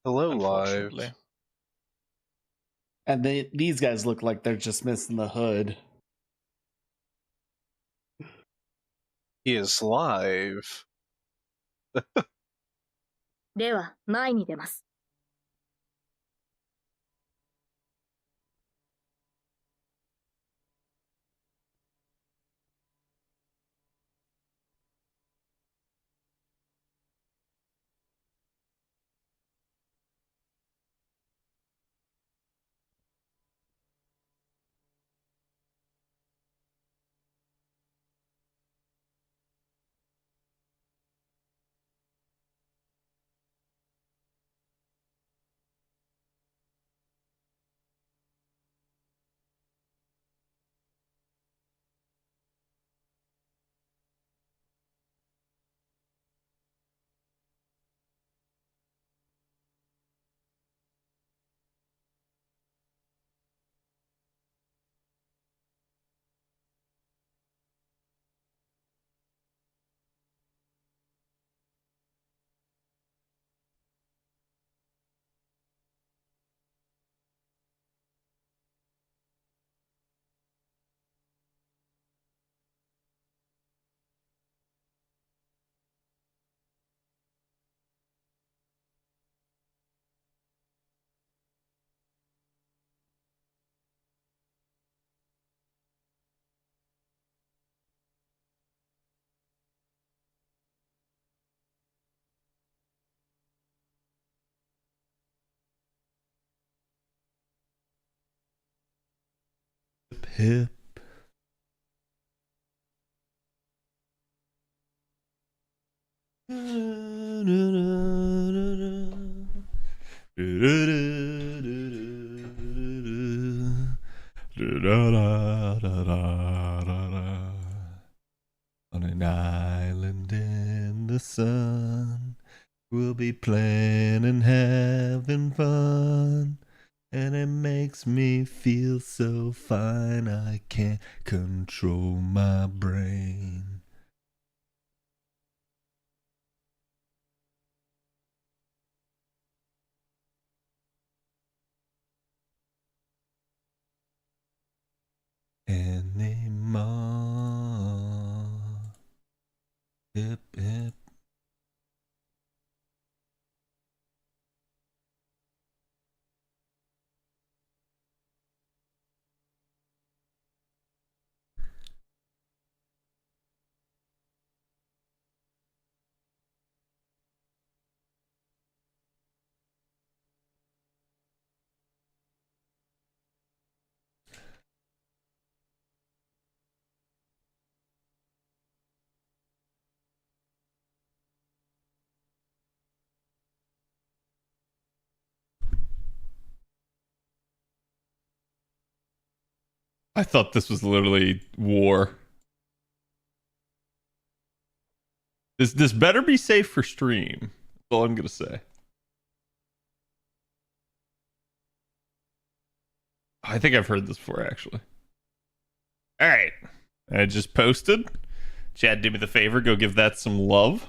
Hello, unfortunately. live. And these guys look like they're just missing the hood. He is live. では、前に出ます。Hip. On an island in the sun, we'll be playing and having fun. And it makes me feel so fine, I can't control my brain. Anymore. Hip, hip. I thought this was literally war. This better be safe for stream. That's all I'm gonna say. I think I've heard this before, actually. All right. I just posted. Chad, do me the favor. Go give that some love.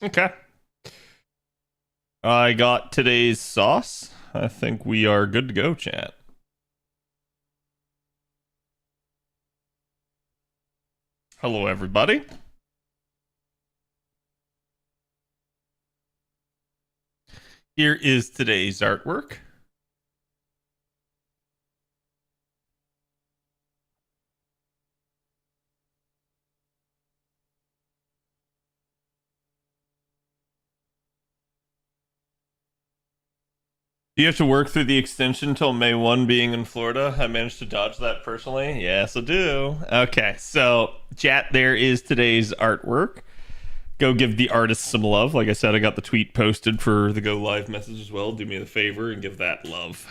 Okay. I got today's sauce. I think we are good to go, chat. Hello, everybody. Here is today's artwork. You have to work through the extension till May 1 being in Florida. I managed to dodge that personally. Yes, I do. Okay, so chat, there is today's artwork. Go give the artist some love. Like I said, I got the tweet posted for the Go Live message as well. Do me the favor and give that love.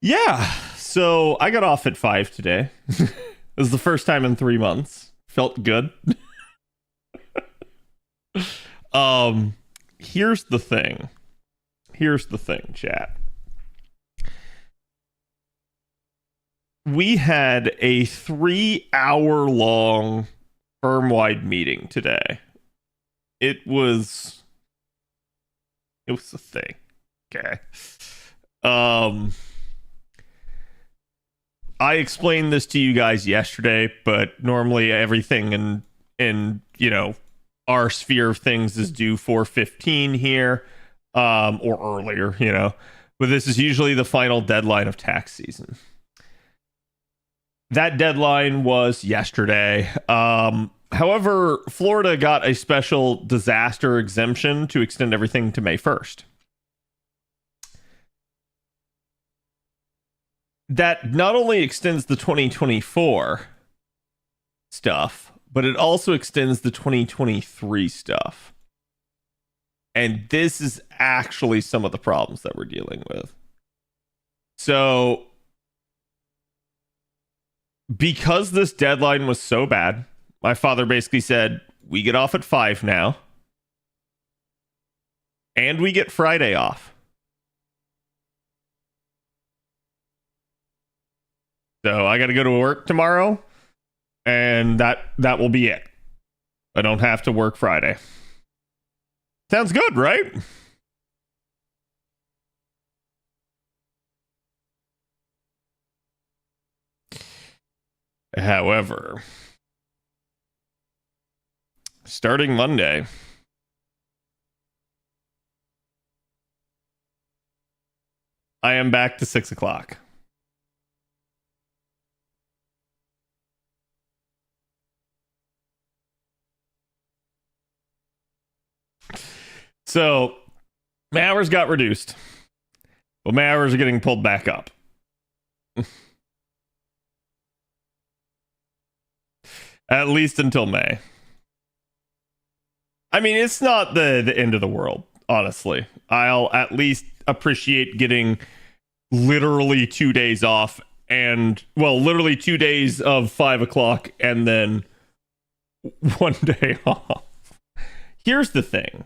Yeah, so I got off at 5 today. This is the first time in 3 months. Felt good. Here's the thing. Chat. We had a 3-hour-long firm-wide meeting today. It was a thing. Okay. I explained this to you guys yesterday, but normally everything in our sphere of things is due 4:15 here, or earlier, but this is usually the final deadline of tax season. That deadline was yesterday. However, Florida got a special disaster exemption to extend everything to May 1st. That not only extends the 2024 stuff, but it also extends the 2023 stuff. And this is actually some of the problems that we're dealing with. So, because this deadline was so bad, my father basically said, we get off at 5 now. And we get Friday off. So I got to go to work tomorrow. And that will be it. I don't have to work Friday. Sounds good, right? However, starting Monday, I am back to 6 o'clock. So, my hours got reduced. But my hours are getting pulled back up. At least until May. I mean, it's not the end of the world, honestly. I'll at least appreciate getting literally 2 days off and, well, literally 2 days of 5 o'clock and then 1 day off. Here's the thing.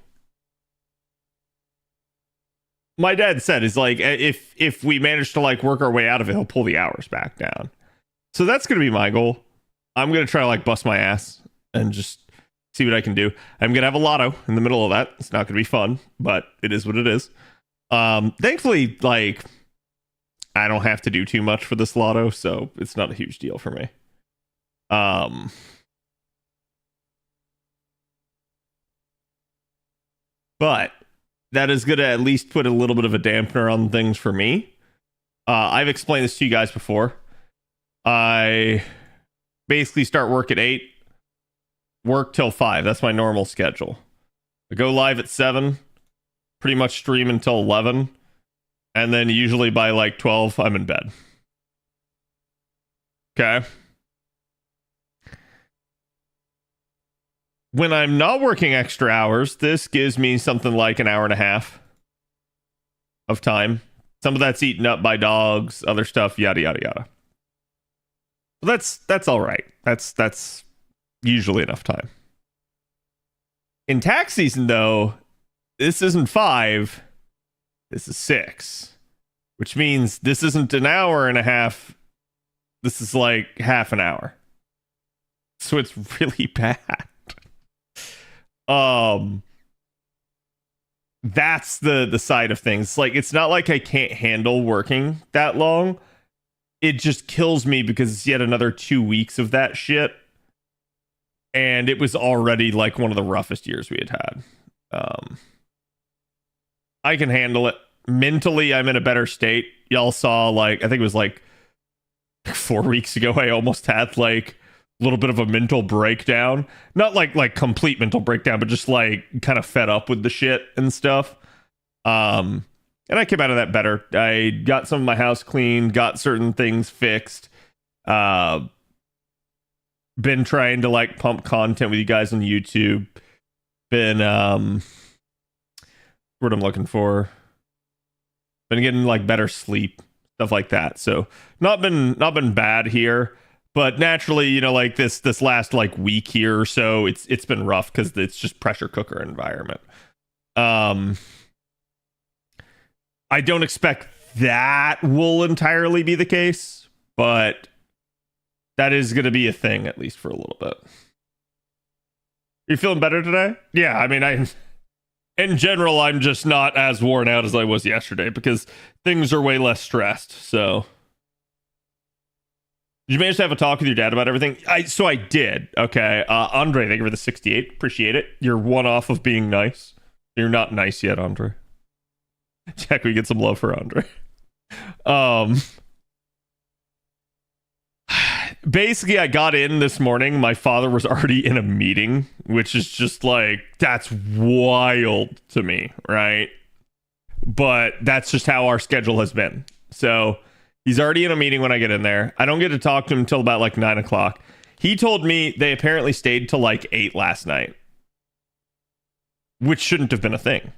My dad said is like, if we manage to like work our way out of it, he'll pull the hours back down. So that's going to be my goal. I'm going to try to like bust my ass and just see what I can do. I'm going to have a lotto in the middle of that. It's not going to be fun, but it is what it is. Thankfully, like, I don't have to do too much for this lotto, so it's not a huge deal for me. But that is going to at least put a little bit of a dampener on things for me. I've explained this to you guys before. I basically start work at 8, work till 5. That's my normal schedule. I go live at 7, pretty much stream until 11, and then usually by like 12, I'm in bed. Okay. When I'm not working extra hours, this gives me something like an hour and a half of time. Some of that's eaten up by dogs, other stuff, yada yada yada. That's all right. That's usually enough time. In tax season, though, this isn't 5. This is 6, which means this isn't an hour and a half. This is like half an hour. So it's really bad. That's the side of things. Like, it's not like I can't handle working that long. It just kills me because it's yet another 2 weeks of that shit. And it was already like one of the roughest years we had. I can handle it. Mentally, I'm in a better state. Y'all saw, like, I think it was like 4 weeks ago, I almost had like a little bit of a mental breakdown. Not like complete mental breakdown, but just like kind of fed up with the shit and stuff. And I came out of that better. I got some of my house cleaned, got certain things fixed. Been trying to like pump content with you guys on YouTube. Been what I'm looking for. Been getting like better sleep, stuff like that. So not been bad here, but naturally, you know, like this last like week here or so, it's been rough because it's just pressure cooker environment. I don't expect that will entirely be the case, but that is going to be a thing at least for a little bit. You feeling better today? Yeah, I mean, in general, I'm just not as worn out as I was yesterday because things are way less stressed. So, did you manage to have a talk with your dad about everything? I did. Okay, Andre, thank you for the 68. Appreciate it. You're one off of being nice. You're not nice yet, Andre. Check, we get some love for Andre. Basically, I got in this morning. My father was already in a meeting, which is just like, that's wild to me, right? But that's just how our schedule has been. So he's already in a meeting when I get in there. I don't get to talk to him until about like 9 o'clock. He told me they apparently stayed till like 8 last night, which shouldn't have been a thing.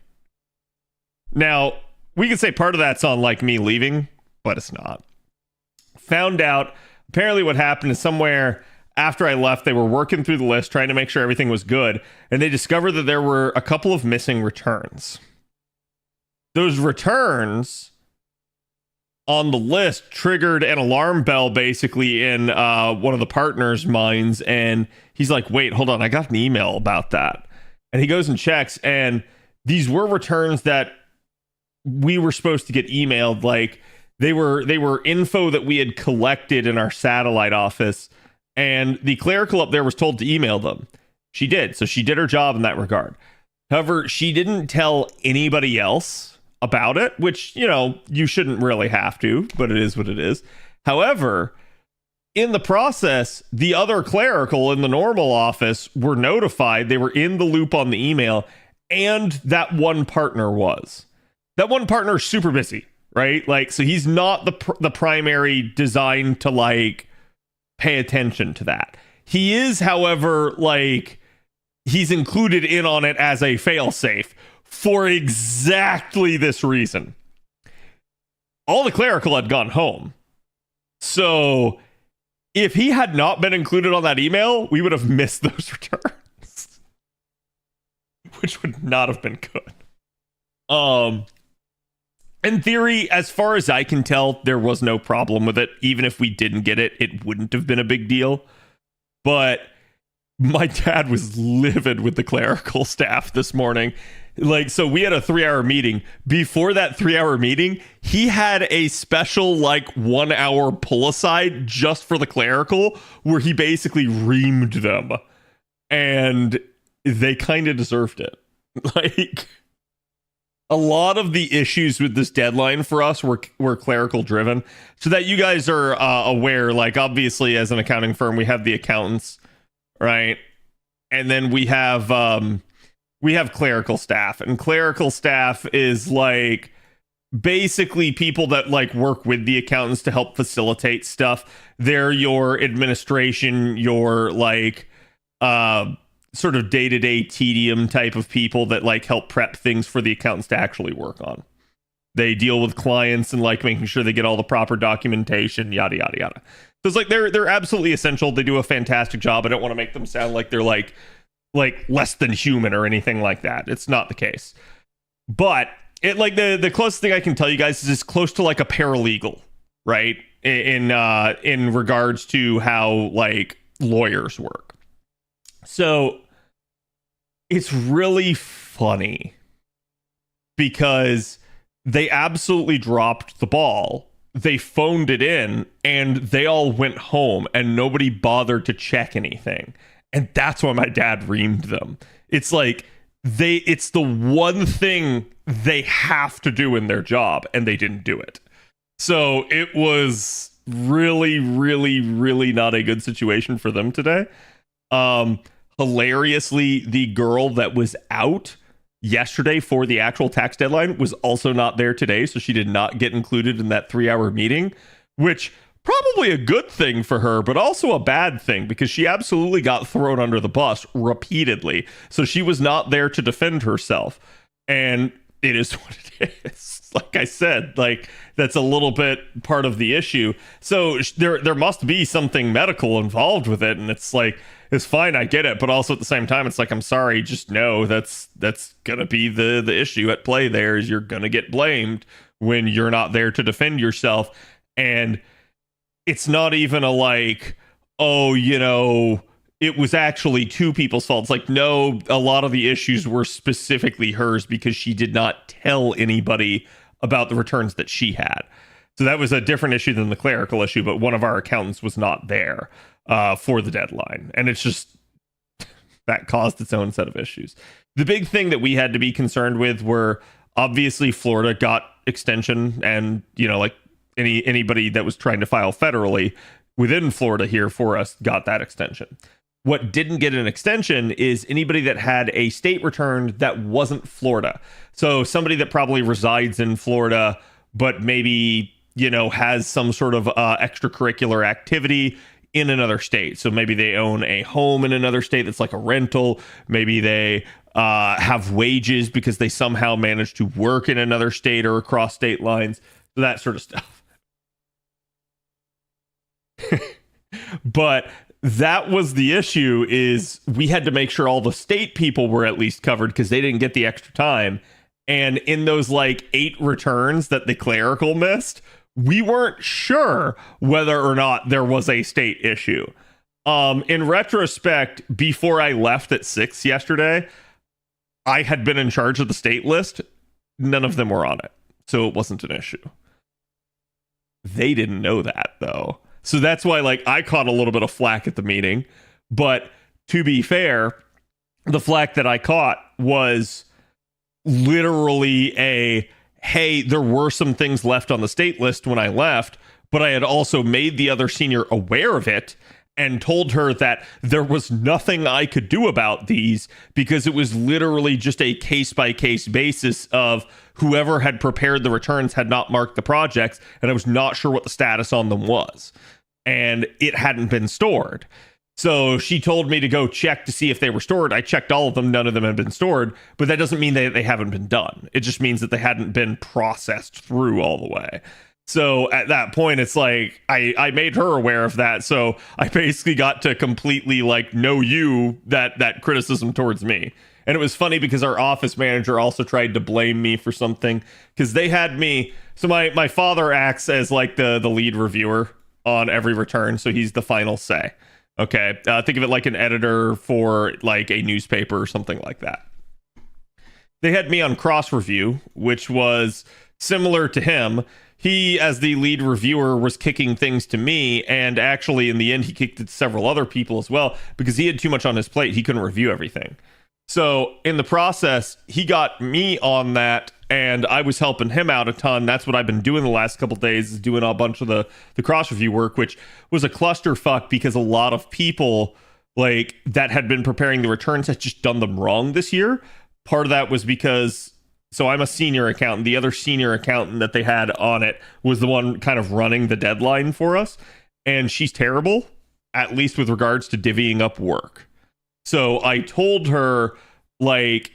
Now, we could say part of that's on like me leaving, but it's not. Found out apparently what happened is somewhere after I left, they were working through the list, trying to make sure everything was good, and they discovered that there were a couple of missing returns. Those returns on the list triggered an alarm bell basically in one of the partners' minds, and he's like, wait, hold on, I got an email about that. And he goes and checks, and these were returns that we were supposed to get emailed. Like they were info that we had collected in our satellite office, and the clerical up there was told to email them. She did, so she did her job in that regard. However, she didn't tell anybody else about it, which, you know, you shouldn't really have to, but it is what it is. However, in the process, the other clerical in the normal office were notified. They were in the loop on the email, and that one partner was. That one partner is super busy, right? Like, so he's not the primary designed to like pay attention to that. He is, however, like he's included in on it as a failsafe for exactly this reason. All the clerical had gone home. So if he had not been included on that email, we would have missed those returns, which would not have been good. In theory, as far as I can tell, there was no problem with it. Even if we didn't get it, it wouldn't have been a big deal. But my dad was livid with the clerical staff this morning. Like, so we had a 3-hour meeting. Before that 3-hour meeting, he had a special, like, 1-hour pull aside just for the clerical, where he basically reamed them. And they kind of deserved it. Like, a lot of the issues with this deadline for us were clerical driven. So that you guys are aware, like, obviously, as an accounting firm, we have the accountants, right? And then we have clerical staff, and clerical staff is like basically people that like work with the accountants to help facilitate stuff. They're your administration, your like sort of day-to-day tedium type of people that like help prep things for the accountants to actually work on. They deal with clients and like making sure they get all the proper documentation, yada yada yada. So it's like they're absolutely essential. They do a fantastic job. I don't want to make them sound like they're like less than human or anything like that. It's not the case. But it like the closest thing I can tell you guys is it's close to like a paralegal, right? In regards to how like lawyers work. So it's really funny because they absolutely dropped the ball. They phoned it in and they all went home and nobody bothered to check anything. And that's why my dad reamed them. It's like it's the one thing they have to do in their job, and they didn't do it. So it was really, really, really not a good situation for them today. Hilariously, the girl that was out yesterday for the actual tax deadline was also not there today. So she did not get included in that 3-hour meeting, which probably a good thing for her, but also a bad thing because she absolutely got thrown under the bus repeatedly. So she was not there to defend herself. And it is what it is. Like I said, like that's a little bit part of the issue. So there must be something medical involved with it. And it's like, it's fine, I get it. But also at the same time, it's like, I'm sorry, just know that's going to be the issue at play there is you're going to get blamed when you're not there to defend yourself. And it's not even a like, oh, you know, it was actually two people's fault. It's like, no, a lot of the issues were specifically hers because she did not tell anybody about the returns that she had. So that was a different issue than the clerical issue, but one of our accountants was not there for the deadline. And it's just, that caused its own set of issues. The big thing that we had to be concerned with were obviously Florida got extension and, you know, like anybody that was trying to file federally within Florida here for us got that extension. What didn't get an extension is anybody that had a state return that wasn't Florida. So somebody that probably resides in Florida, but maybe, you know, has some sort of extracurricular activity in another state. So maybe they own a home in another state that's like a rental. Maybe they have wages because they somehow managed to work in another state or across state lines. That sort of stuff. But that was the issue, is we had to make sure all the state people were at least covered because they didn't get the extra time. And in those like 8 returns that the clerical missed, we weren't sure whether or not there was a state issue. In retrospect, before I left at 6 yesterday, I had been in charge of the state list. None of them were on it, so it wasn't an issue. They didn't know that though. So that's why, like, I caught a little bit of flack at the meeting. But to be fair, the flack that I caught was literally a, hey, there were some things left on the state list when I left, but I had also made the other senior aware of it and told her that there was nothing I could do about these because it was literally just a case-by-case basis of whoever had prepared the returns had not marked the projects, and I was not sure what the status on them was. And it hadn't been stored. So she told me to go check to see if they were stored. I checked all of them. None of them had been stored, but that doesn't mean they haven't been done. It just means that they hadn't been processed through all the way. So at that point, it's like I made her aware of that. So I basically got to completely like know that criticism towards me. And it was funny because our office manager also tried to blame me for something because they had me. So my father acts as like the lead reviewer on every return. So he's the final say. Okay. Think of it like an editor for like a newspaper or something like that. They had me on cross review, which was similar to him. He, as the lead reviewer, was kicking things to me, and actually in the end he kicked it to several other people as well because he had too much on his plate. He couldn't review everything. So in the process, he got me on that, and I was helping him out a ton. That's what I've been doing the last couple of days, is doing a bunch of the cross review work, which was a clusterfuck because a lot of people like that had been preparing the returns had just done them wrong this year. Part of that was because, so I'm a senior accountant. The other senior accountant that they had on it was the one kind of running the deadline for us. And she's terrible, at least with regards to divvying up work. So I told her, like,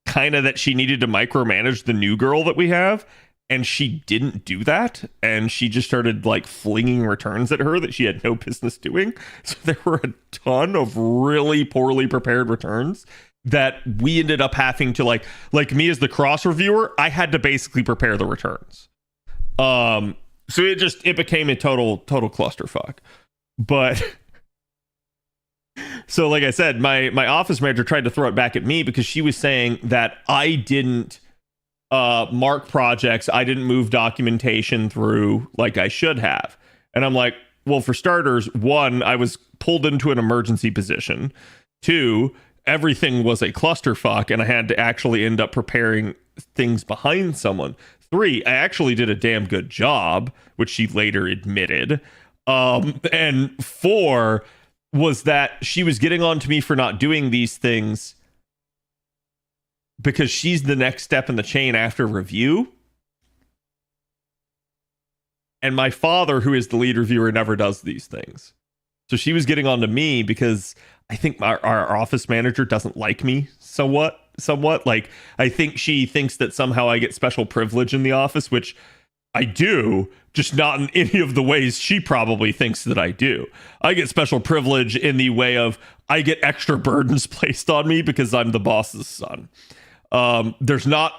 kind of that she needed to micromanage the new girl that we have. And she didn't do that. And she just started, like, flinging returns at her that she had no business doing. So there were a ton of really poorly prepared returns that we ended up having to like me as the cross reviewer, I had to basically prepare the returns. So it became a total clusterfuck. But so like I said, my office manager tried to throw it back at me because she was saying that I didn't mark projects, I didn't move documentation through like I should have. And I'm like, well, for starters, 1, I was pulled into an emergency position. 2, everything was a clusterfuck, and I had to actually end up preparing things behind someone. 3, I actually did a damn good job, which she later admitted. And 4 was that she was getting on to me for not doing these things because she's the next step in the chain after review. And my father, who is the lead reviewer, never does these things. So she was getting on to me because I think our office manager doesn't like me somewhat. Like, I think she thinks that somehow I get special privilege in the office, which I do, just not in any of the ways she probably thinks that I do. I get special privilege in the way of I get extra burdens placed on me because I'm the boss's son. There's not,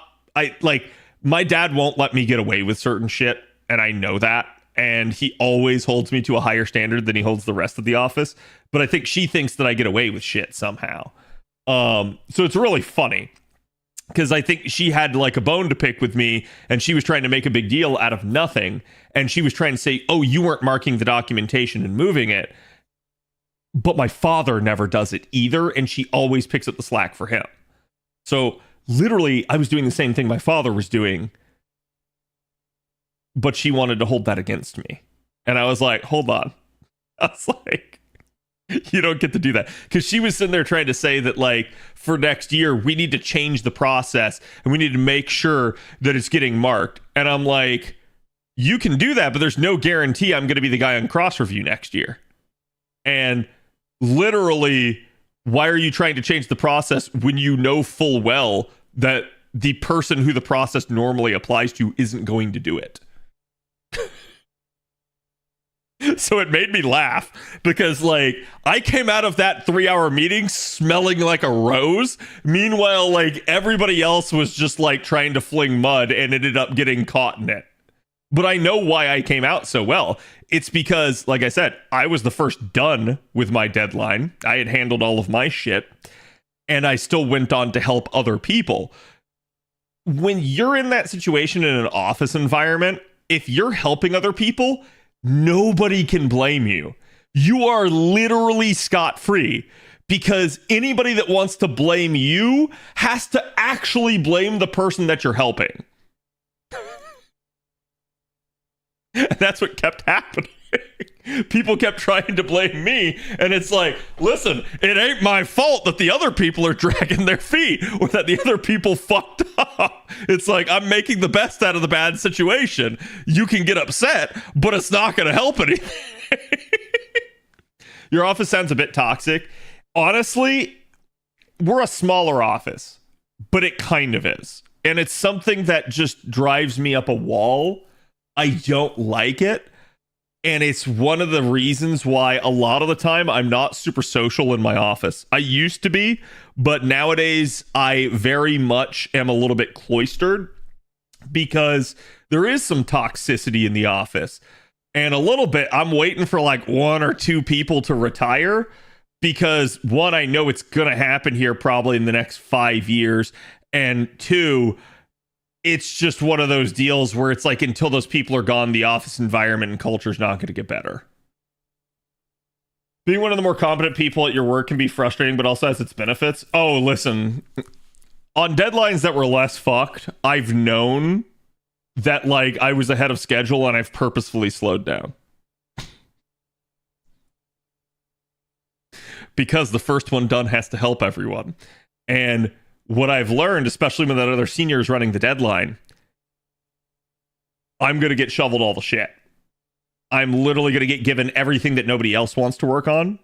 my dad won't let me get away with certain shit, and I know that. And he always holds me to a higher standard than he holds the rest of the office. But I think she thinks that I get away with shit somehow. So it's really funny because I think she had like a bone to pick with me, and she was trying to make a big deal out of nothing. And she was trying to say, oh, you weren't marking the documentation and moving it. But my father never does it either. And she always picks up the slack for him. So literally, I was doing the same thing my father was doing, but she wanted to hold that against me. And I was like, hold on. I was like, you don't get to do that. Because she was sitting there trying to say that, like, for next year, we need to change the process and we need to make sure that it's getting marked. And I'm like, you can do that, but there's no guarantee I'm going to be the guy on cross review next year. And literally, why are you trying to change the process when you know full well that the person who the process normally applies to isn't going to do it? So it made me laugh because, like, I came out of that 3-hour meeting smelling like a rose. Meanwhile, like, everybody else was just like trying to fling mud and ended up getting caught in it. But I know why I came out so well. It's because, like I said, I was the first done with my deadline. I had handled all of my shit, and I still went on to help other people. When you're in that situation in an office environment, if you're helping other people, nobody can blame you. You are literally scot-free, because anybody that wants to blame you has to actually blame the person that you're helping. And that's what kept happening. People kept trying to blame me, and it's like, listen, it ain't my fault that the other people are dragging their feet or that the other people fucked up. It's like, I'm making the best out of the bad situation. You can get upset, but it's not going to help anything. Your office sounds a bit toxic. Honestly, we're a smaller office, but it kind of is. And it's something that just drives me up a wall. I don't like it. And it's one of the reasons why a lot of the time I'm not super social in my office. I used to be, but nowadays I very much am a little bit cloistered because there is some toxicity in the office. And a little bit, I'm waiting for like 1 or 2 people to retire because, one, I know it's going to happen here probably in the next 5 years. And 2, it's just one of those deals where it's like, until those people are gone, the office environment and culture is not going to get better. Being one of the more competent people at your work can be frustrating, but also has its benefits. Oh, listen, on deadlines that were less fucked, I've known that, like, I was ahead of schedule and I've purposefully slowed down. Because the first one done has to help everyone. And what I've learned, especially when that other senior is running the deadline, I'm going to get shoveled all the shit. I'm literally going to get given everything that nobody else wants to work on.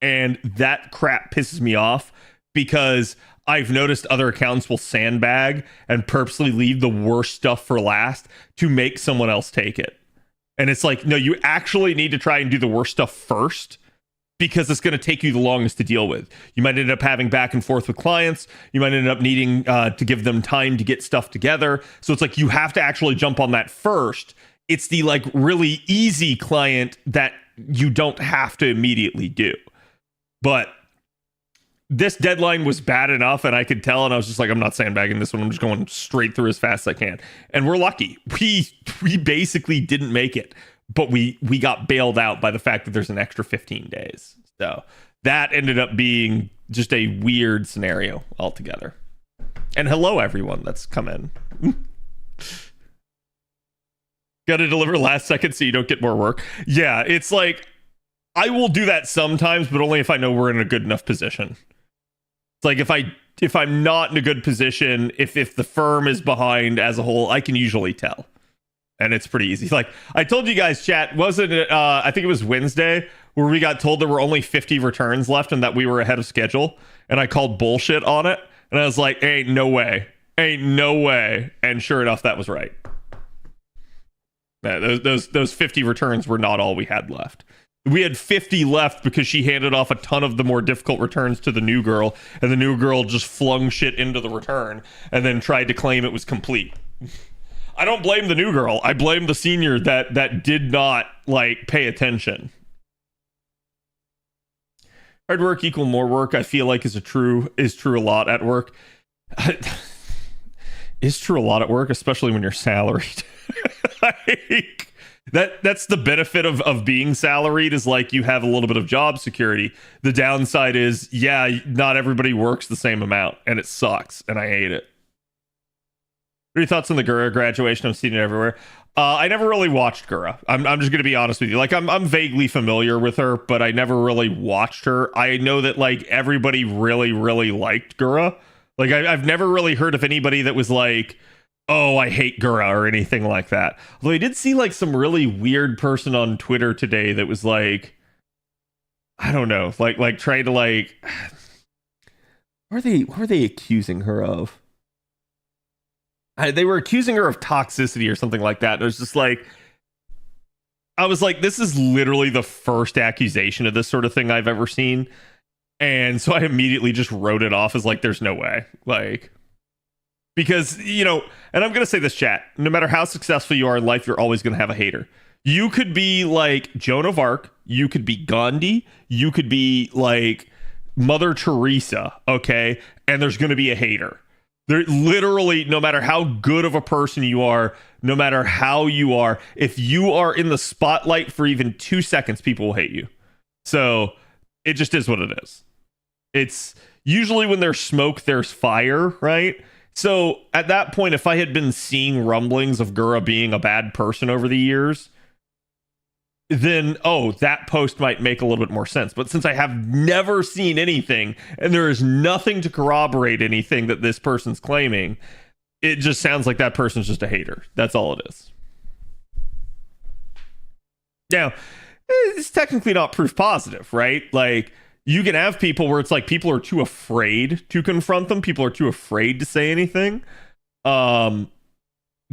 And that crap pisses me off because I've noticed other accountants will sandbag and purposely leave the worst stuff for last to make someone else take it. And it's like, no, you actually need to try and do the worst stuff first, because it's going to take you the longest to deal with. You might end up having back and forth with clients. You might end up needing to give them time to get stuff together. So it's like, you have to actually jump on that first. It's the, like, really easy client that you don't have to immediately do. But this deadline was bad enough, and I could tell, and I was just like, I'm not sandbagging this one. I'm just going straight through as fast as I can. And we're lucky. We basically didn't make it. But we got bailed out by the fact that there's an extra 15 days. So that ended up being just a weird scenario altogether. And hello, everyone that's come in. Got to deliver last second so you don't get more work. Yeah, it's like, I will do that sometimes, but only if I know we're in a good enough position. It's like, if I not in a good position, if the firm is behind as a whole, I can usually tell. And it's pretty easy. Like I told you guys, chat, wasn't it I think it was Wednesday where we got told there were only 50 returns left and that we were ahead of schedule, and I called bullshit on it, and I was like, ain't no way. And sure enough, that was right. Those 50 returns were not all we had left. We had 50 left because she handed off a ton of the more difficult returns to the new girl, and the new girl just flung shit into the return and then tried to claim it was complete. I don't blame the new girl. I blame the senior that did not like pay attention. Hard work equal more work, I feel like is true a lot at work. Is true a lot at work, especially when you're salaried. Like, that's the benefit of being salaried, is like you have a little bit of job security. The downside is, yeah, not everybody works the same amount, and it sucks, and I hate it. What are your thoughts on the Gura graduation? I've seen it everywhere. I never really watched Gura. I'm just going to be honest with you. Like, I'm vaguely familiar with her, but I never really watched her. I know that, like, everybody really, really liked Gura. Like, I've never really heard of anybody that was like, oh, I hate Gura or anything like that. Although I did see, like, some really weird person on Twitter today that was like, I don't know, like trying to, like, what are they accusing her of? They were accusing her of toxicity or something like that. And it was just like, I was like, this is literally the first accusation of this sort of thing I've ever seen. And so I immediately just wrote it off as like, there's no way. Like, because, you know, and I'm going to say this, chat, no matter how successful you are in life, you're always going to have a hater. You could be like Joan of Arc. You could be Gandhi. You could be like Mother Teresa. Okay. And there's going to be a hater. There literally, no matter how good of a person you are, no matter how you are, if you are in the spotlight for even 2 seconds, people will hate you. So it just is what it is. It's usually when there's smoke, there's fire, right? So at that point, if I had been seeing rumblings of Gura being a bad person over the years, then, oh, that post might make a little bit more sense. But since I have never seen anything and there is nothing to corroborate anything that this person's claiming, it just sounds like that person's just a hater. That's all it is. Now, it's technically not proof positive, right? Like, you can have people where it's like people are too afraid to confront them. People are too afraid to say anything.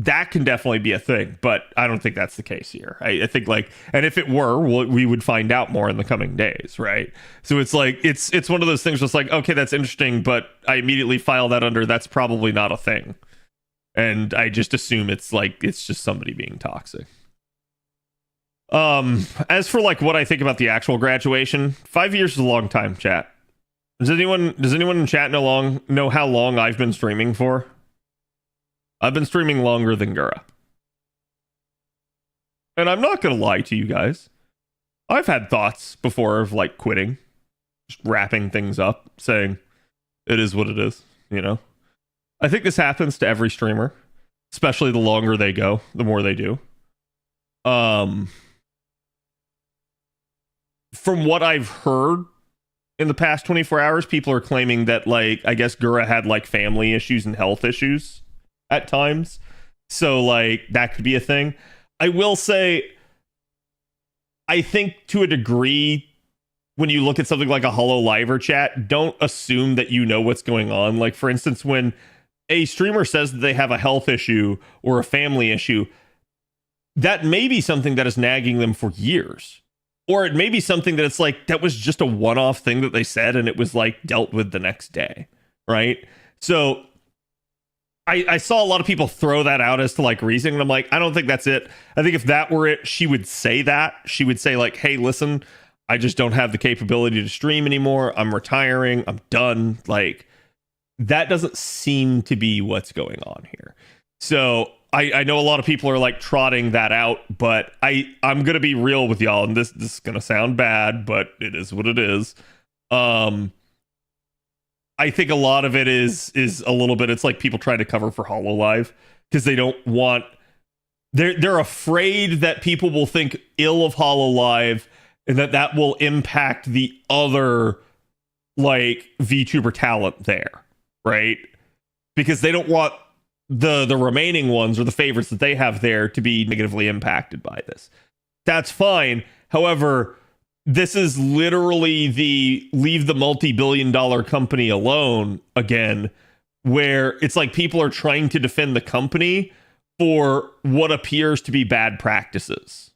That can definitely be a thing, but I don't think that's the case here. I think, like, and if it were, we would find out more in the coming days, right? So it's like, it's one of those things just like, okay, that's interesting, but I immediately file that under, that's probably not a thing. And I just assume it's like, it's just somebody being toxic. As for like what I think about the actual graduation, 5 years is a long time, chat. Does anyone in chat know how long I've been streaming for? I've been streaming longer than Gura. And I'm not going to lie to you guys. I've had thoughts before of like quitting, just wrapping things up, saying it is what it is, you know? I think this happens to every streamer, especially the longer they go, the more they do. From what I've heard in the past 24 hours, people are claiming that, like, I guess Gura had like family issues and health issues at times, so like that could be a thing. I will say, I think to a degree, when you look at something like a Hololive or chat, don't assume that you know what's going on. Like, for instance, when a streamer says that they have a health issue or a family issue, that may be something that is nagging them for years, or it may be something that it's like that was just a one-off thing that they said and it was like dealt with the next day, right? So I saw a lot of people throw that out as to like reasoning, and I'm like, I don't think that's it. I think if that were it, she would say that. She would say like, hey, listen, I just don't have the capability to stream anymore. I'm retiring. I'm done. Like, that doesn't seem to be what's going on here. So I know a lot of people are like trotting that out, but I'm going to be real with y'all, and this is going to sound bad, but it is what it is. I think a lot of it is a little bit, it's like people trying to cover for Hololive because they don't want, they're afraid that people will think ill of Hololive and that will impact the other like VTuber talent there, right? Because they don't want the remaining ones or the favorites that they have there to be negatively impacted by this. That's fine. However, this is literally the leave the multi-billion-dollar company alone again, where it's like people are trying to defend the company for what appears to be bad practices.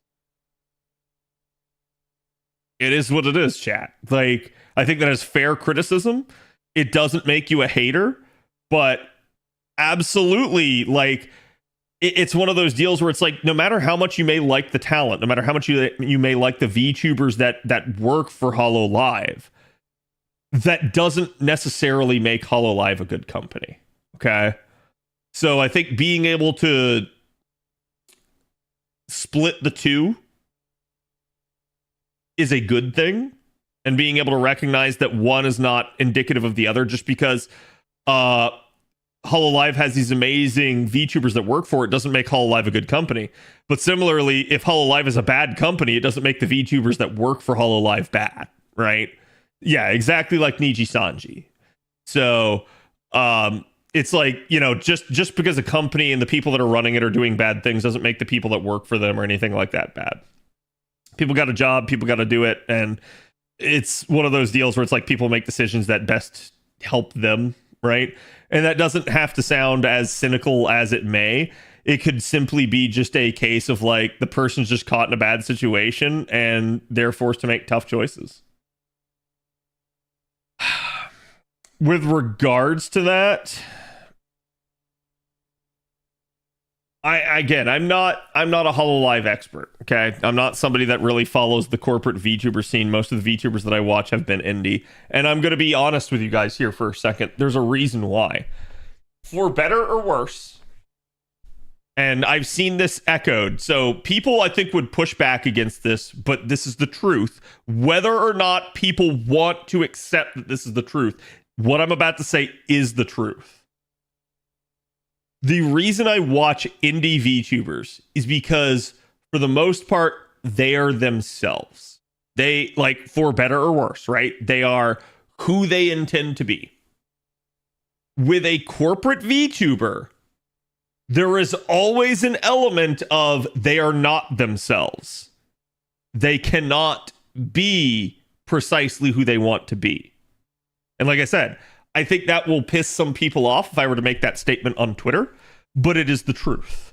It is what it is, chat. Like, I think that is fair criticism. It doesn't make you a hater, but absolutely, like, it's one of those deals where it's like, no matter how much you may like the talent, no matter how much you may like the VTubers that work for Hollow Live, that doesn't necessarily make Hollow Live a good company. Okay? So I think being able to split the two is a good thing, and being able to recognize that one is not indicative of the other just because HoloLive has these amazing VTubers that work for it doesn't make HoloLive a good company. But similarly, if HoloLive is a bad company, it doesn't make the VTubers that work for HoloLive bad, right? Yeah, exactly like Niji Sanji. So it's like, you know, just because a company and the people that are running it are doing bad things doesn't make the people that work for them or anything like that bad. People got a job, people got to do it, and it's one of those deals where it's like people make decisions that best help them, right? And that doesn't have to sound as cynical as it may. It could simply be just a case of like the person's just caught in a bad situation and they're forced to make tough choices. With regards to that, I'm not a HoloLive expert, okay? I'm not somebody that really follows the corporate VTuber scene. Most of the VTubers that I watch have been indie. And I'm going to be honest with you guys here for a second. There's a reason why. For better or worse, and I've seen this echoed, so people I think would push back against this, but this is the truth. Whether or not people want to accept that this is the truth, what I'm about to say is the truth. The reason I watch indie VTubers is because, for the most part, they are themselves. They, like, for better or worse, right? They are who they intend to be. With a corporate VTuber, there is always an element of they are not themselves. They cannot be precisely who they want to be. And like I said, I think that will piss some people off if I were to make that statement on Twitter, but it is the truth.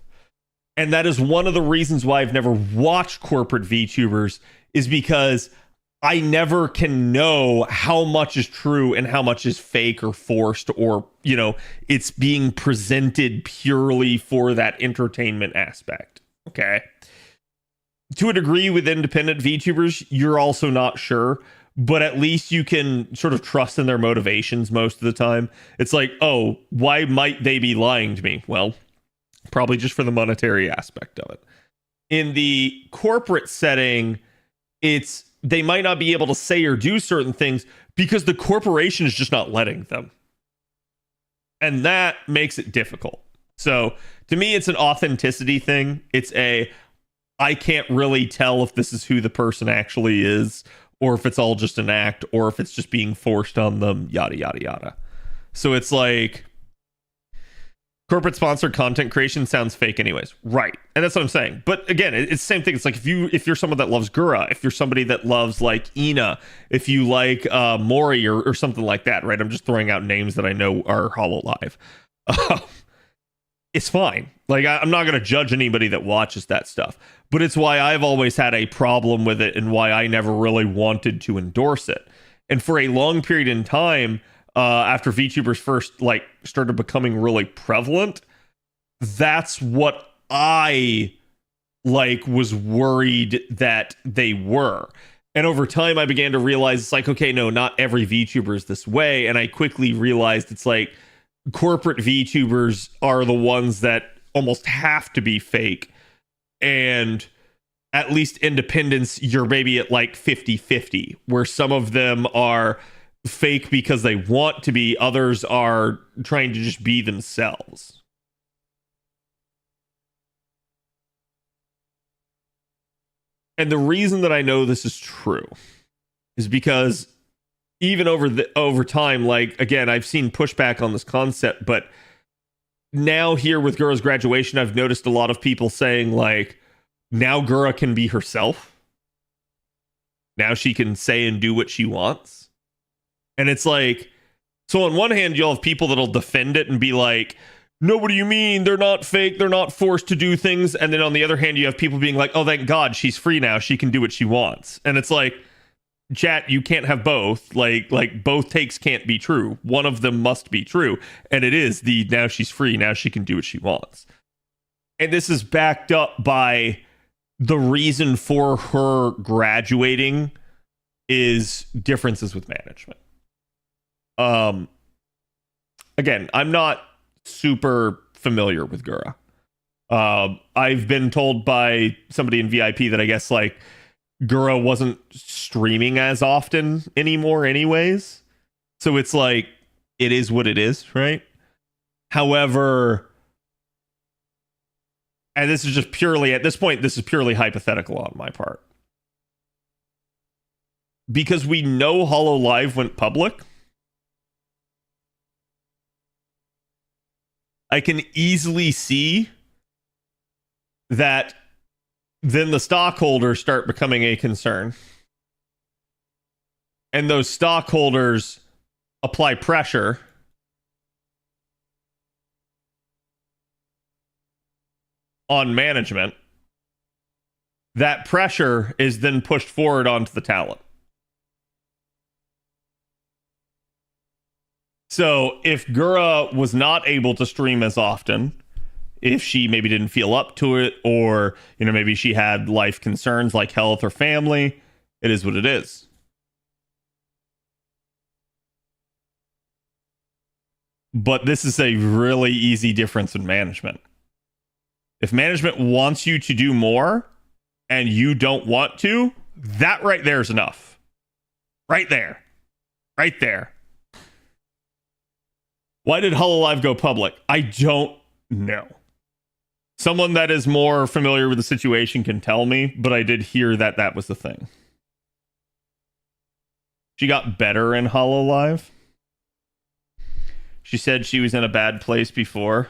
And that is one of the reasons why I've never watched corporate VTubers, is because I never can know how much is true and how much is fake or forced, or, you know, it's being presented purely for that entertainment aspect. Okay. To a degree with independent VTubers, you're also not sure, but at least you can sort of trust in their motivations most of the time. It's like, oh, why might they be lying to me? Well, probably just for the monetary aspect of it. In the corporate setting, they might not be able to say or do certain things because the corporation is just not letting them. And that makes it difficult. So to me, it's an authenticity thing. I can't really tell if this is who the person actually is, or if it's all just an act, or if it's just being forced on them, yada, yada, yada. So it's like, corporate sponsored content creation sounds fake anyways. Right. And that's what I'm saying. But again, it's the same thing. It's like if you're someone that loves Gura, if you're somebody that loves like Ina, if you like Mori or something like that, right? I'm just throwing out names that I know are HoloLive. It's fine. Like, I'm not going to judge anybody that watches that stuff, but it's why I've always had a problem with it and why I never really wanted to endorse it. And for a long period in time, after VTubers first like started becoming really prevalent, that's what I like was worried that they were. And over time, I began to realize it's like, okay, no, not every VTuber is this way. And I quickly realized it's like, corporate VTubers are the ones that almost have to be fake, and at least independents, you're maybe at like 50-50, where some of them are fake because they want to be, others are trying to just be themselves. And the reason that I know this is true is because even over time, like, again, I've seen pushback on this concept, but now here with Gura's graduation, I've noticed a lot of people saying, like, now Gura can be herself. Now she can say and do what she wants. And it's like, so on one hand, you'll have people that'll defend it and be like, no, what do you mean? They're not fake. They're not forced to do things. And then on the other hand, you have people being like, oh, thank God, she's free now. She can do what she wants. And it's like, chat, you can't have both. Like both takes can't be true. One of them must be true. And it is the now she's free. Now she can do what she wants. And this is backed up by the reason for her graduating is differences with management. Again, I'm not super familiar with Gura. I've been told by somebody in VIP that I guess like Gura wasn't streaming as often anymore anyways. So it's like, it is what it is, right? However, and this is just purely, at this point, this is purely hypothetical on my part. Because we know Hollow Live went public, I can easily see that then the stockholders start becoming a concern. And those stockholders apply pressure on management. That pressure is then pushed forward onto the talent. So if Gura was not able to stream as often, if she maybe didn't feel up to it, or, you know, maybe she had life concerns like health or family, it is what it is. But this is a really easy difference in management. If management wants you to do more and you don't want to, that right there is enough. Right there. Right there. Why did Hollow Live go public? I don't know. Someone that is more familiar with the situation can tell me, but I did hear that that was the thing. She got better in Hollow Live. She said she was in a bad place before.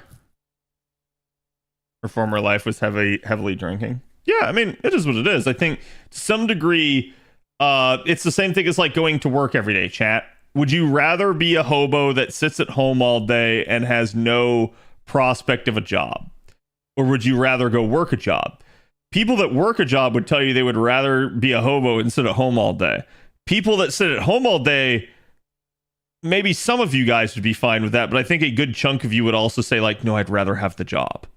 Her former life was heavily drinking. Yeah, I mean, it is what it is. I think to some degree, it's the same thing as like going to work every day, chat. Would you rather be a hobo that sits at home all day and has no prospect of a job? Or would you rather go work a job? People that work a job would tell you they would rather be a hobo and sit at home all day. People that sit at home all day, maybe some of you guys would be fine with that, but I think a good chunk of you would also say like, no, I'd rather have the job,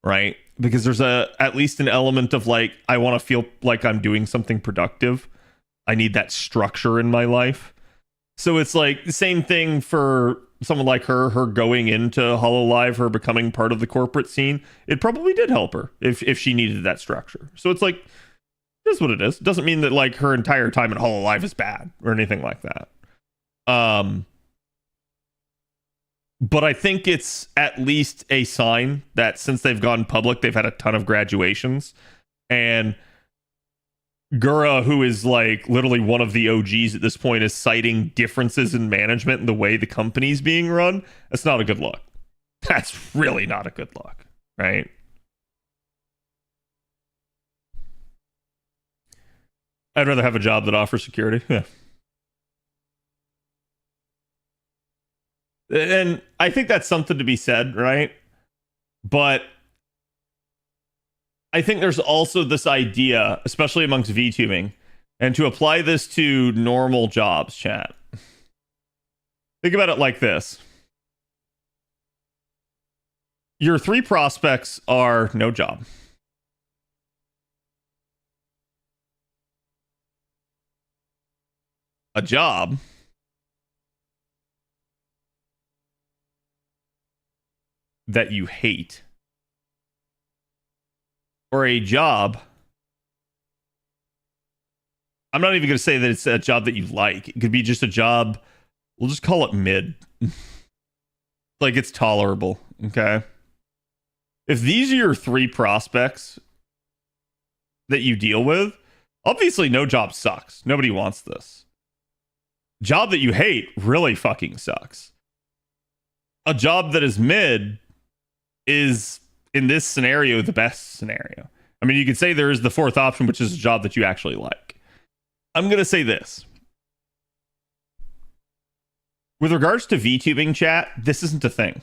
right? Because there's at least an element of like, I want to feel like I'm doing something productive. I need that structure in my life. So it's like the same thing for someone like her going into Hollow Live, her becoming part of the corporate scene. It probably did help her if she needed that structure. So it's like, it is what it is. It doesn't mean that like her entire time in Hollow Live is bad or anything like that. But I think it's at least a sign that since they've gone public, they've had a ton of graduations. And Gura, who is like literally one of the OGs at this point, is citing differences in management and the way the company's being run. That's not a good look. That's really not a good look, right? I'd rather have a job that offers security. Yeah. And I think that's something to be said, right? But I think there's also this idea, especially amongst VTubing, and to apply this to normal jobs, chat. Think about it like this. Your three prospects are no job. A job. That you hate. Or a job. I'm not even going to say that it's a job that you like. It could be just a job. We'll just call it mid. Like it's tolerable. Okay. If these are your three prospects that you deal with, obviously no job sucks. Nobody wants this. Job that you hate really fucking sucks. A job that is mid is, in this scenario, the best scenario. I mean, you could say there is the fourth option, which is a job that you actually like. I'm going to say this. With regards to VTubing chat, this isn't a thing.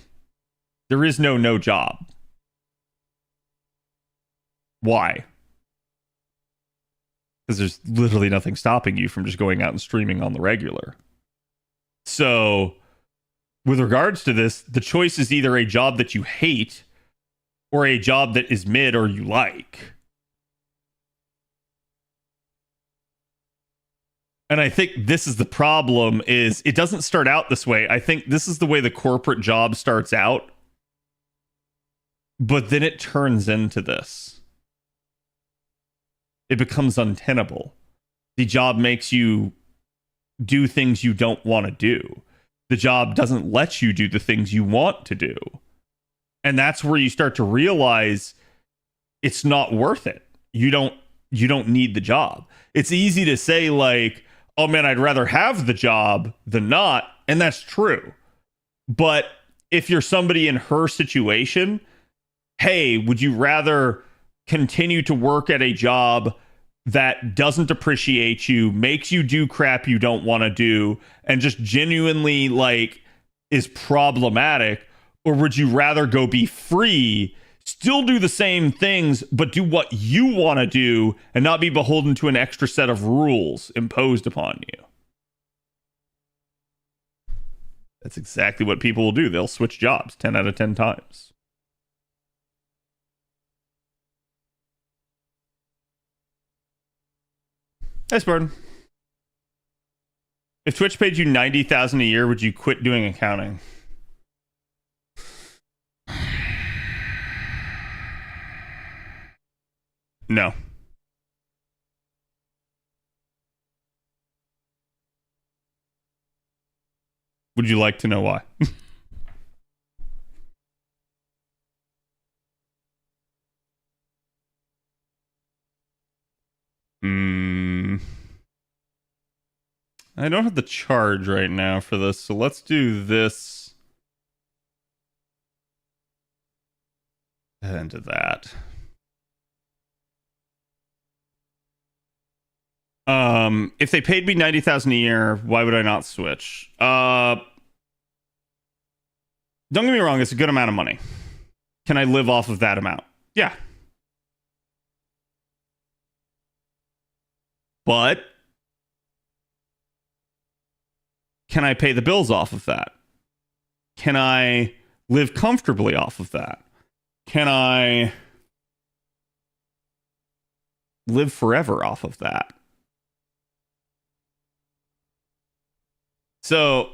There is no job. Why? Because there's literally nothing stopping you from just going out and streaming on the regular. So, with regards to this, the choice is either a job that you hate or a job that is mid or you like. And I think this is the problem, is it doesn't start out this way. I think this is the way the corporate job starts out. But then it turns into this. It becomes untenable. The job makes you do things you don't want to do. The job doesn't let you do the things you want to do. And that's where you start to realize it's not worth it. You don't need the job. It's easy to say, like, oh man, I'd rather have the job than not. And that's true. But if you're somebody in her situation, hey, would you rather continue to work at a job that doesn't appreciate you, makes you do crap you don't want to do, and just genuinely, like, is problematic? Or would you rather go be free, still do the same things, but do what you want to do and not be beholden to an extra set of rules imposed upon you? That's exactly what people will do. They'll switch jobs 10 out of 10 times. Nice, Burn. If Twitch paid you $90,000 a year, would you quit doing accounting? No. Would you like to know why? I don't have the charge right now for this, so let's do this and that. If they paid me $90,000 a year, why would I not switch? Don't get me wrong, it's a good amount of money. Can I live off of that amount? Yeah. But can I pay the bills off of that? Can I live comfortably off of that? Can I live forever off of that? So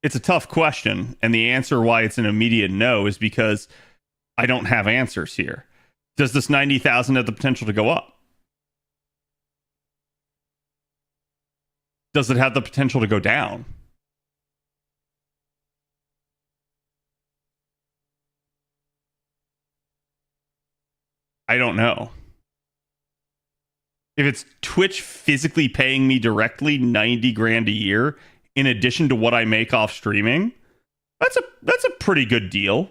it's a tough question, and the answer why it's an immediate no is because I don't have answers here. Does this 90,000 have the potential to go up? Does it have the potential to go down? I don't know. If it's Twitch physically paying me directly 90 grand a year in addition to what I make off streaming, that's a pretty good deal.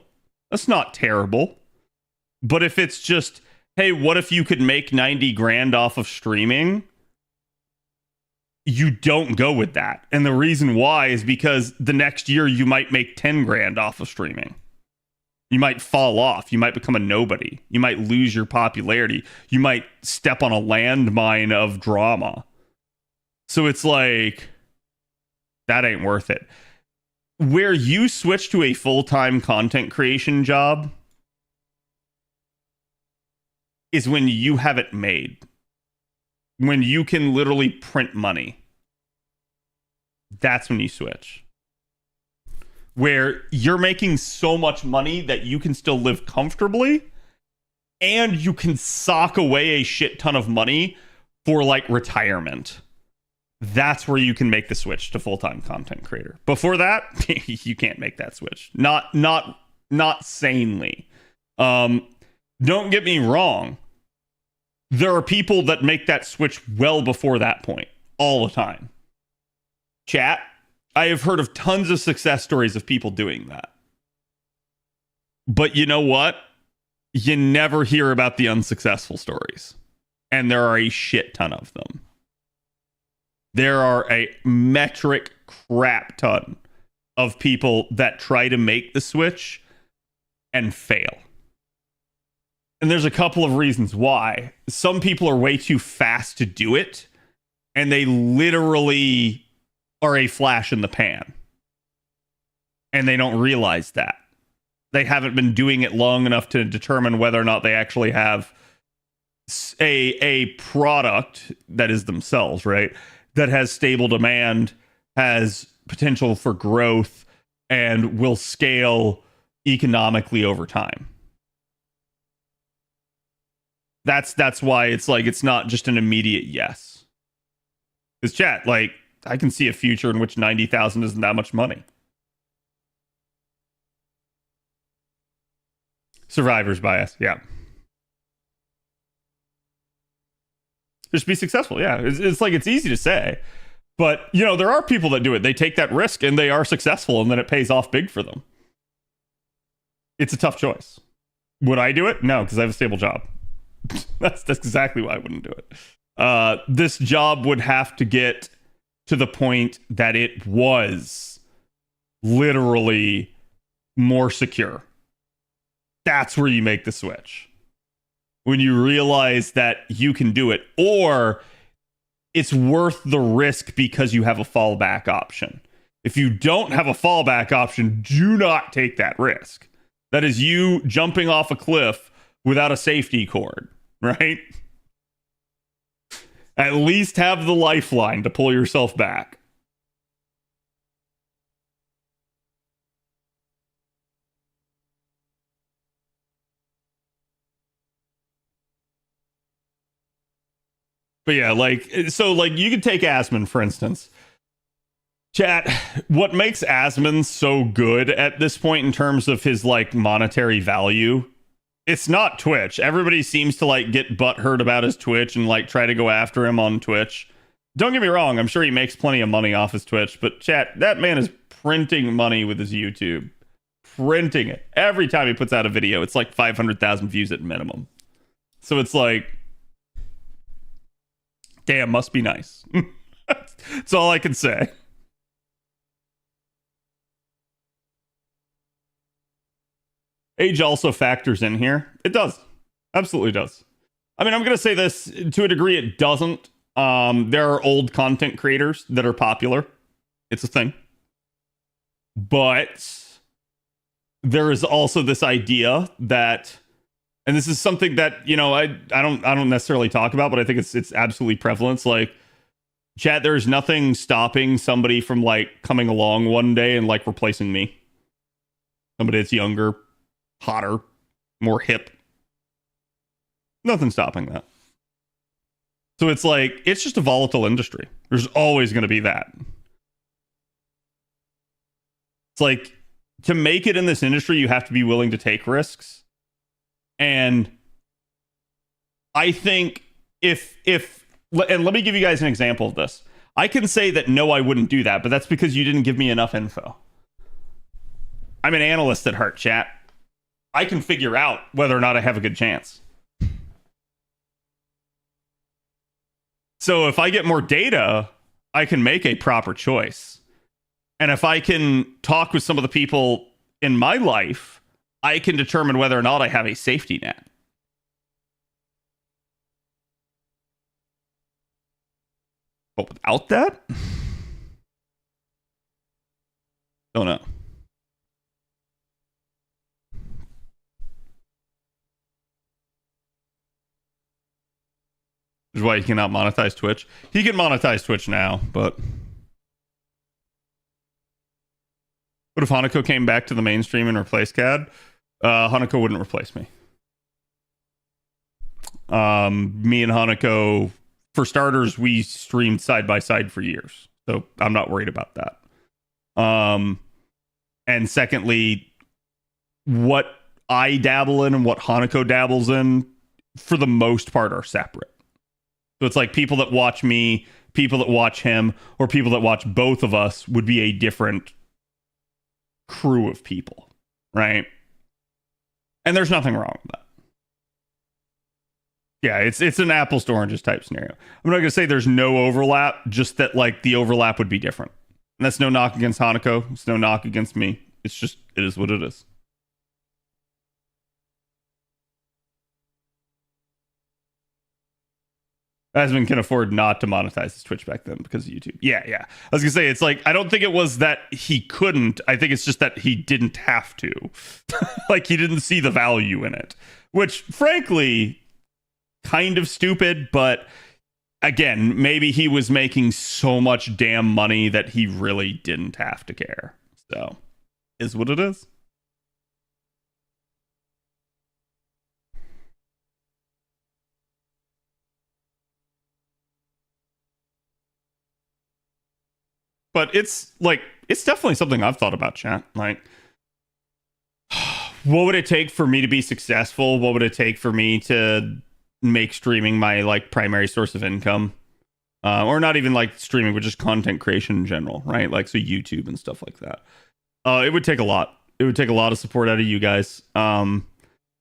That's not terrible. But if it's just, hey, what if you could make 90 grand off of streaming? You don't go with that. And the reason why is because the next year you might make 10 grand off of streaming. You might fall off. You might become a nobody. You might lose your popularity. You might step on a landmine of drama. So it's like, that ain't worth it. Where you switch to a full-time content creation job is when you have it made. When you can literally print money. That's when you switch. Where you're making so much money that you can still live comfortably and you can sock away a shit ton of money for like retirement. That's where you can make the switch to full-time content creator. Before that, you can't make that switch. Not sanely. Don't get me wrong. There are people that make that switch well before that point all the time. Chat, I have heard of tons of success stories of people doing that. But you know what? You never hear about the unsuccessful stories. And there are a shit ton of them. There are a metric crap ton of people that try to make the switch and fail. And there's a couple of reasons why. Some people are way too fast to do it, and they literally are a flash in the pan. And they don't realize that. They haven't been doing it long enough to determine whether or not they actually have a product that is themselves, right? That has stable demand, has potential for growth, and will scale economically over time. That's why it's like it's not just an immediate yes. Because chat, like, I can see a future in which 90,000 isn't that much money. Survivor's bias, yeah. Just be successful, yeah. It's like, it's easy to say. But, you know, there are people that do it. They take that risk and they are successful, and then it pays off big for them. It's a tough choice. Would I do it? No, because I have a stable job. That's exactly why I wouldn't do it. This job would have to get to the point that it was literally more secure. That's where you make the switch. When you realize that you can do it, or it's worth the risk because you have a fallback option. If you don't have a fallback option, do not take that risk. That is you jumping off a cliff without a safety cord, right? At least have the lifeline to pull yourself back. But yeah, like, so like you could take Asmon, for instance. Chat, what makes Asmon so good at this point in terms of his like monetary value? It's not Twitch. Everybody seems to like get butthurt about his Twitch and like try to go after him on Twitch. Don't get me wrong, I'm sure he makes plenty of money off his Twitch, but chat, that man is printing money with his YouTube. Printing it. Every time he puts out a video, it's like 500,000 views at minimum. So it's like, damn, must be nice. That's all I can say. Age also factors in here. It does. Absolutely does. I mean, I'm going to say this to a degree, it doesn't. There are old content creators that are popular. It's a thing. But there is also this idea that, and this is something that, you know, I don't necessarily talk about, but I think it's absolutely prevalent. It's like, chat, there's nothing stopping somebody from like coming along one day and like replacing me. Somebody that's younger, hotter, more hip. Nothing stopping that. So it's like, it's just a volatile industry. There's always going to be that. It's like, to make it in this industry, you have to be willing to take risks. And I think and let me give you guys an example of this. I can say that no, I wouldn't do that, but that's because you didn't give me enough info. I'm an analyst at heart, chat. I can figure out whether or not I have a good chance. So if I get more data, I can make a proper choice. And if I can talk with some of the people in my life, I can determine whether or not I have a safety net. But without that, don't know. Which is why he cannot monetize Twitch. He can monetize Twitch now, but what if Hanako came back to the mainstream and replaced CAD? Hanako wouldn't replace me. Me and Hanako, for starters, we streamed side by side for years, so I'm not worried about that. And secondly, what I dabble in and what Hanako dabbles in, for the most part, are separate. So it's like people that watch me people that watch him or people that watch both of us would be a different crew of people, right? And there's nothing wrong with that. Yeah, it's an apples to oranges type scenario. I'm not gonna say there's no overlap, just that like the overlap would be different. And that's no knock against Hanako. It's no knock against me. It's just it is what it is. Asman can afford not to monetize his Twitch back then because of YouTube. Yeah. I was gonna say it's like I don't think it was that he couldn't. I think it's just that he didn't have to. Like he didn't see the value in it, which frankly kind of stupid, but again, maybe he was making so much damn money that he really didn't have to care. So, is what it is. But it's like, it's definitely something I've thought about, chat. Like, what would it take for me to be successful? What would it take for me to make streaming my like primary source of income? Or not even like streaming, but just content creation in general, right? Like, so YouTube and stuff like that. It would take a lot. It would take a lot of support out of you guys. I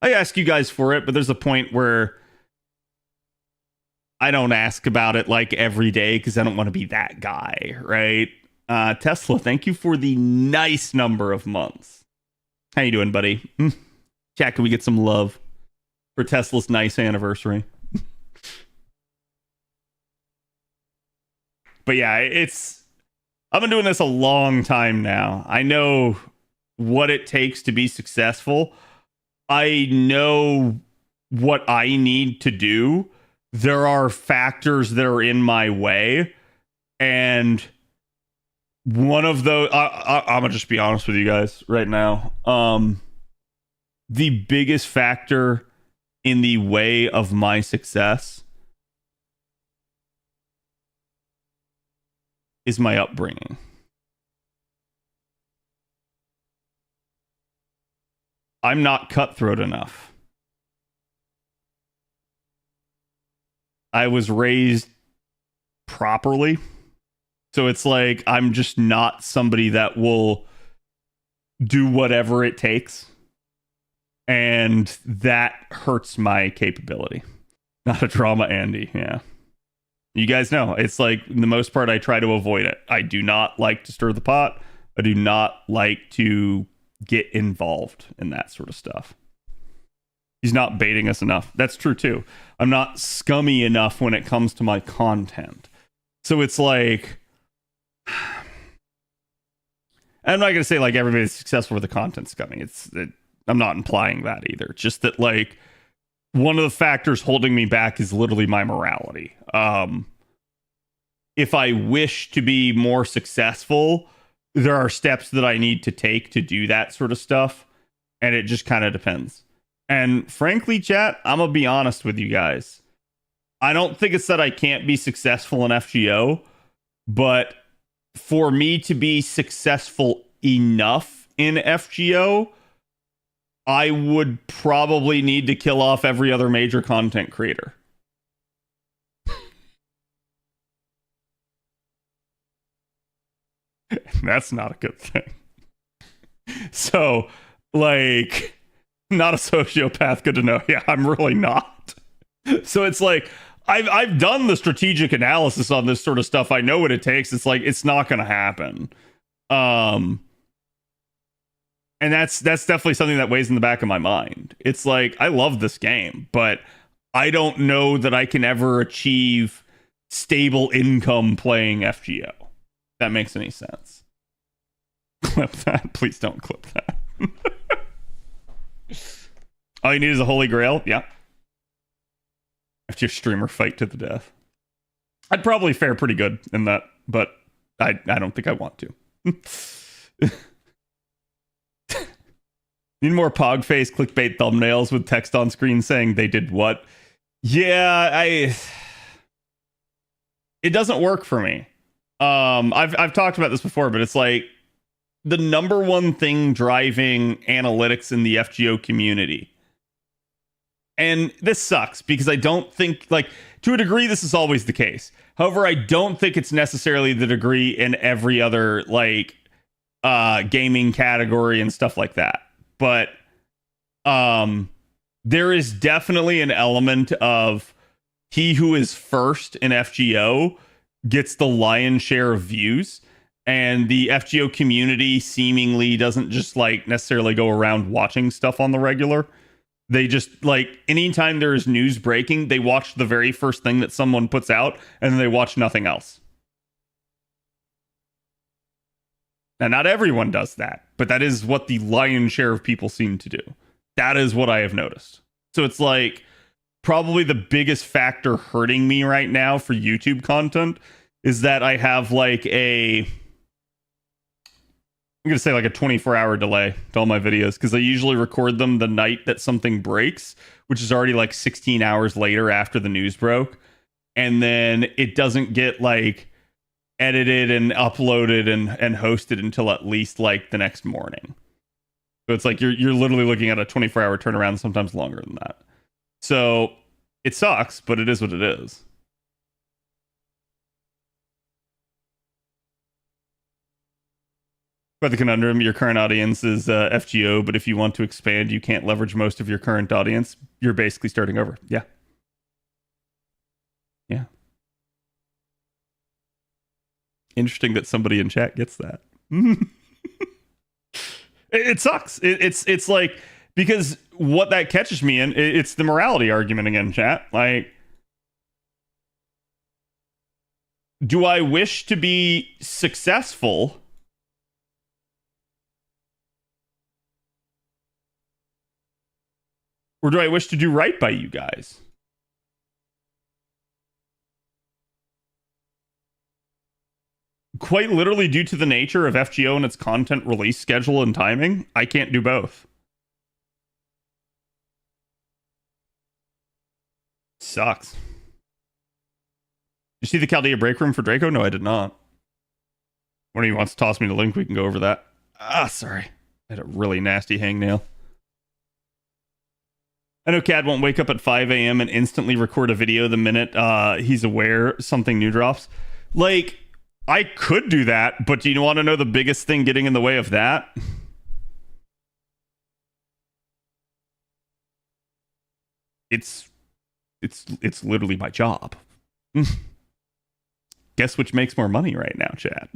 ask you guys for it, but there's a point where I don't ask about it like every day because I don't want to be that guy, right? Tesla, thank you for the nice number of months. How you doing, buddy? Chat, can we get some love for Tesla's nice anniversary? But yeah, I've been doing this a long time now. I know what it takes to be successful. I know what I need to do. There are factors that are in my way, and one of those, I'm gonna just be honest with you guys right now. The biggest factor in the way of my success is my upbringing. I'm not cutthroat enough. I was raised properly. So it's like I'm just not somebody that will do whatever it takes. And that hurts my capability. Not a drama, Andy. Yeah. You guys know, it's like the most part I try to avoid it. I do not like to stir the pot. I do not like to get involved in that sort of stuff. He's not baiting us enough. That's true too. I'm not scummy enough when it comes to my content. So it's like, I'm not going to say like everybody's successful with the content scummy. I'm not implying that either. Just that like one of the factors holding me back is literally my morality. If I wish to be more successful, there are steps that I need to take to do that sort of stuff. And it just kind of depends. And frankly, chat, I'm going to be honest with you guys. I don't think it's that I can't be successful in FGO, but for me to be successful enough in FGO, I would probably need to kill off every other major content creator. That's not a good thing. So, like, not a sociopath, good to know. Yeah, I'm really not. So it's like, I've done the strategic analysis on this sort of stuff. I know what it takes. It's like, it's not going to happen. And that's definitely something that weighs in the back of my mind. It's like, I love this game, but I don't know that I can ever achieve stable income playing FGO. If that makes any sense. Clip that. Please don't clip that. All you need is a holy grail. Yeah. If your streamer fight to the death. I'd probably fare pretty good in that, but I don't think I want to. Need more pog face clickbait thumbnails with text on screen saying they did what? Yeah, it doesn't work for me. I've talked about this before, but it's like the number one thing driving analytics in the FGO community And this sucks because I don't think, like, to a degree, this is always the case. However, I don't think it's necessarily the degree in every other, like, gaming category and stuff like that. But there is definitely an element of he who is first in FGO gets the lion's share of views, and the FGO community seemingly doesn't just like necessarily go around watching stuff on the regular. They just, like, anytime there's news breaking, they watch the very first thing that someone puts out, and then they watch nothing else. Now, not everyone does that, but that is what the lion's share of people seem to do. That is what I have noticed. So it's like probably the biggest factor hurting me right now for YouTube content is that I have like I'm going to say like a 24-hour delay to all my videos, because I usually record them the night that something breaks, which is already like 16 hours later after the news broke. And then it doesn't get like edited and uploaded and hosted until at least like the next morning. So it's like you're literally looking at a 24-hour turnaround, sometimes longer than that. So it sucks, but it is what it is. But the conundrum, your current audience is FGO, but if you want to expand, you can't leverage most of your current audience. You're basically starting over. Yeah. Yeah. Interesting that somebody in chat gets that. It sucks. It's like, because what that catches me in, it's the morality argument again, chat. Like, do I wish to be successful? Or do I wish to do right by you guys? Quite literally, due to the nature of FGO and its content release schedule and timing, I can't do both. Sucks. You see the Chaldea break room for Draco? No, I did not. One of you wants to toss me the link, we can go over that. Ah, sorry. I had a really nasty hangnail. I know Cad won't wake up at 5 a.m. and instantly record a video the minute he's aware something new drops. Like, I could do that, but do you want to know the biggest thing getting in the way of that? It's literally my job. Guess which makes more money right now, chat.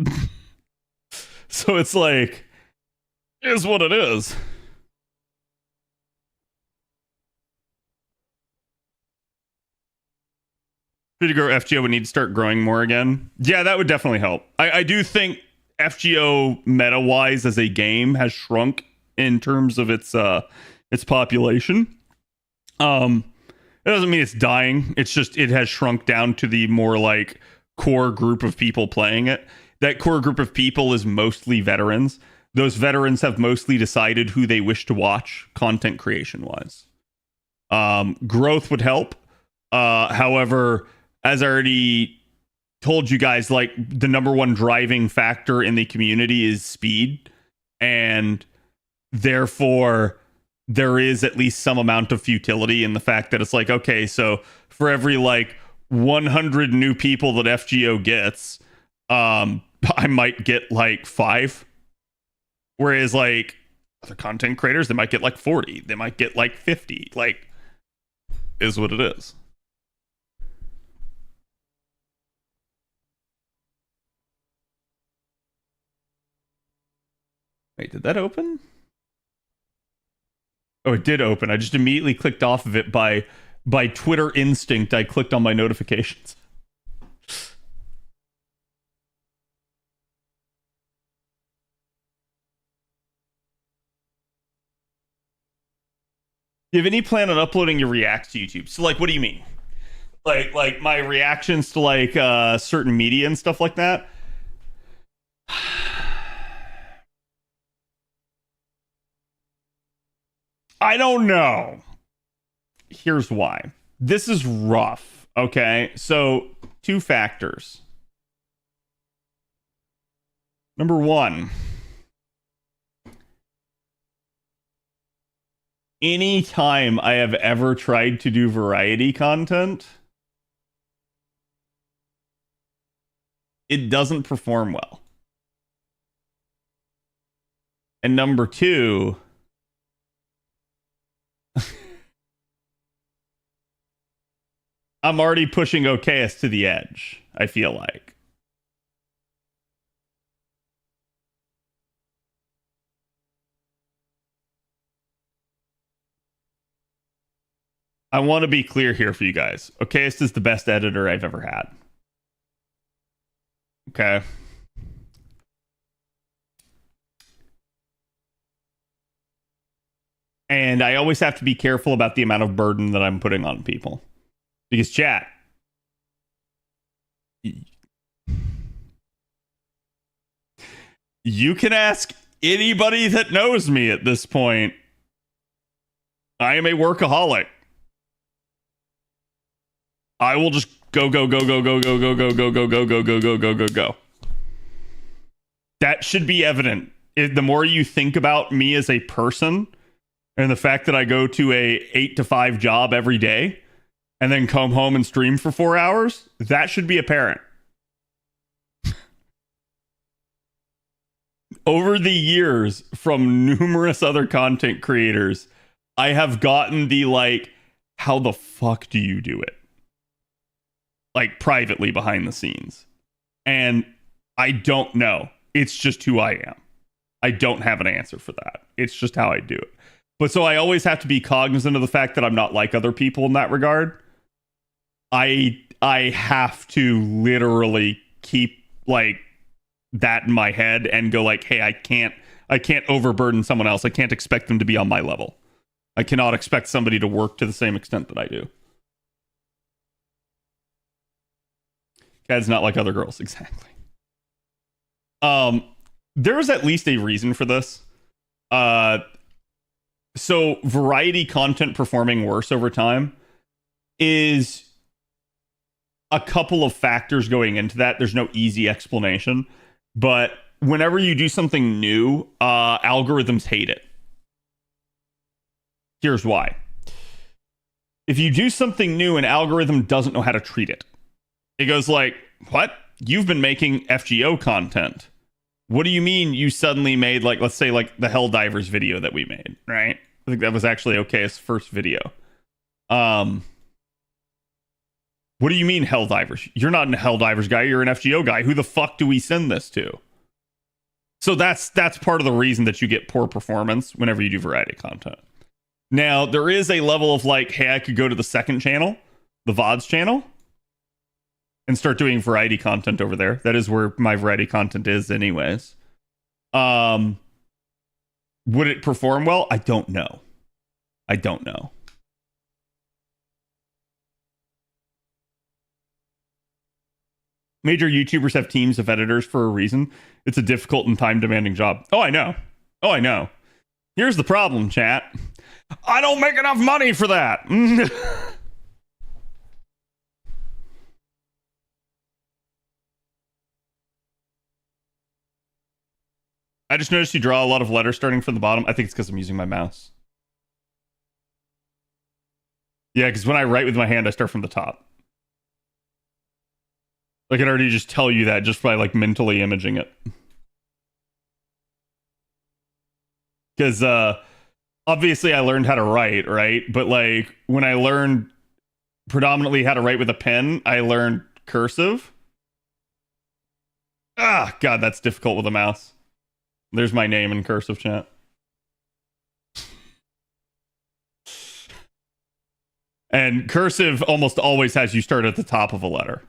So it's like, is what it is. To grow FGO would need to start growing more again. Yeah, that would definitely help. I do think FGO meta wise as a game has shrunk in terms of its population. It doesn't mean it's dying. It's just it has shrunk down to the more like core group of people playing it. That core group of people is mostly veterans. Those veterans have mostly decided who they wish to watch content creation wise. Growth would help. However, as I already told you guys, like, the number one driving factor in the community is speed. And therefore, there is at least some amount of futility in the fact that it's like, okay, so for every like 100 new people that FGO gets, I might get like 5. Whereas like other content creators, they might get like 40. They might get like 50. Like, is what it is. Wait, did that open? Oh, it did open. I just immediately clicked off of it by Twitter instinct. I clicked on my notifications. Do you have any plan on uploading your reacts to YouTube? So, like, what do you mean? Like my reactions to like certain media and stuff like that? I don't know. Here's why. This is rough, okay? So, 2 factors. Number 1. anytime I have ever tried to do variety content, it doesn't perform well. And number two, I'm already pushing OKS to the edge, I feel like. I want to be clear here for you guys. OKS is the best editor I've ever had. Okay. And I always have to be careful about the amount of burden that I'm putting on people. Because chat, you can ask anybody that knows me at this point. I am a workaholic. I will just go. That should be evident. The more you think about me as a person, and the fact that I go to a 8 to 5 job every day, and then come home and stream for 4 hours, that should be apparent. Over the years, from numerous other content creators, I have gotten the like, how the fuck do you do it? Like privately behind the scenes. And I don't know. It's just who I am. I don't have an answer for that. It's just how I do it. But so I always have to be cognizant of the fact that I'm not like other people in that regard. I have to literally keep like that in my head and go like, hey, I can't overburden someone else. I can't expect them to be on my level. I cannot expect somebody to work to the same extent that I do. Dad's not like other girls, exactly. There is at least a reason for this. So variety content performing worse over time is a couple of factors going into that. There's no easy explanation, but whenever you do something new, algorithms hate it. Here's why. If you do something new, an algorithm doesn't know how to treat it. It goes like, what? You've been making FGO content. What do you mean you suddenly made, like, let's say, like, the Helldivers video that we made, right? I think that was actually OK's first video. What do you mean Helldivers? You're not a Helldivers guy, you're an FGO guy. Who the fuck do we send this to? So that's part of the reason that you get poor performance whenever you do variety content. Now, there is a level of like, hey, I could go to the second channel, the VODs channel, and start doing variety content over there. That is where my variety content is anyways. Would it perform well? I don't know. Major YouTubers have teams of editors for a reason. It's a difficult and time-demanding job. Oh, I know. Here's the problem, chat. I don't make enough money for that. I just noticed you draw a lot of letters starting from the bottom. I think it's because I'm using my mouse. Yeah, because when I write with my hand, I start from the top. I can already just tell you that just by like mentally imaging it. Because obviously I learned how to write, right? But like when I learned predominantly how to write with a pen, I learned cursive. Ah, God, that's difficult with a mouse. There's my name in cursive, chat. And cursive almost always has you start at the top of a letter.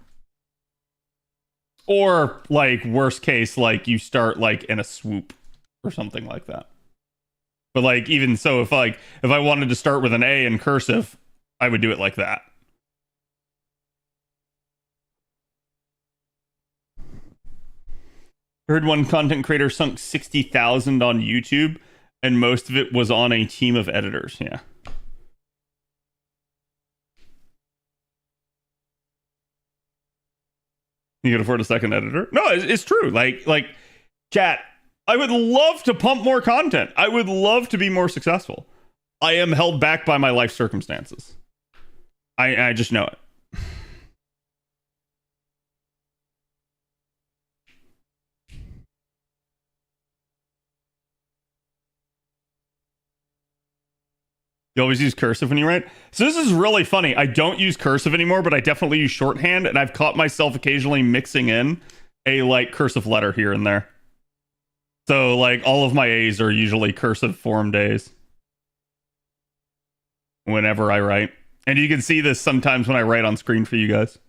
Or, like, worst case, like, you start, like, in a swoop or something like that. But, like, even so, if I wanted to start with an A in cursive, I would do it like that. Heard one content creator sunk 60,000 on YouTube, and most of it was on a team of editors. Yeah. You can afford a second editor? No, it's true. Like, chat, I would love to pump more content. I would love to be more successful. I am held back by my life circumstances. I just know it. You always use cursive when you write? So this is really funny. I don't use cursive anymore, but I definitely use shorthand, and I've caught myself occasionally mixing in a like cursive letter here and there. So like all of my A's are usually cursive formed A's whenever I write. And you can see this sometimes when I write on screen for you guys.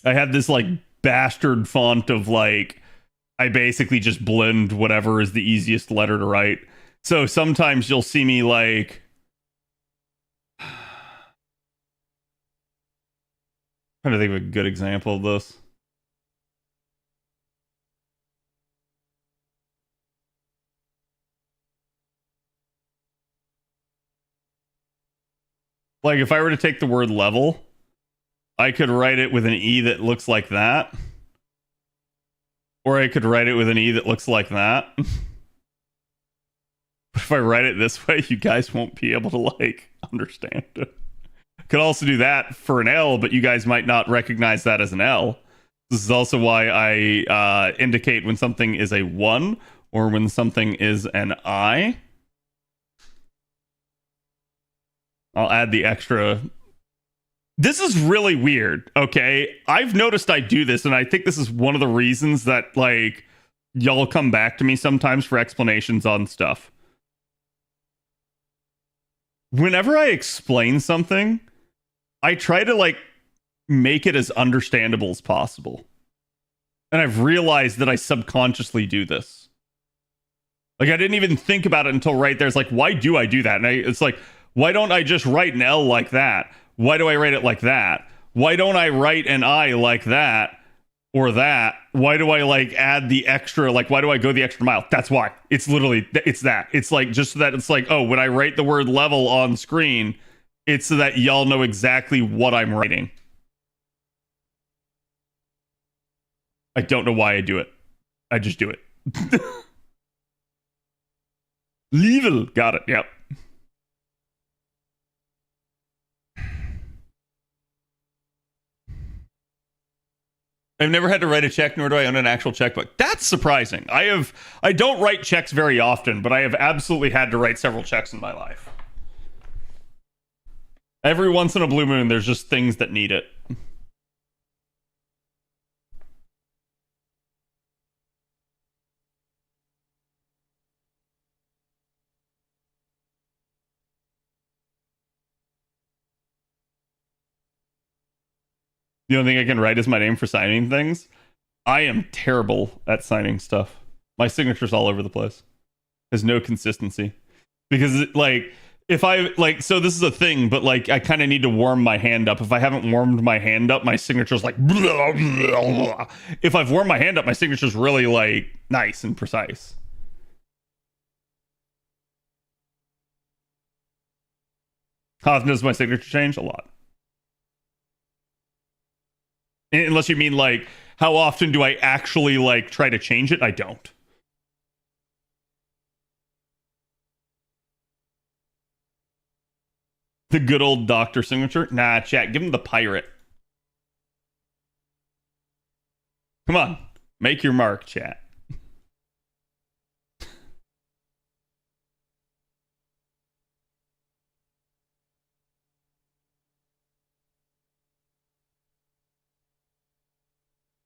I have this like bastard font of like, I basically just blend whatever is the easiest letter to write. So sometimes you'll see me like, trying to think of a good example of this. Like if I were to take the word level, I could write it with an E that looks like that. Or I could write it with an E that looks like that. But if I write it this way, you guys won't be able to like understand it. Could also do that for an L, but you guys might not recognize that as an L. This is also why I indicate when something is a 1 or when something is an I. I'll add the extra. This is really weird, okay? I've noticed I do this, and I think this is one of the reasons that, like, y'all come back to me sometimes for explanations on stuff. Whenever I explain something, I try to, like, make it as understandable as possible. And I've realized that I subconsciously do this. Like, I didn't even think about it until right there. It's like, why do I do that? And it's like, why don't I just write an L like that? Why do I write it like that? Why don't I write an I like that or that? Why do I like add the extra? Like, why do I go the extra mile? That's why. It's literally, it's that. It's like, just so that it's like, oh, when I write the word level on screen, it's so that y'all know exactly what I'm writing. I don't know why I do it. I just do it. Level. Got it. Yep. I've never had to write a check, nor do I own an actual checkbook. That's surprising. I don't write checks very often, but I have absolutely had to write several checks in my life. Every once in a blue moon, there's just things that need it. The only thing I can write is my name for signing things. I am terrible at signing stuff. My signature's all over the place. There's no consistency. Because, like, if I, like, so this is a thing, but, like, I kind of need to warm my hand up. If I haven't warmed my hand up, my signature's like, blah, blah, blah. If I've warmed my hand up, my signature's really, like, nice and precise. How often does my signature change? A lot. Unless you mean, like, how often do I actually, like, try to change it? I don't. The good old doctor signature? Nah, chat, give him the pirate. Come on, make your mark, chat.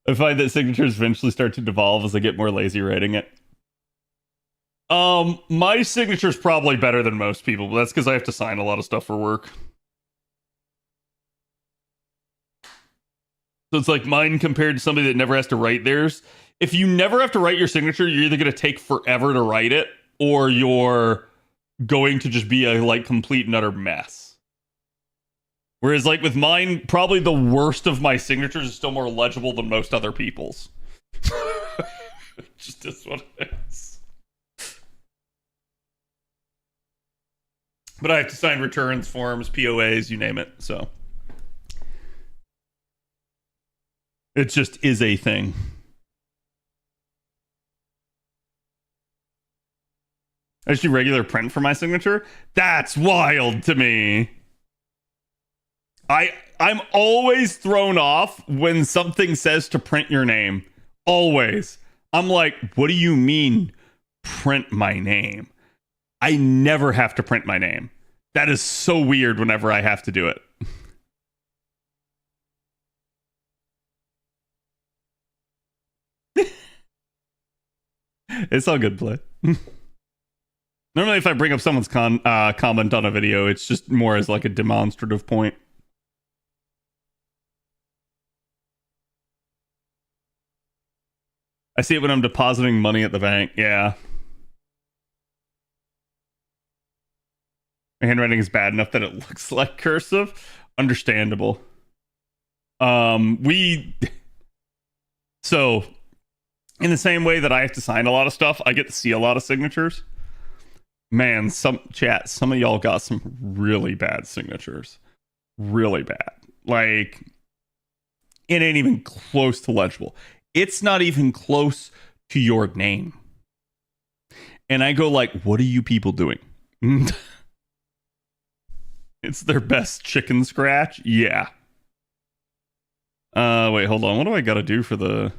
I find that signatures eventually start to devolve as I get more lazy writing it. My signature's probably better than most people, but that's because I have to sign a lot of stuff for work. So it's like mine compared to somebody that never has to write theirs. If you never have to write your signature, you're either going to take forever to write it, or you're going to just be a, like, complete and utter mess. Whereas, like, with mine, probably the worst of my signatures is still more legible than most other people's. Just is what it is. But I have to sign returns, forms, POAs, you name it, so. It just is a thing. I just do regular print for my signature. That's wild to me. I'm always thrown off when something says to print your name. Always. I'm like, what do you mean print my name? I never have to print my name. That is so weird whenever I have to do it. It's all good play. Normally, if I bring up someone's comment on a video, it's just more as like a demonstrative point. I see it when I'm depositing money at the bank. Yeah. My handwriting is bad enough that it looks like cursive. Understandable. So in the same way that I have to sign a lot of stuff, I get to see a lot of signatures. Man, some of y'all got some really bad signatures. Really bad. Like, it ain't even close to legible. It's not even close to your name. And I go like, what are you people doing? It's their best chicken scratch? Yeah. Wait, hold on. What do I gotta do for the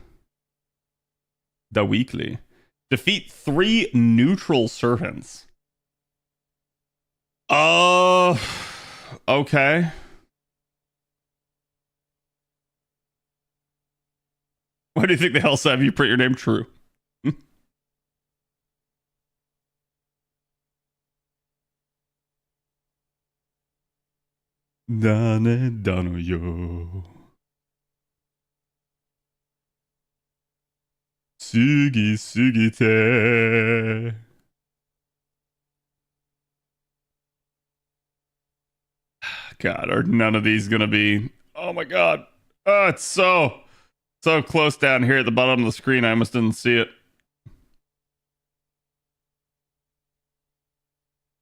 weekly? Defeat 3 neutral servants. Okay. Why do you think the hell have you print your name true? Dane dano yo. Sugi sugite. God, are none of these gonna be? Oh my god. Oh, it's so close down here at the bottom of the screen. I almost didn't see it.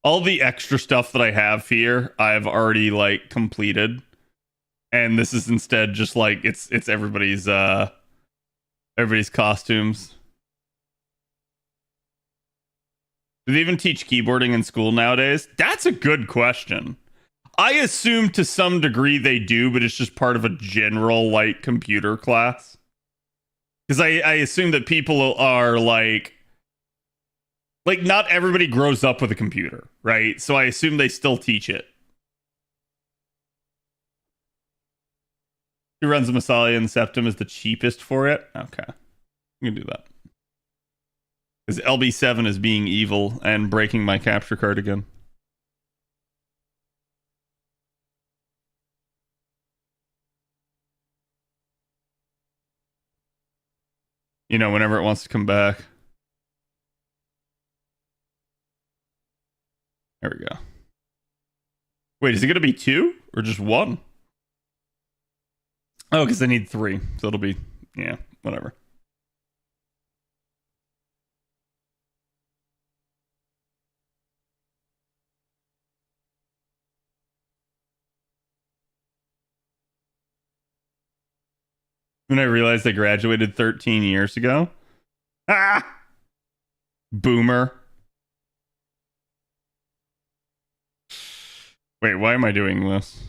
All the extra stuff that I have here, I've already like completed, and this is instead just like it's everybody's costumes. Do they even teach keyboarding in school nowadays? That's a good question. I assume to some degree they do, but it's just part of a general like computer class. Because I assume that people are like not everybody grows up with a computer, right? So I assume they still teach it. Who runs the Massalia and Septum is the cheapest for it? Okay. You can do that. Because LB7 is being evil and breaking my capture card again. You know, whenever it wants to come back. There we go. Wait, is it going to be 2 or just 1? Oh, because I need 3. So it'll be, yeah, whatever. When I realized I graduated 13 years ago. Ah! Boomer. Wait, why am I doing this?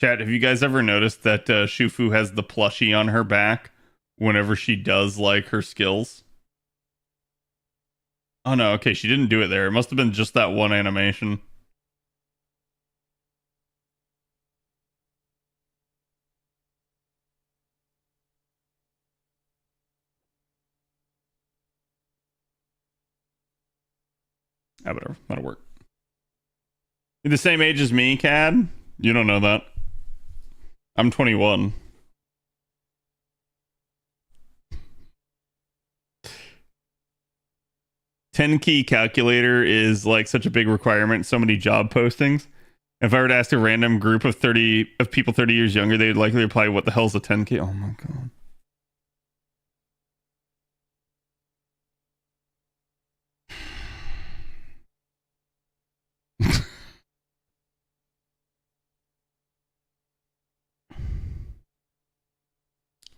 Chat, have you guys ever noticed that Shufu has the plushie on her back whenever she does like her skills? Oh no, okay, she didn't do it there. It must have been just that one animation. Ah, whatever. That'll work. You're the same age as me, Cad? You don't know that. I'm 21. $10 calculator is like such a big requirement. So many job postings. If I were to ask a random group of people 30 years younger, they would likely reply, "What the hell's a 10K?" Oh my god.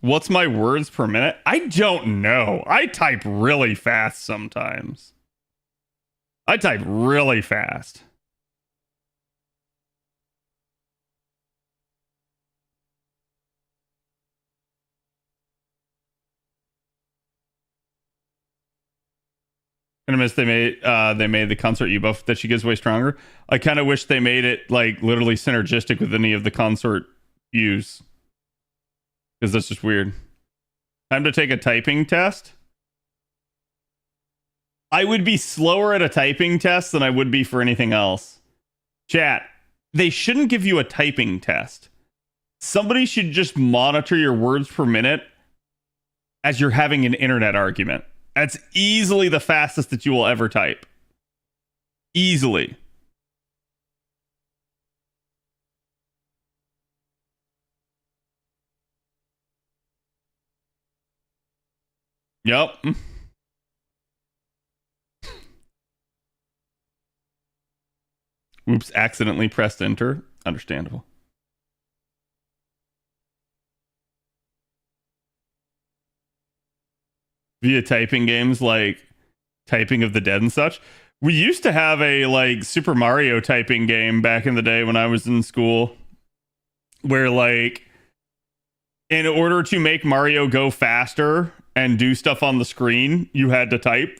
What's my words per minute? I don't know. I type really fast sometimes. I type really fast. And I miss they made the consort U buff that she gives way stronger. I kind of wish they made it like literally synergistic with any of the consort U's. Because that's just weird. Time to take a typing test. I would be slower at a typing test than I would be for anything else. Chat, they shouldn't give you a typing test. Somebody should just monitor your words per minute as you're having an internet argument. That's easily the fastest that you will ever type. Easily. Yep. Oops, accidentally pressed enter. Understandable. Via typing games like Typing of the Dead and such. We used to have a like Super Mario typing game back in the day when I was in school where like in order to make Mario go faster and do stuff on the screen, you had to type.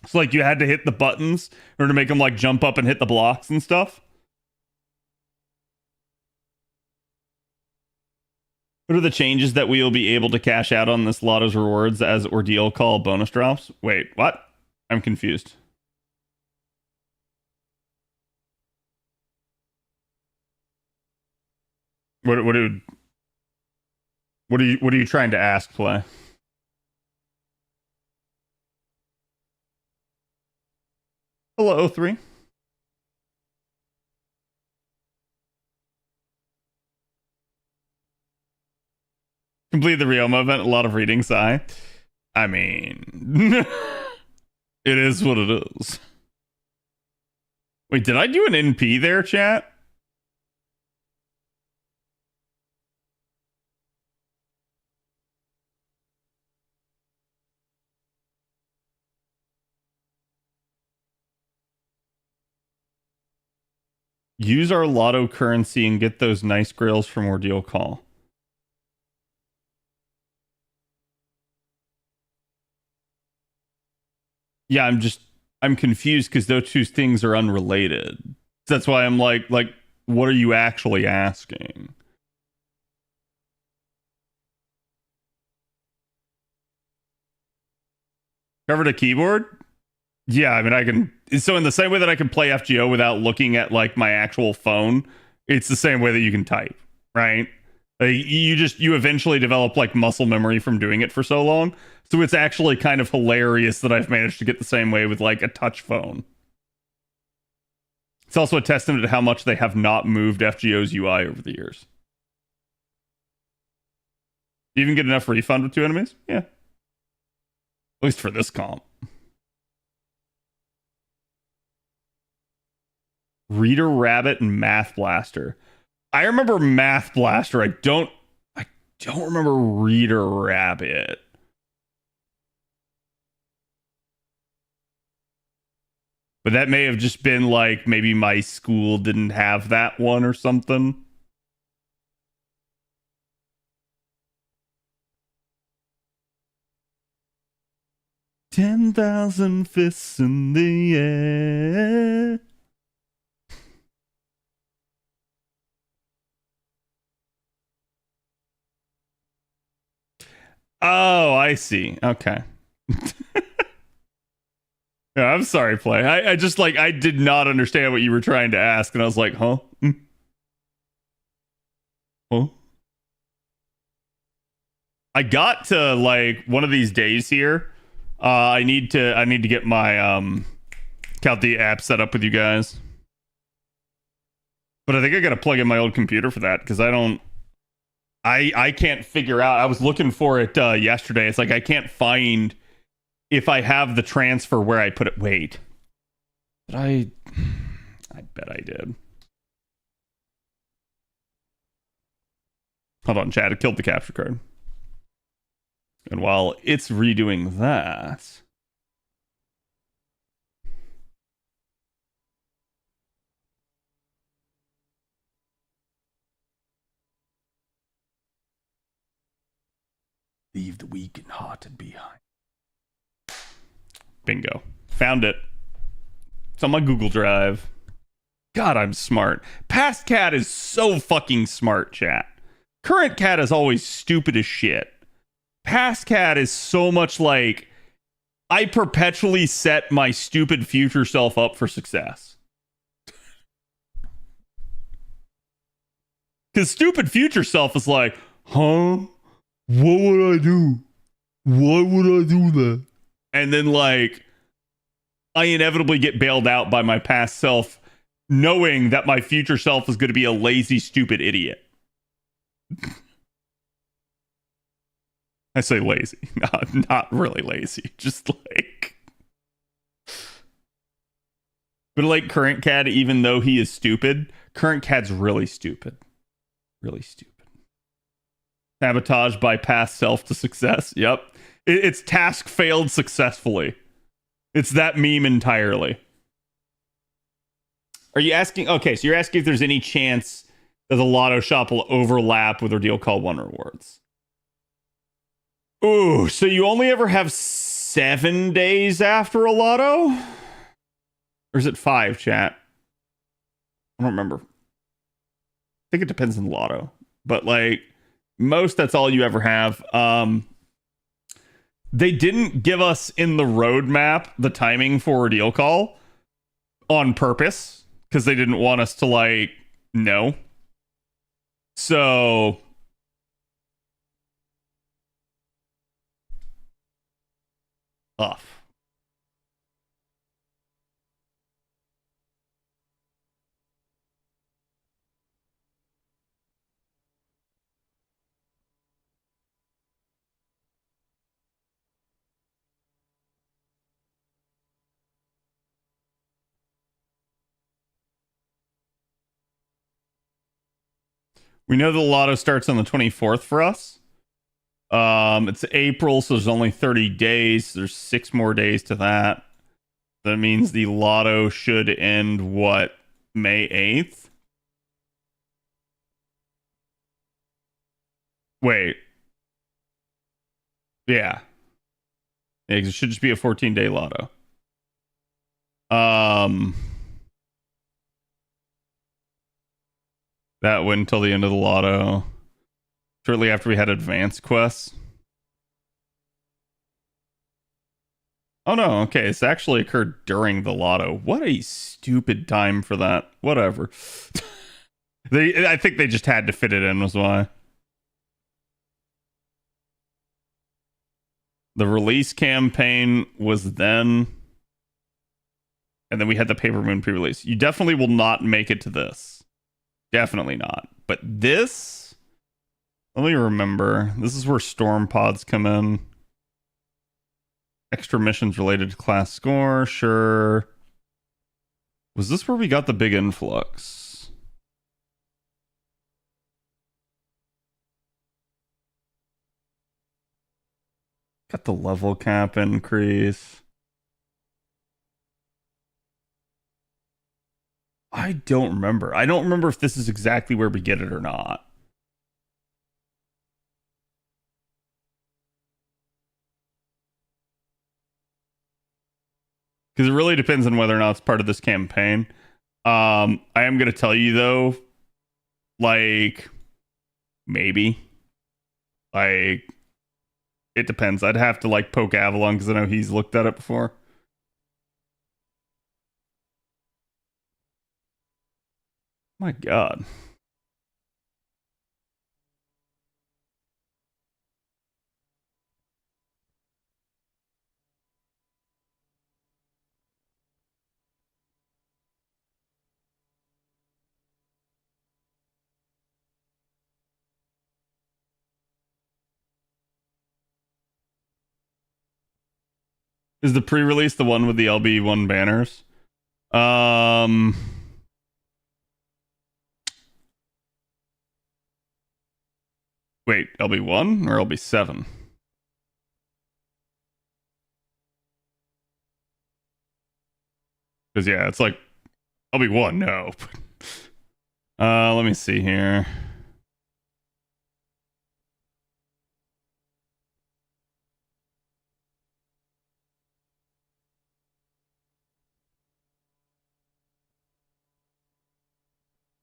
So like you had to hit the buttons in order to make them like jump up and hit the blocks and stuff. What are the changes that we will be able to cash out on this Lotto's rewards as Ordeal call bonus drops? Wait, what? I'm confused. What are you trying to ask, Play? Hello, O3. Complete the Rioma event. A lot of reading, sigh. I mean, it is what it is. Wait, did I do an NP there, chat? Use our Lotto currency and get those nice grills from Ordeal Call. Yeah, I'm confused because those two things are unrelated. That's why I'm like, what are you actually asking? Covered a keyboard? Yeah, I mean, I can. So in the same way that I can play FGO without looking at like my actual phone, it's the same way that you can type, right? Like, you eventually develop like muscle memory from doing it for so long. So it's actually kind of hilarious that I've managed to get the same way with like a touch phone. It's also a testament to how much they have not moved FGO's UI over the years. You even get enough refund with 2 enemies? Yeah. At least for this comp. Reader Rabbit and Math Blaster. I remember Math Blaster. I don't remember Reader Rabbit. But that may have just been like maybe my school didn't have that one or something. "10,000 fists in the air." Oh, I see. Okay. Yeah, I'm sorry, Play. I just like I did not understand what you were trying to ask, and I was like, huh? Huh? I got to like one of these days here. I need to get my Count the app set up with you guys. But I think I gotta plug in my old computer for that because I can't figure out. I was looking for it yesterday. It's like I can't find if I have the transfer where I put it. Wait. But I bet I did. Hold on, chat. It killed the capture card. And while it's redoing that, leave the weak and hearted behind. Bingo. Found it. It's on my Google Drive. God, I'm smart. Past cat is so fucking smart, chat. Current cat is always stupid as shit. Past cat is so much like, I perpetually set my stupid future self up for success. Because stupid future self is like, huh? What would I do? Why would I do that? And then, like, I inevitably get bailed out by my past self, knowing that my future self is going to be a lazy, stupid idiot. I say lazy, not really lazy, just like. But like current cat, even though he is stupid, current cat's really stupid. Really stupid. Sabotage by past self to success. Yep. Its task failed successfully. It's that meme entirely. Are you asking? Okay, so you're asking if there's any chance that the lotto shop will overlap with Ordeal Call 1 rewards. Ooh, so you only ever have 7 days after a lotto? Or is it 5, chat? I don't remember. I think it depends on the lotto. But like most, that's all you ever have. They didn't give us in the roadmap the timing for Ordeal Call on purpose because they didn't want us to like know. So off. We know the lotto starts on the 24th for us. It's April, so there's only 30 days. There's 6 more days to that. That means the lotto should end, what, May 8th? Wait. Yeah. Yeah, 'cause it should just be a 14-day lotto. That went until the end of the lotto. Shortly after we had advanced quests. Oh no, okay. It's actually occurred during the lotto. What a stupid time for that. Whatever. I think they just had to fit it in, was why. The release campaign was then. And then we had the Paper Moon pre-release. You definitely will not make it to this. Definitely not. But this, let me remember. This is where storm pods come in. Extra missions related to class score. Sure. Was this where we got the big influx? Got the level cap increase. I don't remember. I don't remember if this is exactly where we get it or not. Because it really depends on whether or not it's part of this campaign. I am going to tell you, though, like, maybe. Like, it depends. I'd have to, like, poke Avalon because I know he's looked at it before. My God. Is the pre-release the one with the LB1 banners? Wait, LB1 or LB7? Because yeah, it's like LB1, no. Let me see here.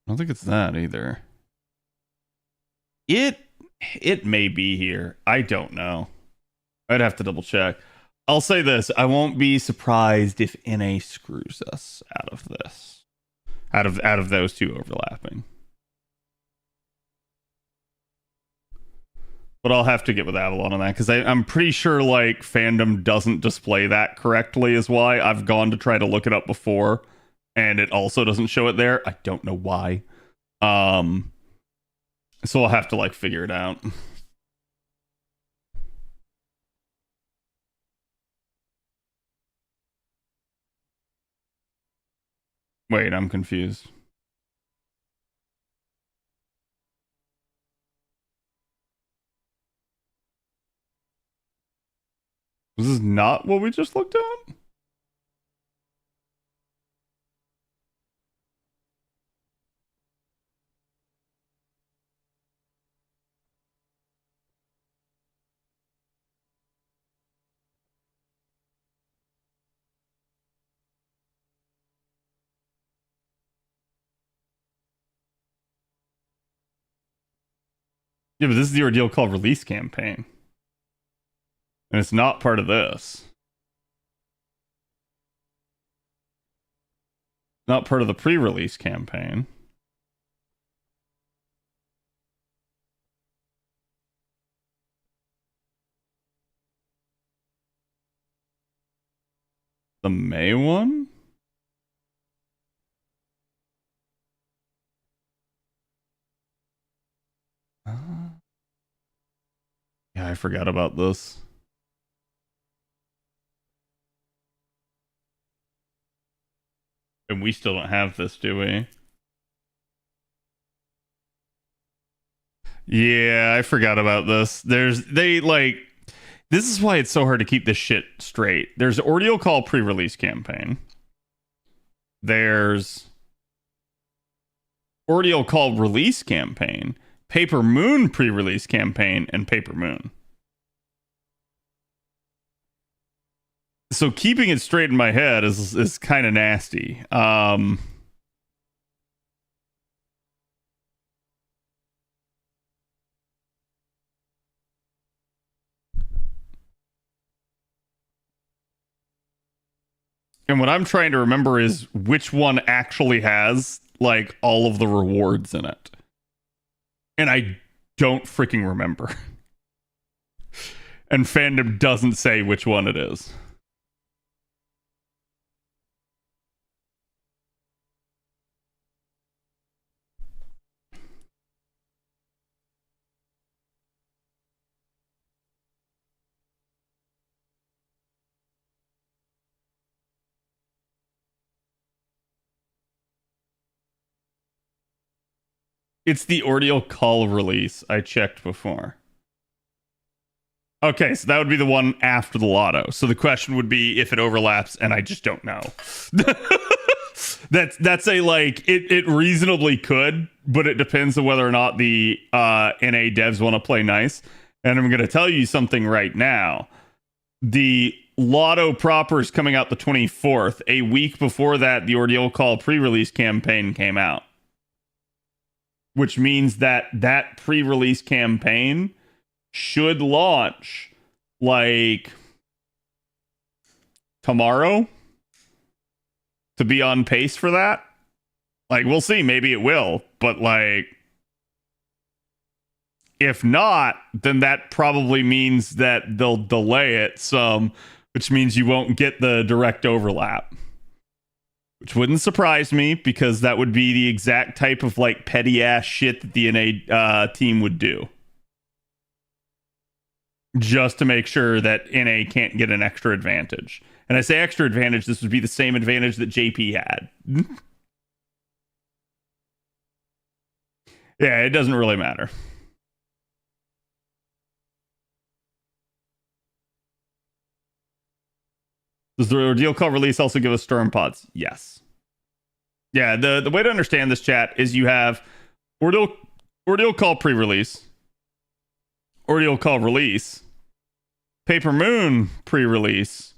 I don't think it's that either. It may be here. I don't know. I'd have to double check. I'll say this: I won't be surprised if NA screws us out of this, out of those two overlapping. But I'll have to get with Avalon on that because I'm pretty sure like fandom doesn't display that correctly. Is why I've gone to try to look it up before, and it also doesn't show it there. I don't know why. So I'll have to like figure it out. Wait, I'm confused. Was this not what we just looked at? Yeah, but this is the ordeal called release campaign. And it's not part of this. Not part of the pre-release campaign. The May one? Yeah, I forgot about this. And we still don't have this, do we? Yeah, I forgot about this. This is why it's so hard to keep this shit straight. There's Ordeal Call pre-release campaign. There's Ordeal Call release campaign, Paper Moon pre-release campaign, and Paper Moon. So keeping it straight in my head is kind of nasty. And what I'm trying to remember is which one actually has like all of the rewards in it. And I don't freaking remember. And fandom doesn't say which one it is. It's the Ordeal Call release I checked before. Okay, so that would be the one after the lotto. So the question would be if it overlaps, and I just don't know. that's a like it reasonably could, but it depends on whether or not the NA devs want to play nice. And I'm gonna tell you something right now. The lotto proper is coming out the 24th. A week before that, the Ordeal Call pre-release campaign came out. Which means that pre-release campaign should launch like tomorrow to be on pace for that. Like, we'll see. Maybe it will. But like, if not, then that probably means that they'll delay it some, which means you won't get the direct overlap. Which wouldn't surprise me because that would be the exact type of like petty ass shit that the NA team would do. Just to make sure that NA can't get an extra advantage. And I say extra advantage, this would be the same advantage that JP had. Yeah, it doesn't really matter. Does the ordeal call release also give us storm pods? Yes. Yeah, the way to understand this, chat, is you have ordeal call pre-release, ordeal call release, Paper Moon pre-release,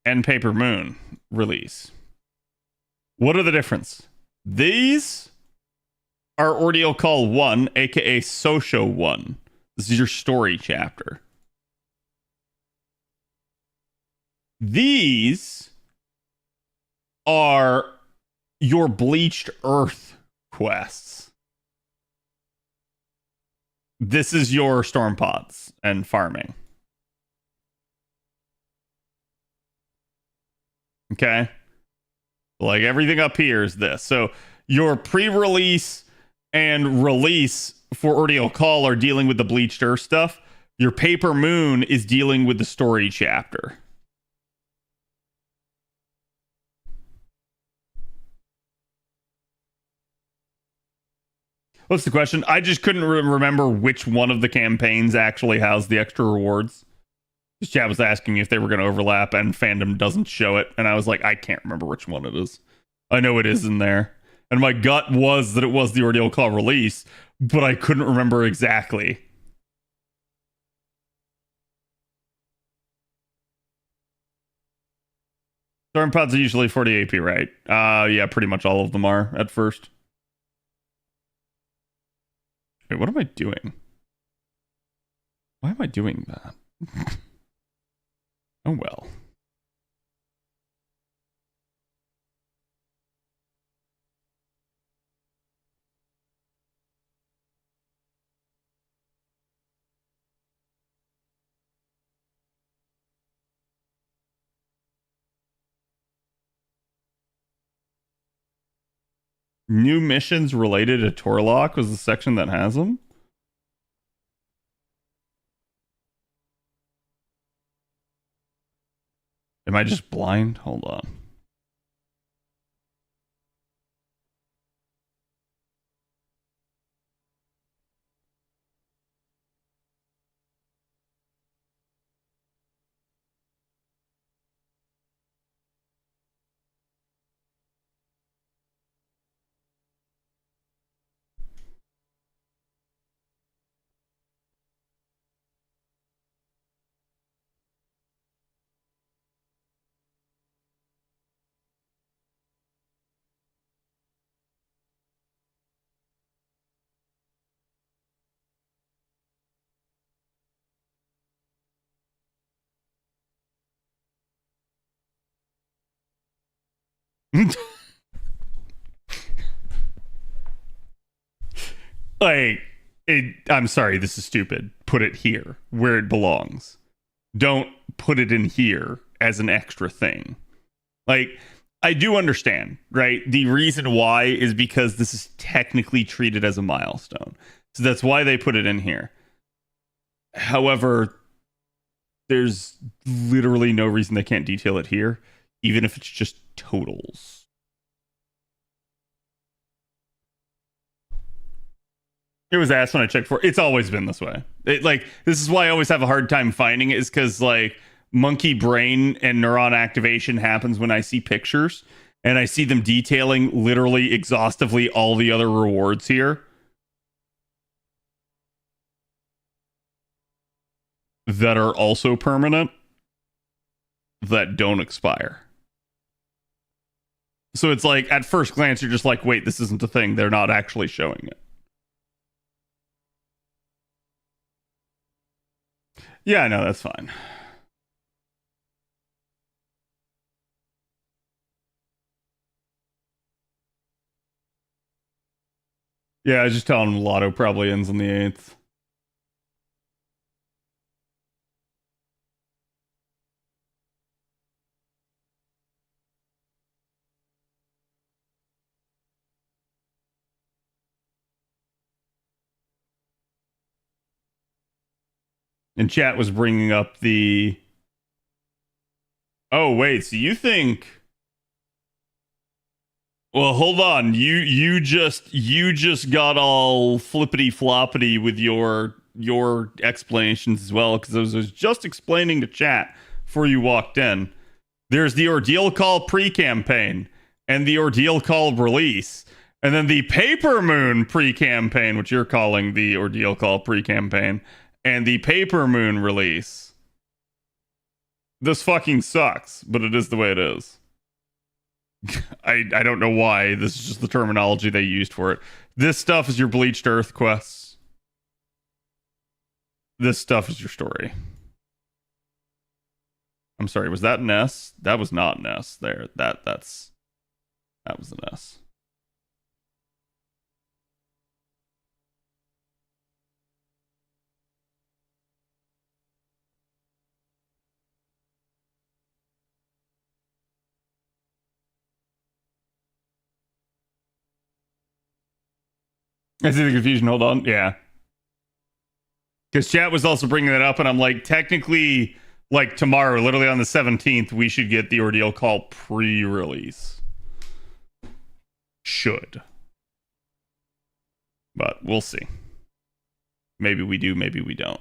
and Paper Moon release. What are the difference? These are Ordeal Call 1, aka Socio 1. This is your story chapter. These are your Bleached Earth quests. This is your storm pods and farming. Okay? Like everything up here is this. So your pre-release and release for Ordeal Call are dealing with the Bleached Earth stuff. Your Paper Moon is dealing with the story chapter. What's the question? I just couldn't remember which one of the campaigns actually has the extra rewards. This chat was asking me if they were going to overlap, and fandom doesn't show it. And I was like, I can't remember which one it is. I know it is in there. And my gut was that it was the Ordeal Call release, but I couldn't remember exactly. Storm pods are usually 40 AP, right? Yeah, pretty much all of them are at first. Wait, what am I doing? Why am I doing that? Oh well. New missions related to Torlock was the section that has them. Am I just blind? Hold on. Like, I'm sorry, this is stupid. Put it here where it belongs. Don't put it in here as an extra thing. Like, I do understand, right? The reason why is because this is technically treated as a milestone. So that's why they put it in here. However, there's literally no reason they can't detail it here, even if it's just totals. It was asked when I checked for. It's always been this way. This is why I always have a hard time finding it, is because like monkey brain and neuron activation happens when I see pictures and I see them detailing literally exhaustively all the other rewards here that are also permanent that don't expire. So it's like at first glance you're just like, wait, this isn't a thing. They're not actually showing it. Yeah, no, that's fine. Yeah, I was just telling him Lotto probably ends on the 8th. And chat was bringing up the... Oh, wait, so you think... Well, hold on. You just got all flippity floppity with your explanations as well, because I was just explaining to chat before you walked in There's the Ordeal Call pre-campaign and the Ordeal Call release. And then the Paper Moon pre-campaign, which you're calling the Ordeal Call pre-campaign, and the Paper Moon release. This fucking sucks, but it is the way it is. I don't know why. This is just the terminology they used for it. This stuff is your Bleached Earth quests. This stuff is your story. I'm sorry, was that Ness? That was not Ness there. That was the Ness. I see the confusion. Hold on. Yeah. Because chat was also bringing that up, and I'm like, technically, like tomorrow, literally on the 17th, we should get the Ordeal Call pre-release. Should. But we'll see. Maybe we do, maybe we don't.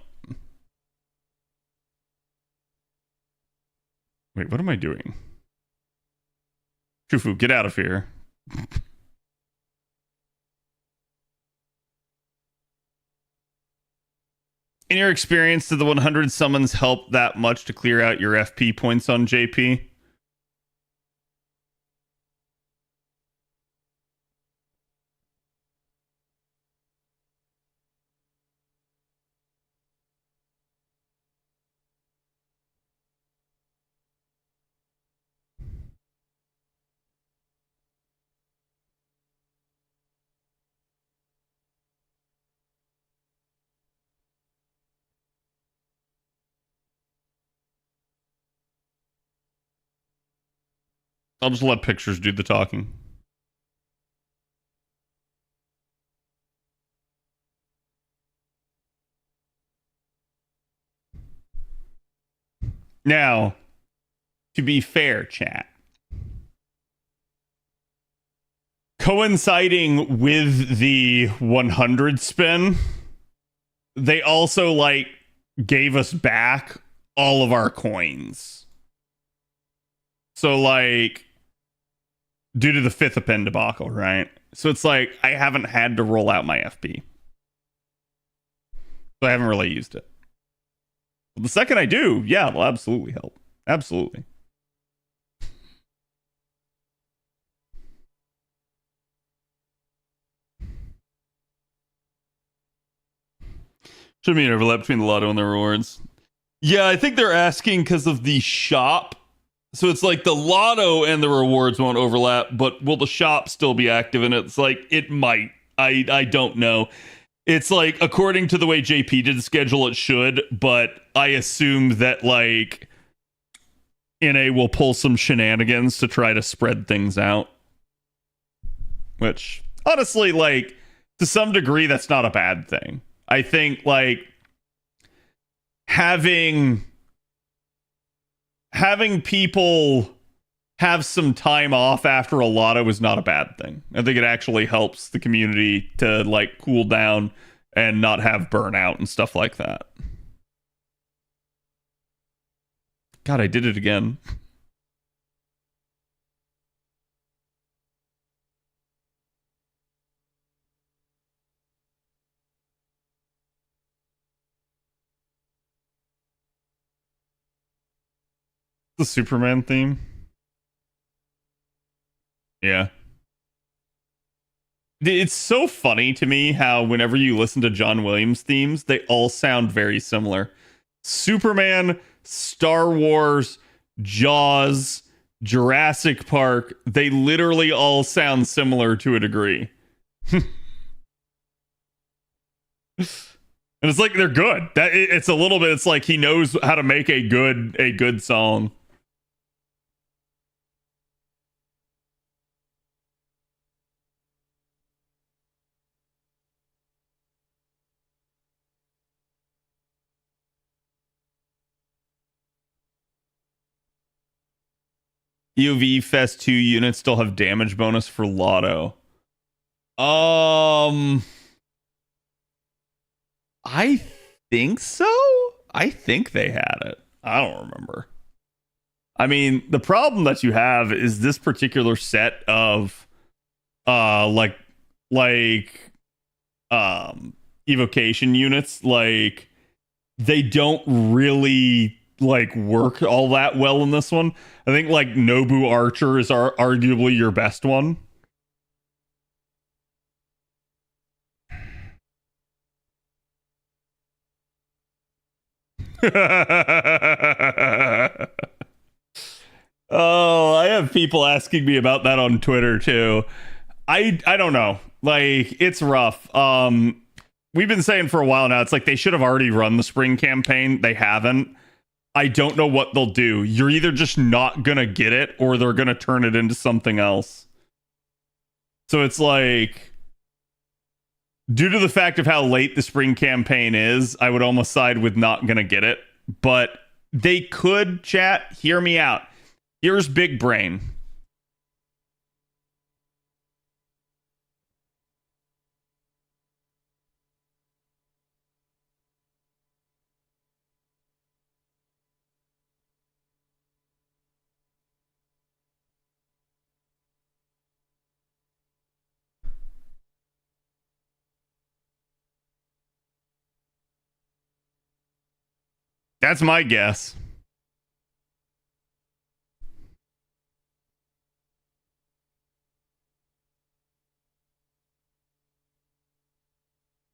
Wait, what am I doing? Shufu, get out of here. In your experience, did the 100 summons help that much to clear out your FP points on JP? I'll just let pictures do the talking. Now, to be fair, chat, coinciding with the 100 spin, they also like gave us back all of our coins. So like, due to the 5th append debacle, right? So it's like I haven't had to roll out my FP. So I haven't really used it. But the second I do, yeah, it'll absolutely help. Absolutely. Should be an overlap between the lotto and the rewards. Yeah, I think they're asking because of the shop. So it's like the lotto and the rewards won't overlap, but will the shop still be active? And it's like, it might. I don't know. It's like, according to the way JP did the schedule, it should, but I assume that like NA will pull some shenanigans to try to spread things out. Which, honestly, like, to some degree, that's not a bad thing. I think, like, having people have some time off after a lotto is not a bad thing. I think it actually helps the community to like cool down and not have burnout and stuff like that. God, I did it again. The Superman theme. Yeah. It's so funny to me how whenever you listen to John Williams themes, they all sound very similar. Superman, Star Wars, Jaws, Jurassic Park, they literally all sound similar to a degree. And it's like they're good. It's a little bit, it's like he knows how to make a good song. EOV Fest 2 units still have damage bonus for Lotto. I think so. I think they had it. I don't remember. I mean, the problem that you have is this particular set of like evocation units, like they don't really like work all that well in this one. I think like Nobu Archer is arguably your best one. Oh, I have people asking me about that on Twitter too. I don't know. Like, it's rough. We've been saying for a while now, it's like they should have already run the spring campaign. They haven't. I don't know what they'll do. You're either just not gonna get it or they're gonna turn it into something else. So it's like, due to the fact of how late the spring campaign is, I would almost side with not gonna get it. But they could, chat, hear me out. Here's Big Brain. That's my guess.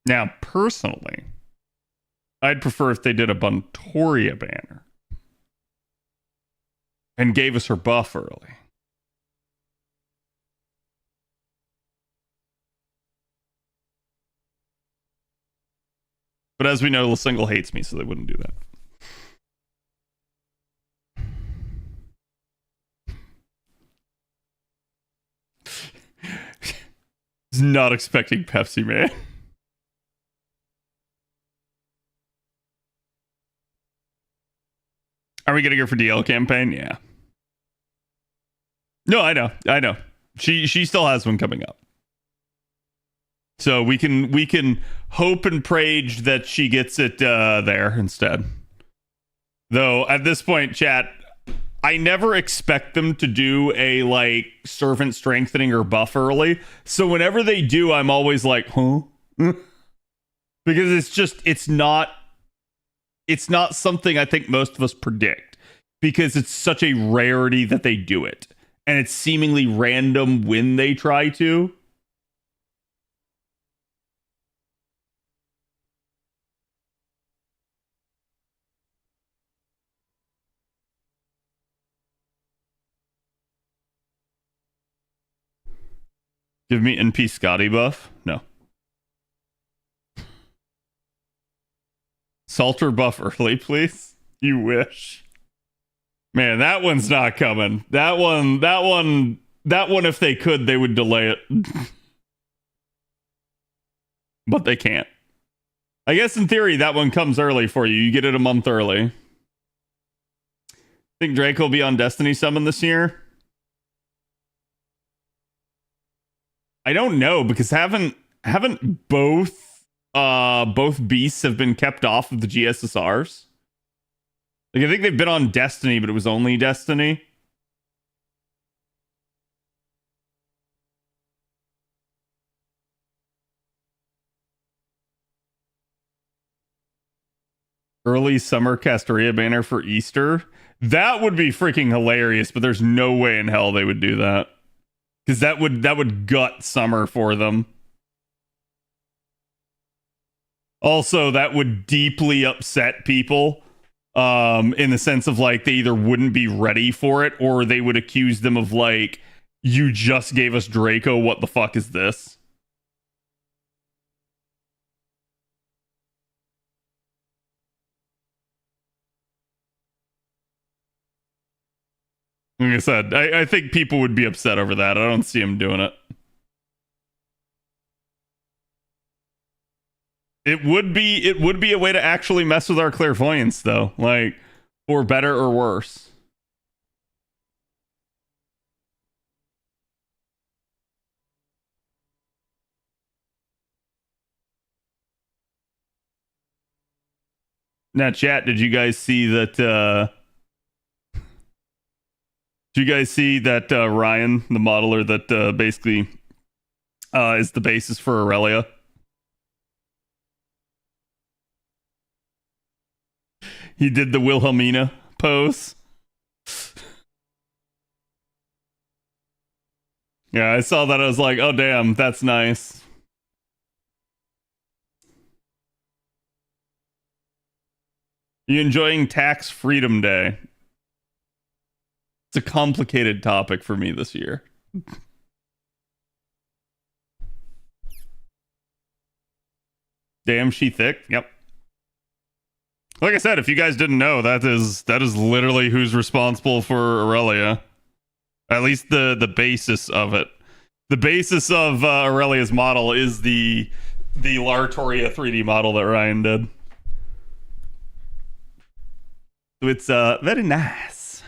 Now, personally, I'd prefer if they did a Buntoria banner and gave us her buff early. But as we know, Single hates me, so they wouldn't do that. He's not expecting Pepsi Man. Are we gonna go for DL campaign? Yeah. No, I know. She still has one coming up. So we can hope and pray that she gets it there instead. Though at this point, chat, I never expect them to do a like servant strengthening or buff early. So whenever they do, I'm always like, huh? Because it's not something I think most of us predict, because it's such a rarity that they do it. And it's seemingly random when they try to. Give me NP Scotty buff? No. Salter buff early, please. You wish. Man, that one's not coming. That one, if they could, they would delay it. But they can't. I guess in theory, that one comes early for you. You get it a month early. Think Drake will be on Destiny Summon this year? I don't know, because haven't both beasts have been kept off of the GSSRs? Like, I think they've been on Destiny, but it was only Destiny. Early summer Castoria banner for Easter. That would be freaking hilarious, but there's no way in hell they would do that. Because that would gut summer for them. Also, that would deeply upset people. In the sense of like they either wouldn't be ready for it, or they would accuse them of like, you just gave us Draco, what the fuck is this? Like I said, I think people would be upset over that. I don't see them doing it. It would be a way to actually mess with our clairvoyance, though, like, for better or worse. Now, chat, did you guys see that Do you guys see that Ryan, the modeler that basically is the basis for Aurelia? He did the Wilhelmina pose. Yeah, I saw that. I was like, oh, damn, that's nice. You enjoying Tax Freedom Day? It's a complicated topic for me this year. Damn, she thick. Yep. Like I said, if you guys didn't know, that is literally who's responsible for Aurelia. At least the basis of it. The basis of Aurelia's model is the Lartoria 3D model that Ryan did. So it's very nice.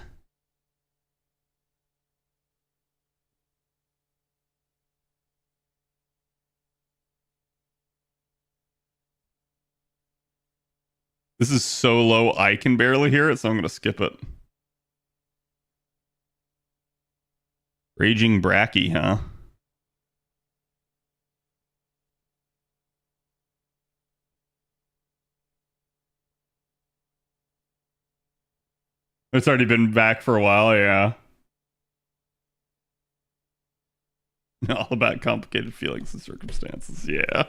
This is so low I can barely hear it, so I'm gonna skip it. Raging Bracky, huh? It's already been back for a while, yeah. All about complicated feelings and circumstances, yeah.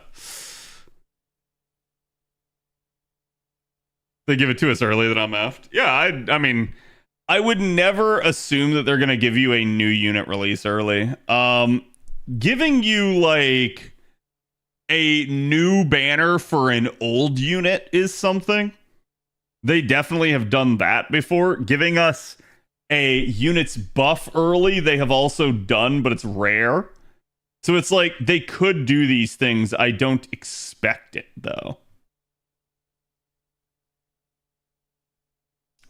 They give it to us early that I'm effed. Yeah, I mean, I would never assume that they're gonna give you a new unit release early. Giving you like a new banner for an old unit is something. They definitely have done that before. Giving us a unit's buff early, they have also done, but it's rare. So it's like they could do these things. I don't expect it though.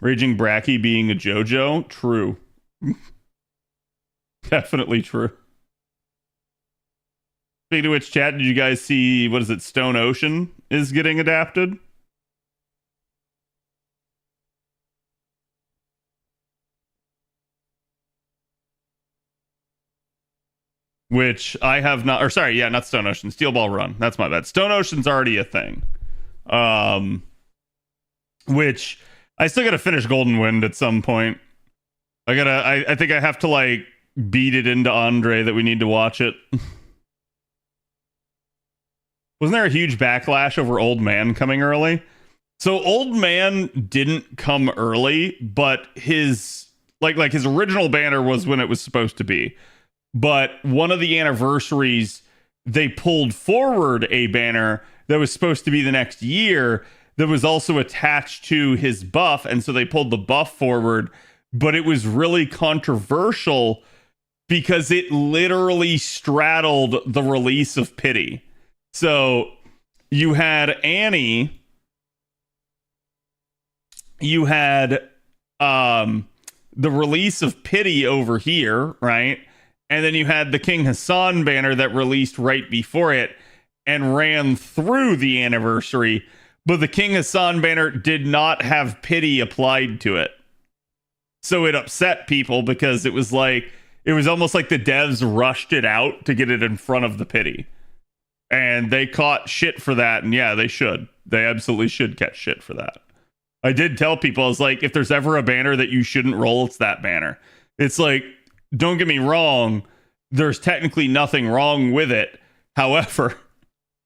Raging Bracky being a JoJo? True. Definitely true. Speaking of which, chat, did you guys see, what is it, Stone Ocean is getting adapted? Which I have not, or sorry, yeah, not Stone Ocean, Steel Ball Run. That's my bad. Stone Ocean's already a thing. Which I still gotta finish Golden Wind at some point. I think I have to like beat it into Andre that we need to watch it. Wasn't there a huge backlash over Old Man coming early? So Old Man didn't come early, but his like his original banner was when it was supposed to be. But one of the anniversaries, they pulled forward a banner that was supposed to be the next year that was also attached to his buff. And so they pulled the buff forward, but it was really controversial because it literally straddled the release of Pity. So you had Annie, you had the release of Pity over here, right? And then you had the King Hassan banner that released right before it and ran through the anniversary. But the King Hassan banner did not have Pity applied to it. So it upset people because it was almost like the devs rushed it out to get it in front of the Pity. And they caught shit for that. And yeah, they should. They absolutely should catch shit for that. I did tell people, I was like, if there's ever a banner that you shouldn't roll, it's that banner. It's like, don't get me wrong, there's technically nothing wrong with it. However,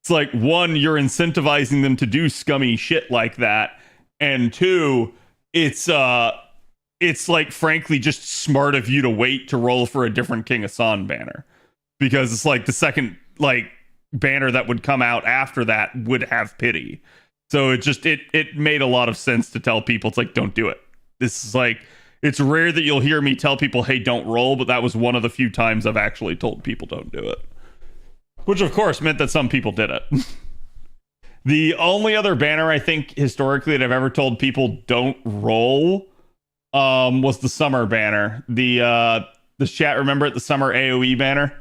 it's like, one, you're incentivizing them to do scummy shit like that. And two, it's like, frankly, just smart of you to wait to roll for a different King Hassan banner. Because it's like the second, like, banner that would come out after that would have Pity. So it made a lot of sense to tell people, it's like, don't do it. This is like, it's rare that you'll hear me tell people, hey, don't roll, but that was one of the few times I've actually told people don't do it. Which, of course, meant that some people did it. The only other banner I think historically that I've ever told people don't roll was the summer banner. The chat, remember it? The summer AoE banner?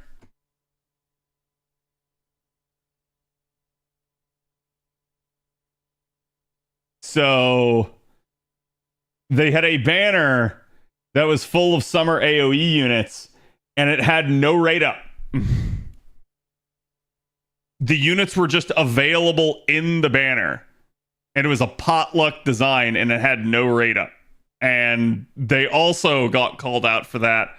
So they had a banner that was full of summer AoE units, and it had no rate up. The units were just available in the banner, and it was a potluck design, and it had no rate up. And they also got called out for that.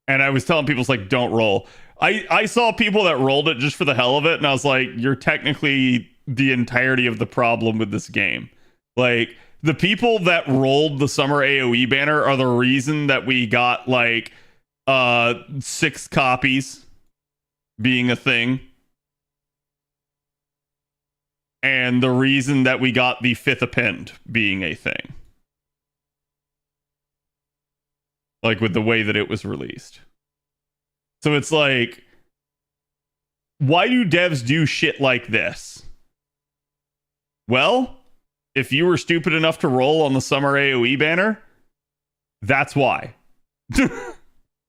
And I was telling people, it's like, don't roll. I saw people that rolled it just for the hell of it, and I was like, you're technically the entirety of the problem with this game. Like, the people that rolled the summer AoE banner are the reason that we got like 6 copies being a thing, and the reason that we got the 5th append being a thing, like with the way that it was released. So it's like, why do devs do shit like this? Well, if you were stupid enough to roll on the summer AoE banner, that's why.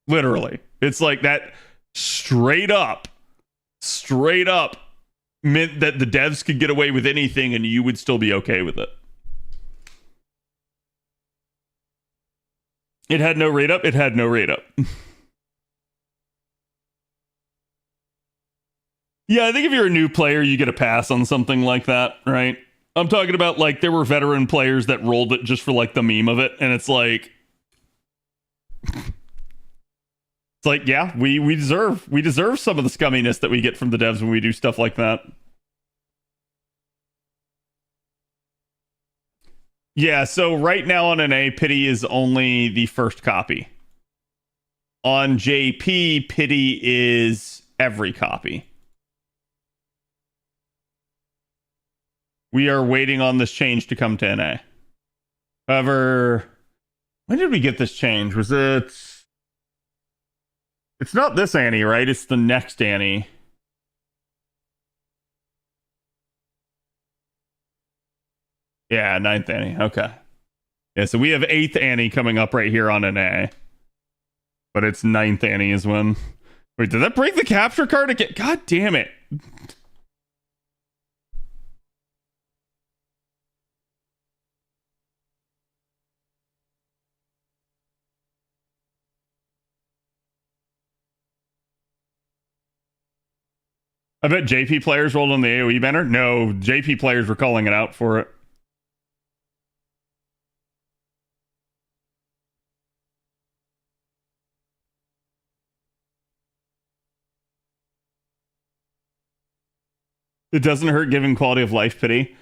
Literally. It's like that straight up meant that the devs could get away with anything and you would still be okay with it. It had no rate up. It had no rate up. Yeah, I think if you're a new player, you get a pass on something like that, right? I'm talking about, like, there were veteran players that rolled it just for, like, the meme of it, and it's like... It's like, yeah, we deserve some of the scumminess that we get from the devs when we do stuff like that. Yeah, so right now on NA, Pity is only the first copy. On JP, Pity is every copy. We are waiting on this change to come to NA. However, when did we get this change? Was it... It's not this Annie, right? It's the next Annie. Yeah, 9th Annie. Okay. Yeah, so we have 8th Annie coming up right here on NA. But it's 9th Annie is when... Wait, did that break the capture card again? God damn it. I bet JP players rolled on the AoE banner. No, JP players were calling it out for it. It doesn't hurt giving quality of life pity.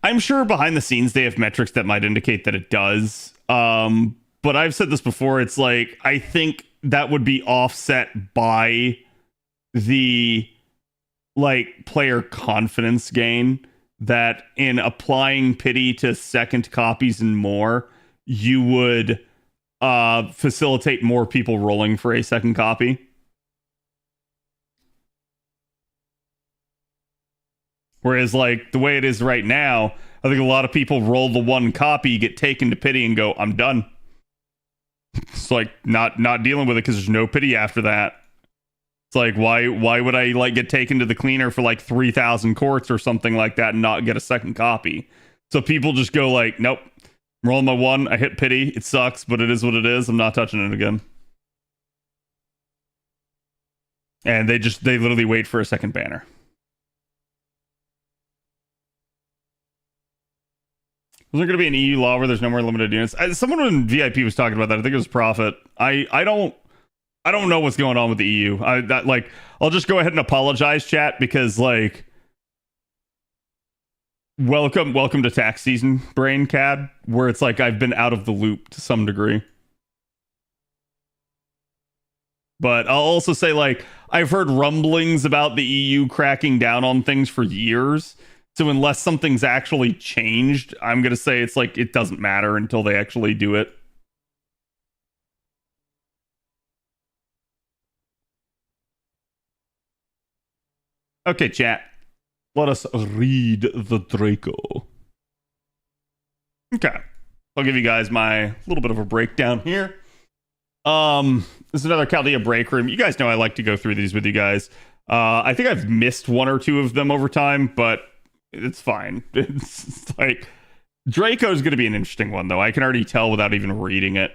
I'm sure behind the scenes they have metrics that might indicate that it does. But I've said this before. It's like, I think that would be offset by the like player confidence gain that in applying pity to second copies and more, you would facilitate more people rolling for a second copy. Whereas like the way it is right now, I think a lot of people roll the one copy, get taken to pity and go, I'm done. It's like not dealing with it because there's no pity after that. It's like, why would I like get taken to the cleaner for like 3,000 quartz or something like that and not get a second copy? So people just go like, nope, I'm rolling my one, I hit pity, it sucks, but it is what it is, I'm not touching it again. And they literally wait for a second banner. Was there going to be an EU law where there's no more limited units? Someone in VIP was talking about that. I think it was Prophet. I don't know what's going on with the EU. I'll just go ahead and apologize, chat, because like, welcome to tax season, brain cad, where it's like I've been out of the loop to some degree. But I'll also say, like, I've heard rumblings about the EU cracking down on things for years. So unless something's actually changed, I'm going to say it's like it doesn't matter until they actually do it. Okay, chat. Let us read the Draco. Okay. I'll give you guys my little bit of a breakdown here. This is another Chaldea break room. You guys know I like to go through these with you guys. I think I've missed one or two of them over time, but it's fine. It's like Draco's going to be an interesting one, though. I can already tell without even reading it.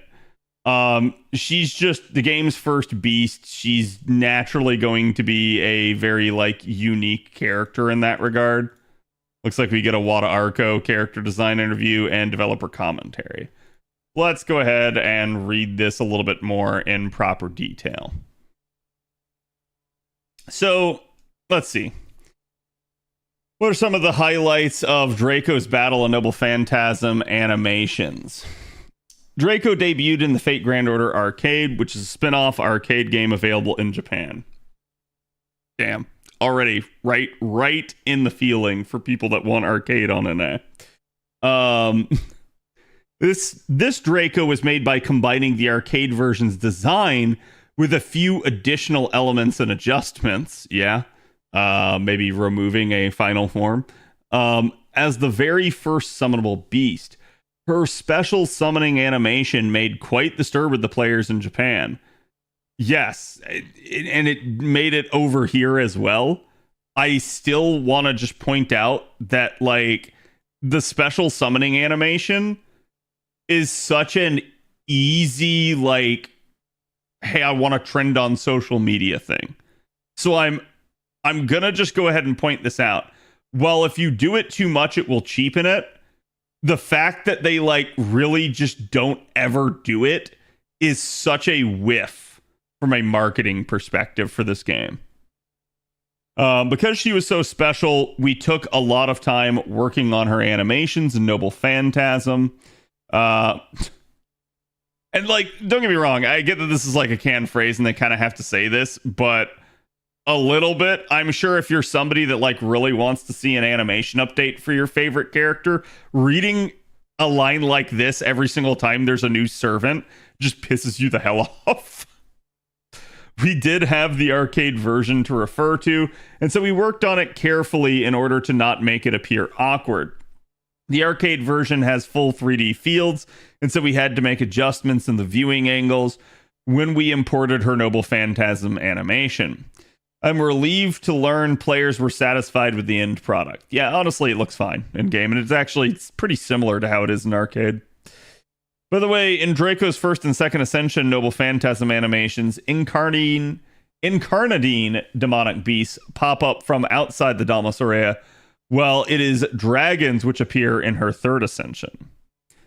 She's just the game's first beast. She's naturally going to be a very like unique character in that regard. Looks like we get a Wada Arco character design interview and developer commentary. Let's go ahead and read this a little bit more in proper detail. So, let's see. What are some of the highlights of Draco's Battle of Noble Phantasm animations? Draco debuted in the Fate Grand Order arcade, which is a spin-off arcade game available in Japan. Damn. Already right in the feeling for people that want arcade on NA. This Draco was made by combining the arcade version's design with a few additional elements and adjustments. Yeah. Maybe removing a final form. As the very first summonable beast, her special summoning animation made quite the stir with the players in Japan. Yes, and it made it over here as well. I still want to just point out that, like, the special summoning animation is such an easy, like, hey, I want to trend on social media thing. So I'm gonna just go ahead and point this out. Well, if you do it too much, it will cheapen it. The fact that they like really just don't ever do it is such a whiff from a marketing perspective for this game. Because she was so special, we took a lot of time working on her animations in Noble Phantasm. And like, don't get me wrong, I get that this is like a canned phrase and they kind of have to say this, but a little bit. I'm sure if you're somebody that like really wants to see an animation update for your favorite character, reading a line like this every single time there's a new servant just pisses you the hell off. We did have the arcade version to refer to, and so we worked on it carefully in order to not make it appear awkward. The arcade version has full 3D fields, and so we had to make adjustments in the viewing angles when we imported her Noble Phantasm animation. I'm relieved to learn players were satisfied with the end product. Yeah, honestly, it looks fine in game, and it's pretty similar to how it is in arcade. By the way, in Draco's first and second Ascension Noble Phantasm animations, Incarnadine demonic beasts pop up from outside the Damas Aurea, while it is dragons which appear in her third Ascension.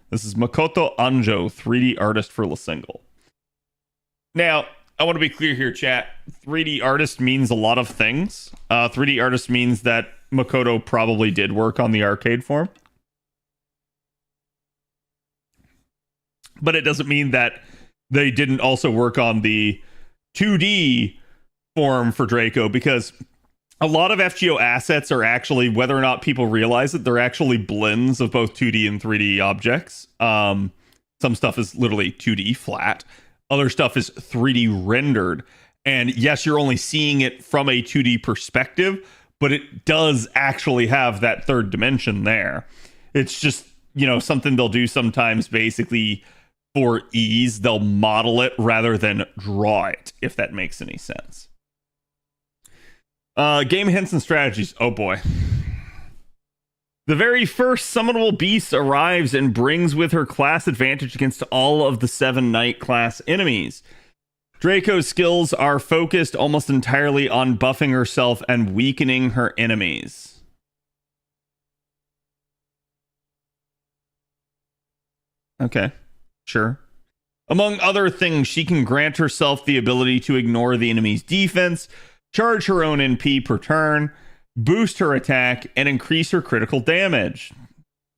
This is Makoto Anjo, 3D artist for Lasingle. Now, I want to be clear here, chat. 3D artist means a lot of things. 3D artist means that Makoto probably did work on the arcade form. But it doesn't mean that they didn't also work on the 2D form for Draco, because a lot of FGO assets are actually, whether or not people realize it, they're actually blends of both 2D and 3D objects. Some stuff is literally 2D flat. Other stuff is 3D rendered. And yes, you're only seeing it from a 2D perspective, but it does actually have that third dimension there. It's just, something they'll do sometimes basically for ease. They'll model it rather than draw it, if that makes any sense. Game hints and strategies. Oh boy. The very first summonable beast arrives and brings with her class advantage against all of the 7 Knight class enemies. Draco's skills are focused almost entirely on buffing herself and weakening her enemies. Okay, sure. Among other things, she can grant herself the ability to ignore the enemy's defense, charge her own NP per turn, boost her attack, and increase her critical damage.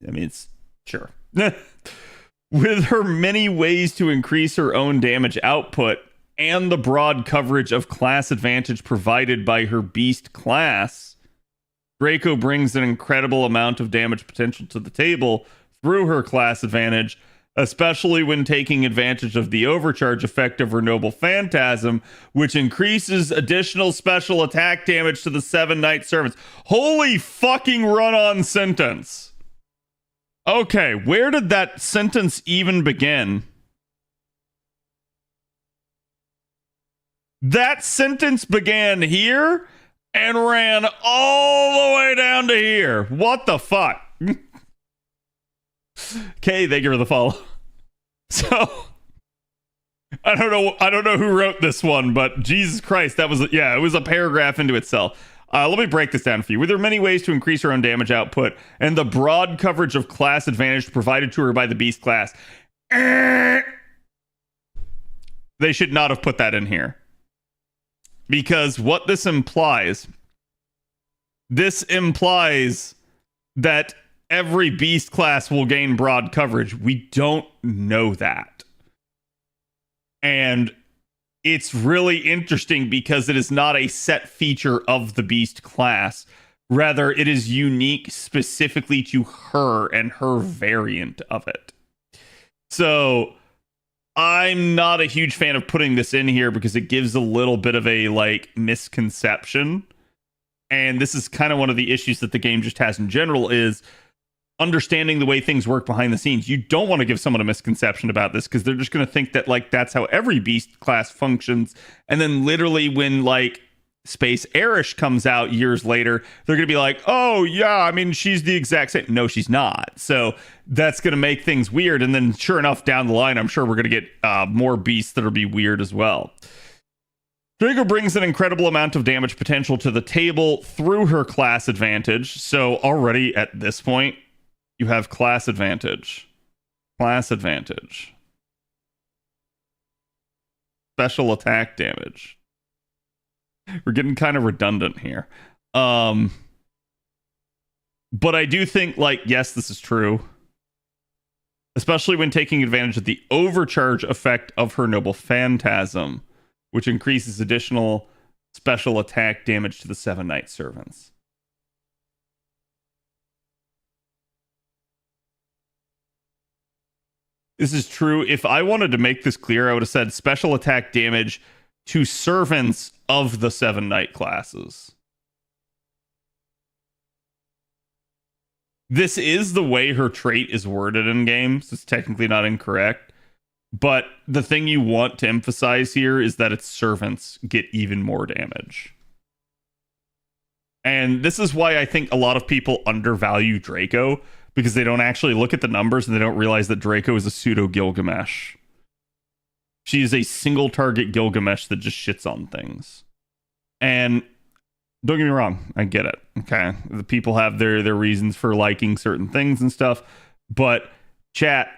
I mean, it's sure. With her many ways to increase her own damage output and the broad coverage of class advantage provided by her beast class, Draco brings an incredible amount of damage potential to the table through her class advantage, especially when taking advantage of the overcharge effect of her Noble Phantasm, which increases additional special attack damage to the 7 Knight servants. Holy fucking run-on sentence. Okay, where did that sentence even begin? That sentence began here and ran all the way down to here. What the fuck? Okay, thank you for the follow. So I don't know who wrote this one, but Jesus Christ, it was a paragraph into itself. Let me break this down for you. Were there many ways to increase her own damage output and the broad coverage of class advantage provided to her by the beast class? They should not have put that in here. Because what this implies that every beast class will gain broad coverage. We don't know that. And it's really interesting because it is not a set feature of the beast class. Rather, it is unique specifically to her and her variant of it. So I'm not a huge fan of putting this in here because it gives a little bit of a misconception. And this is kind of one of the issues that the game just has in general is understanding the way things work behind the scenes. You don't want to give someone a misconception about this because they're just going to think that that's how every beast class functions. And then literally when Space Airish comes out years later, they're going to be like, oh yeah, I mean, she's the exact same. No, she's not. So that's going to make things weird. And then sure enough, down the line, I'm sure we're going to get more beasts that'll be weird as well. Draco brings an incredible amount of damage potential to the table through her class advantage. So already at this point, you have class advantage. Class advantage. Special attack damage. We're getting kind of redundant here. But I do think, yes, this is true. Especially when taking advantage of the overcharge effect of her Noble Phantasm, which increases additional special attack damage to the 7 Knight Servants. This is true. If I wanted to make this clear, I would have said special attack damage to servants of the 7 Knight classes. This is the way her trait is worded in games. It's technically not incorrect. But the thing you want to emphasize here is that its servants get even more damage. And this is why I think a lot of people undervalue Draco, because they don't actually look at the numbers and they don't realize that Draco is a pseudo Gilgamesh. She is a single target Gilgamesh that just shits on things. And don't get me wrong, I get it. Okay. The people have their reasons for liking certain things and stuff. But chat,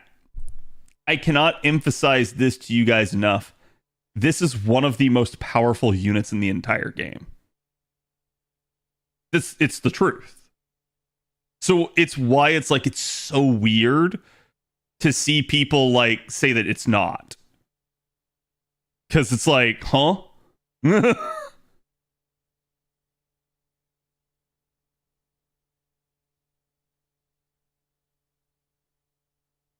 I cannot emphasize this to you guys enough. This is one of the most powerful units in the entire game. It's the truth. So it's why it's so weird to see people say that it's not. Because it's huh?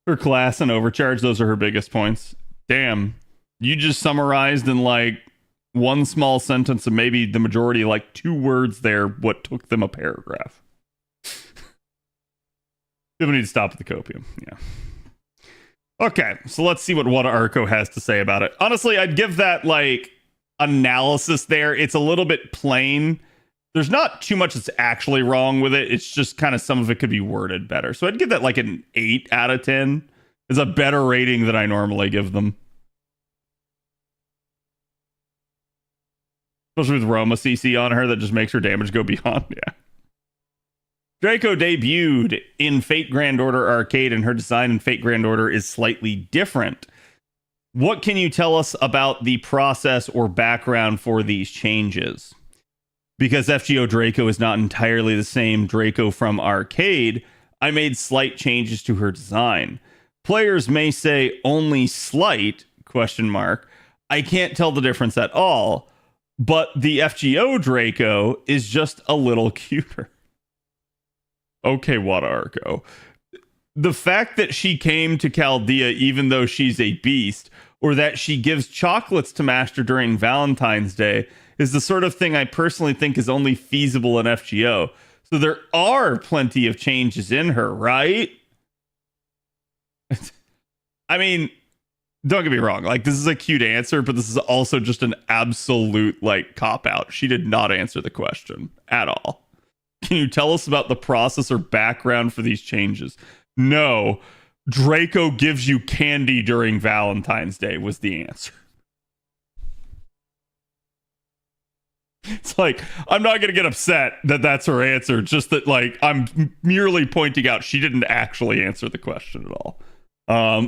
Her class and overcharge, those are her biggest points. Damn. You just summarized in one small sentence and maybe the majority, 2 words there, what took them a paragraph. People need to stop at the copium. Yeah. Okay, so let's see what Wada Arco has to say about it. Honestly, I'd give that analysis there. It's a little bit plain. There's not too much that's actually wrong with it. It's just kind of some of it could be worded better. So I'd give that an 8 out of 10. It's a better rating than I normally give them. Especially with Roma CC on her that just makes her damage go beyond. Yeah. Draco debuted in Fate Grand Order Arcade, and her design in Fate Grand Order is slightly different. What can you tell us about the process or background for these changes? Because FGO Draco is not entirely the same Draco from Arcade, I made slight changes to her design. Players may say only slight, ? I can't tell the difference at all, but the FGO Draco is just a little cuter. Okay, Wada Arco. The fact that she came to Chaldea even though she's a beast, or that she gives chocolates to Master during Valentine's Day, is the sort of thing I personally think is only feasible in FGO. So there are plenty of changes in her, right? I mean, don't get me wrong. This is a cute answer, but this is also just an absolute, cop-out. She did not answer the question at all. Can you tell us about the process or background for these changes? No, Draco gives you candy during Valentine's Day was the answer. It's like, I'm not going to get upset that that's her answer. Just that, like, I'm merely pointing out she didn't actually answer the question at all.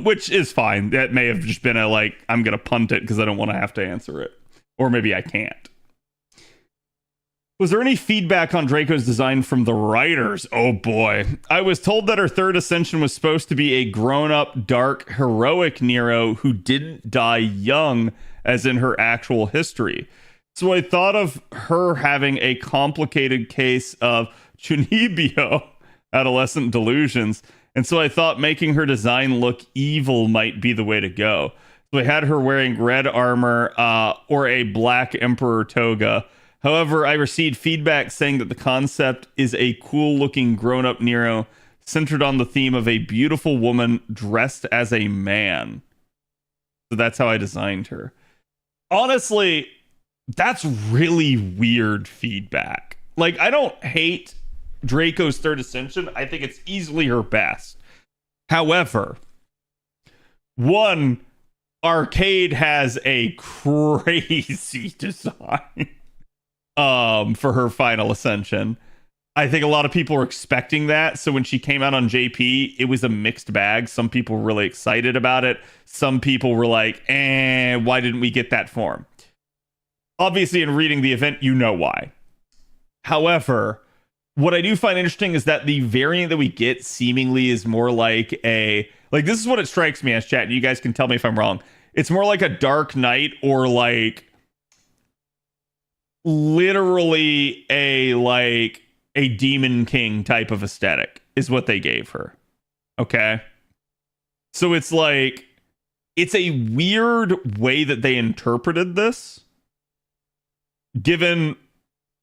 Which is fine. That may have just been a, like, I'm going to punt it because I don't want to have to answer it. Or maybe I can't. Was there any feedback on Draco's design from the writers? Oh boy. I was told that her third ascension was supposed to be a grown-up, dark, heroic Nero who didn't die young, as in her actual history. So I thought of her having a complicated case of Chunibyo, adolescent delusions, and so I thought making her design look evil might be the way to go. So I had her wearing red armor or a black emperor toga. However, I received feedback saying that the concept is a cool-looking grown-up Nero centered on the theme of a beautiful woman dressed as a man. So that's how I designed her. Honestly, that's really weird feedback. Like, I don't hate Draco's third ascension. I think it's easily her best. However, one, Arcade has a crazy design for her final ascension. I think a lot of people were expecting that. So when she came out on JP, it was a mixed bag. Some people were really excited about it. Some people were like, why didn't we get that form? Obviously, in reading the event, you know why. However, what I do find interesting is that the variant that we get seemingly is more like this is what it strikes me as, chat, and you guys can tell me if I'm wrong. It's more like a Dark Knight or like literally a Demon King type of aesthetic is what they gave her. Okay? So it's like, it's a weird way that they interpreted this, given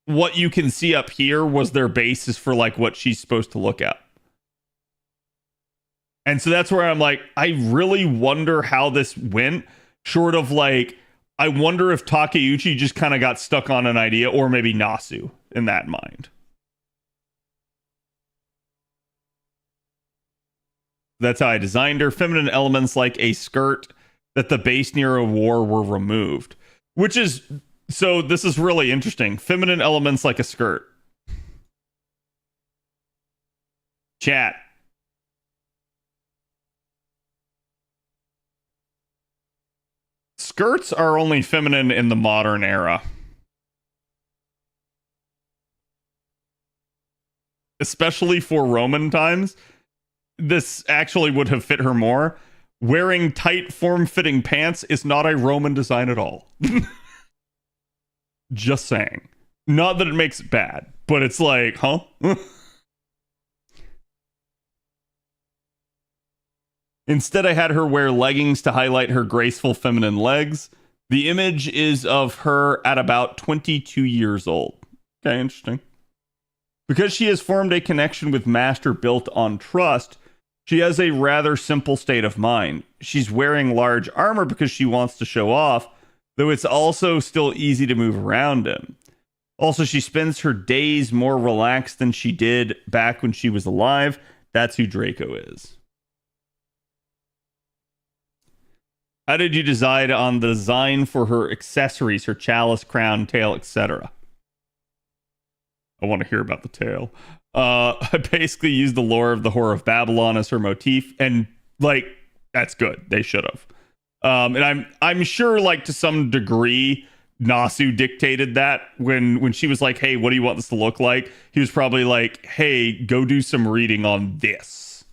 what you can see up here was their basis for like what she's supposed to look at. And so that's where I'm like, I really wonder how this went, short of like, I wonder if Takeuchi just kind of got stuck on an idea, or maybe Nasu in that mind. That's how I designed her. Feminine elements like a skirt that the base Nero wore were removed, which is, so this is really interesting. Feminine elements like a skirt. Chat. Skirts are only feminine in the modern era. Especially for Roman times. This actually would have fit her more. Wearing tight, form-fitting pants is not a Roman design at all. Just saying. Not that it makes it bad, but it's like, huh? Instead, I had her wear leggings to highlight her graceful feminine legs. The image is of her at about 22 years old. Okay, interesting. Because she has formed a connection with Master built on trust, she has a rather simple state of mind. She's wearing large armor because she wants to show off, though it's also still easy to move around in. Also, she spends her days more relaxed than she did back when she was alive. That's who Draco is. How did you decide on the design for her accessories, her chalice, crown, tail, etc.? I want to hear about the tail. I basically used the lore of the Whore of Babylon as her motif, and like, that's good. They should have. And I'm sure, like, to some degree, Nasu dictated that when she was like, hey, what do you want this to look like? He was probably like, hey, go do some reading on this.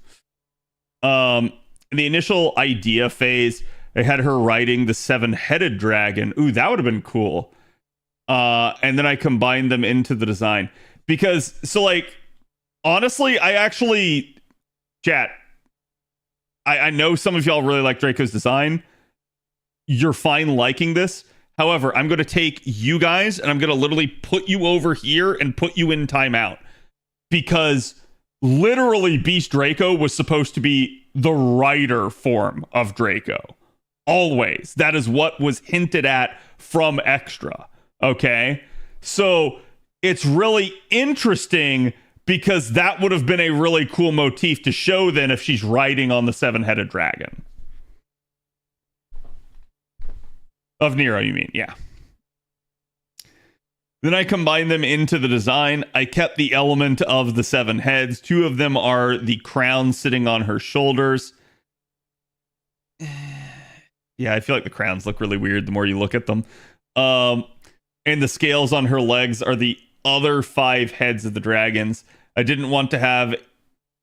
In the initial idea phase, I had her riding the 7-headed dragon. Ooh, that would have been cool. And then I combined them into the design. Because, so like, honestly, I actually, chat, I know some of y'all really like Draco's design. You're fine liking this. However, I'm going to take you guys and I'm going to literally put you over here and put you in timeout. Because literally Beast Draco was supposed to be the rider form of Draco. Always. That is what was hinted at from Extra. Okay? So it's really interesting because that would have been a really cool motif to show then if she's riding on the seven-headed dragon. Of Nero, you mean? Yeah. Then I combined them into the design. I kept the element of the seven heads. Two of them are the crown sitting on her shoulders. Yeah, I feel like the crowns look really weird the more you look at them. And the scales on her legs are the other 5 heads of the dragons. I didn't want to have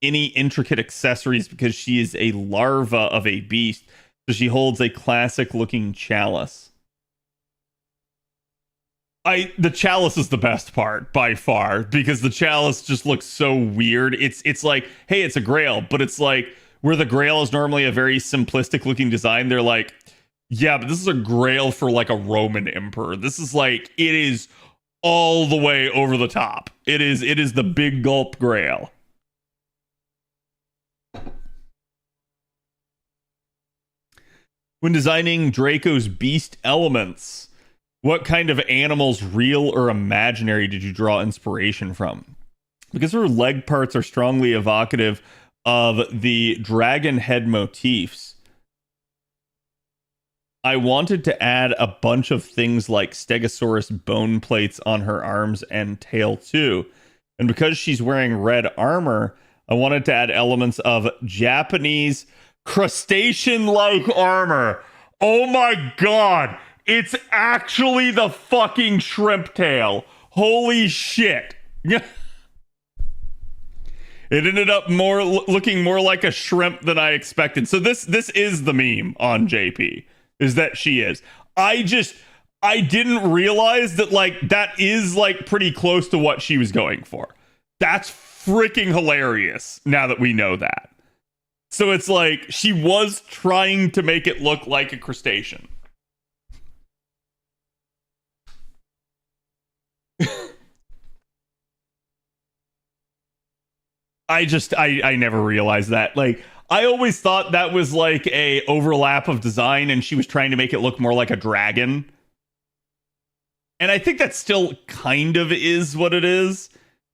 any intricate accessories because she is a larva of a beast. So she holds a classic looking chalice. The chalice is the best part by far because the chalice just looks so weird. It's like, hey, it's a grail, but it's like where the grail is normally a very simplistic looking design. They're like, yeah, but this is a grail for like a Roman emperor. This is like, it is all the way over the top. It is the big gulp grail. When designing Draco's beast elements, what kind of animals, real or imaginary, did you draw inspiration from? Because her leg parts are strongly evocative of the dragon head motifs, I wanted to add a bunch of things like Stegosaurus bone plates on her arms and tail too. And because she's wearing red armor, I wanted to add elements of Japanese crustacean-like armor. Oh my god! It's actually the fucking shrimp tail. Holy shit. It ended up looking more like a shrimp than I expected. So this is the meme on JP, is that she is. I didn't realize that that is pretty close to what she was going for. That's freaking hilarious now that we know that. So it's like she was trying to make it look like a crustacean. I never realized that. I always thought that was like a overlap of design and she was trying to make it look more like a dragon. And I think that still kind of is what it is.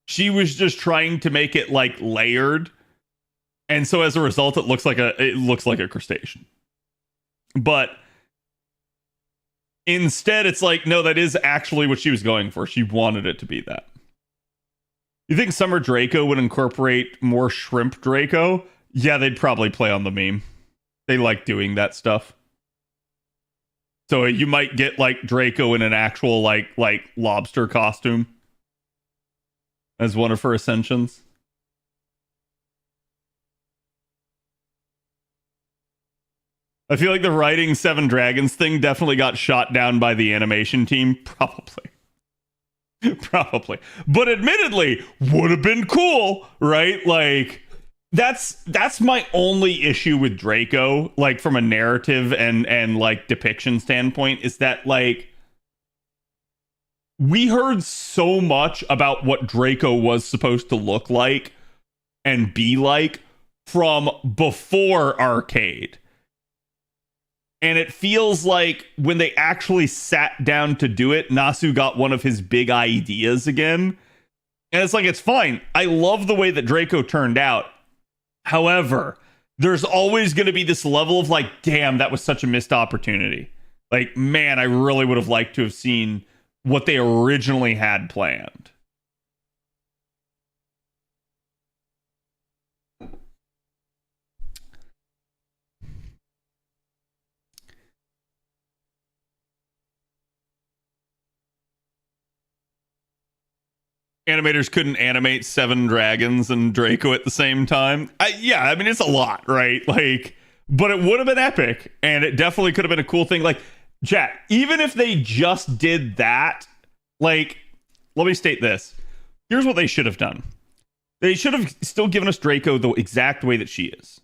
She was just trying to make it layered. And so as a result, it looks like a crustacean. But instead, it's no, that is actually what she was going for. She wanted it to be that. You think Summer Draco would incorporate more Shrimp Draco? Yeah, they'd probably play on the meme. They like doing that stuff. So you might get Draco in an actual lobster costume as one of her ascensions. I feel like the writing Seven Dragons thing definitely got shot down by the animation team. Probably. Probably. But admittedly, would have been cool, right? That's my only issue with Draco, from a narrative and depiction standpoint, is that we heard so much about what Draco was supposed to look like and be like from before Arcade. And it feels like when they actually sat down to do it, Nasu got one of his big ideas again. And it's fine. I love the way that Draco turned out. However, there's always going to be this level of damn, that was such a missed opportunity. Man, I really would have liked to have seen what they originally had planned. Animators couldn't animate Seven Dragons and Draco at the same time. It's a lot, right? But it would have been epic, and it definitely could have been a cool thing. Chat, even if they just did that, let me state this. Here's what they should have done. They should have still given us Draco the exact way that she is.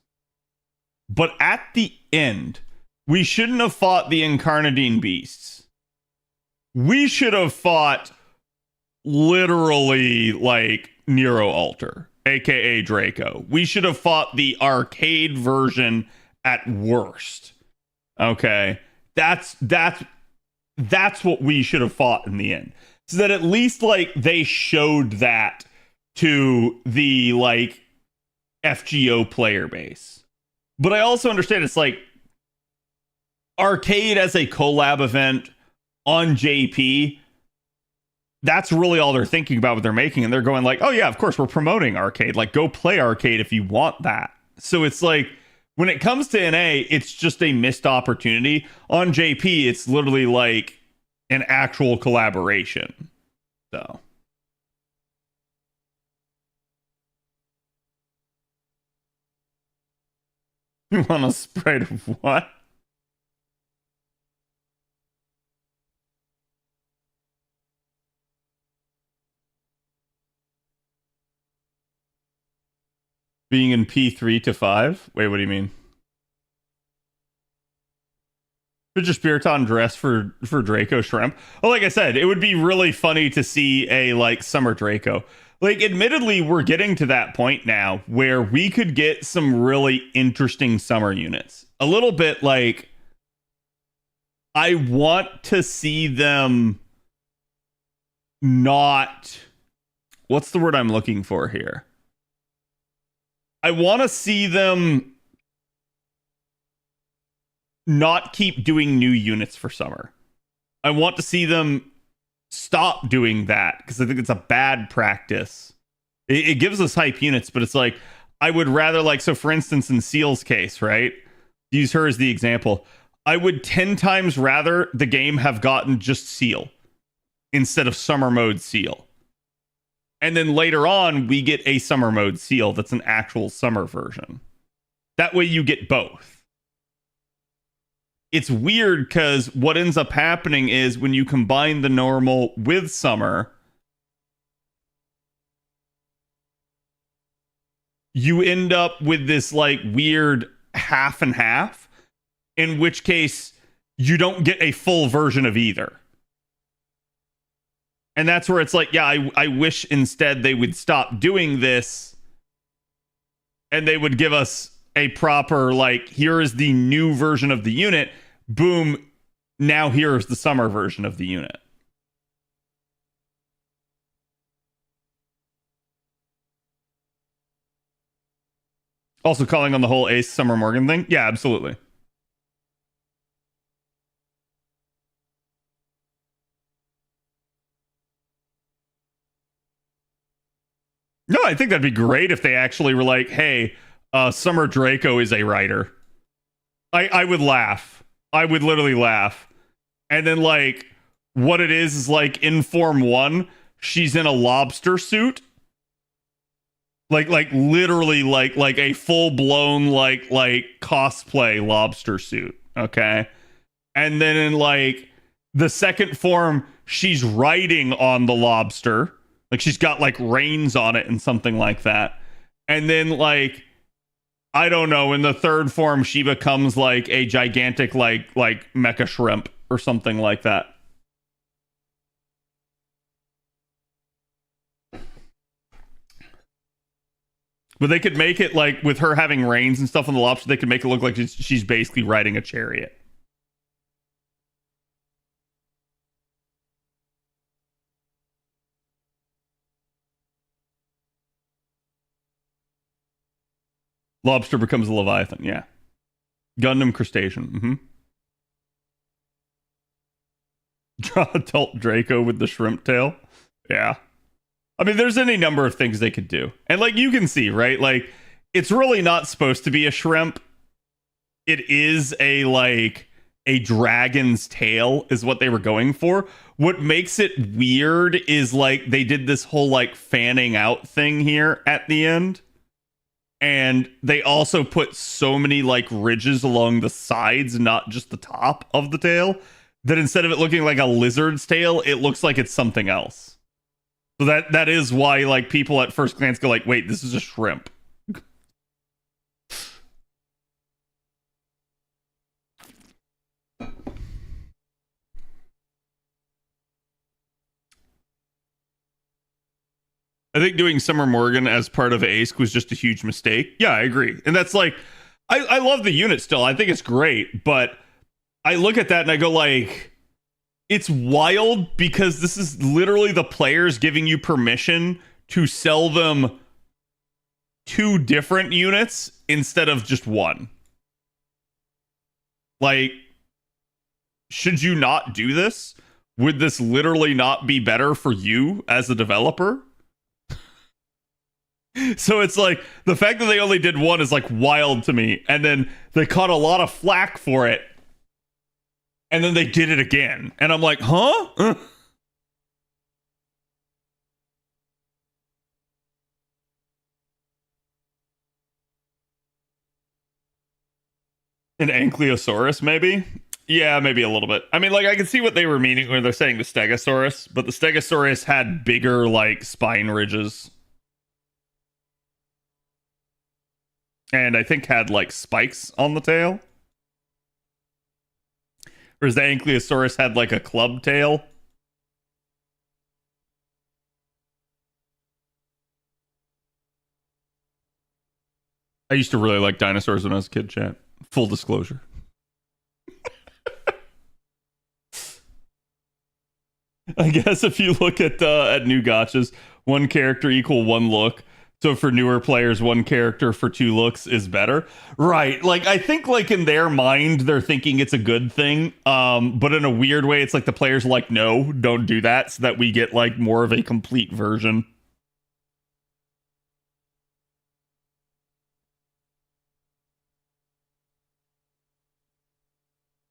But at the end, we shouldn't have fought the Incarnadine beasts. We should have fought literally Nero Alter, aka Draco. We should have fought the arcade version at worst. Okay, that's what we should have fought in the end, so that at least they showed that to the like FGO player base. But I also understand it's like Arcade as a collab event on JP. That's really all they're thinking about what they're making. And they're going like, oh yeah, of course we're promoting Arcade. Like go play Arcade if you want that. So it's like when it comes to NA, it's just a missed opportunity. On JP, it's literally like an actual collaboration. So you want a sprite of what? Being in P3 to 5? Wait, what do you mean? Could your Spiriton dress for Draco Shrimp? Well, like I said, it would be really funny to see a like summer Draco. Like, admittedly, we're getting to that point now where we could get some really interesting summer units. A little bit like, I want to see them not... What's the word I'm looking for here? I want to see them not keep doing new units for summer. I want to see them stop doing that because I think it's a bad practice. It gives us hype units, but it's like, I would rather like, so for instance, in Seal's case, right? Use her as the example. I would 10 times rather the game have gotten just Seal instead of summer mode Seal. And then later on, we get a summer mode Seal that's an actual summer version. That way you get both. It's weird because what ends up happening is when you combine the normal with summer, you end up with this like weird half and half, in which case you don't get a full version of either. And that's where it's like, yeah, I wish instead they would stop doing this and they would give us a proper, like, here is the new version of the unit. Boom. Now here's the summer version of the unit. Also calling on the whole Ace Summer Morgan thing. Yeah, absolutely. No, I think that'd be great if they actually were like, hey, Summer Draco is a writer. I would laugh. I would literally laugh. And then like what it is like in Form 1, she's in a lobster suit. Like literally like a full-blown like cosplay lobster suit. Okay. And then in like the second form, she's riding on the lobster. Like she's got like reins on it and something like that. And then like, I don't know, in the third form, she becomes like a gigantic like mecha shrimp or something like that. But they could make it like with her having reins and stuff on the lobster, they could make it look like she's basically riding a chariot. Lobster becomes a Leviathan, yeah. Gundam crustacean, Draw adult Draco with the shrimp tail. Yeah. I mean, there's any number of things they could do. And like you can see, right? Like, it's really not supposed to be a shrimp. It is a like a dragon's tail is what they were going for. What makes it weird is like they did this whole like fanning out thing here at the end. And they also put so many like ridges along the sides, not just the top of the tail, that instead of it looking like a lizard's tail, it looks like it's something else. So that is why like people at first glance go like, wait, this is a shrimp. I think doing Summer Morgan as part of Ace was just a huge mistake. Yeah, I agree. And that's like, I love the unit still. I think it's great. But I look at that and I go like, it's wild because this is literally the players giving you permission to sell them 2 different units instead of just one. Like, should you not do this? Would this literally not be better for you as a developer? So it's like, the fact that they only did one is like wild to me. And then they caught a lot of flack for it. And then they did it again. And I'm like, huh? An Ankylosaurus, maybe? Yeah, maybe a little bit. I mean, like, I can see what they were meaning when they're saying the Stegosaurus, but the Stegosaurus had bigger, like, spine ridges. And I think had, like, spikes on the tail. Whereas the Ankylosaurus had, like, a club tail. I used to really like dinosaurs when I was a kid, chat. Full disclosure. I guess if you look at new gotchas, 1 character equal 1 look. So for newer players, 1 character for 2 looks is better. Right. Like, I think, like, in their mind, they're thinking it's a good thing. But in a weird way, it's like the players are like, no, don't do that, so that we get, like, more of a complete version.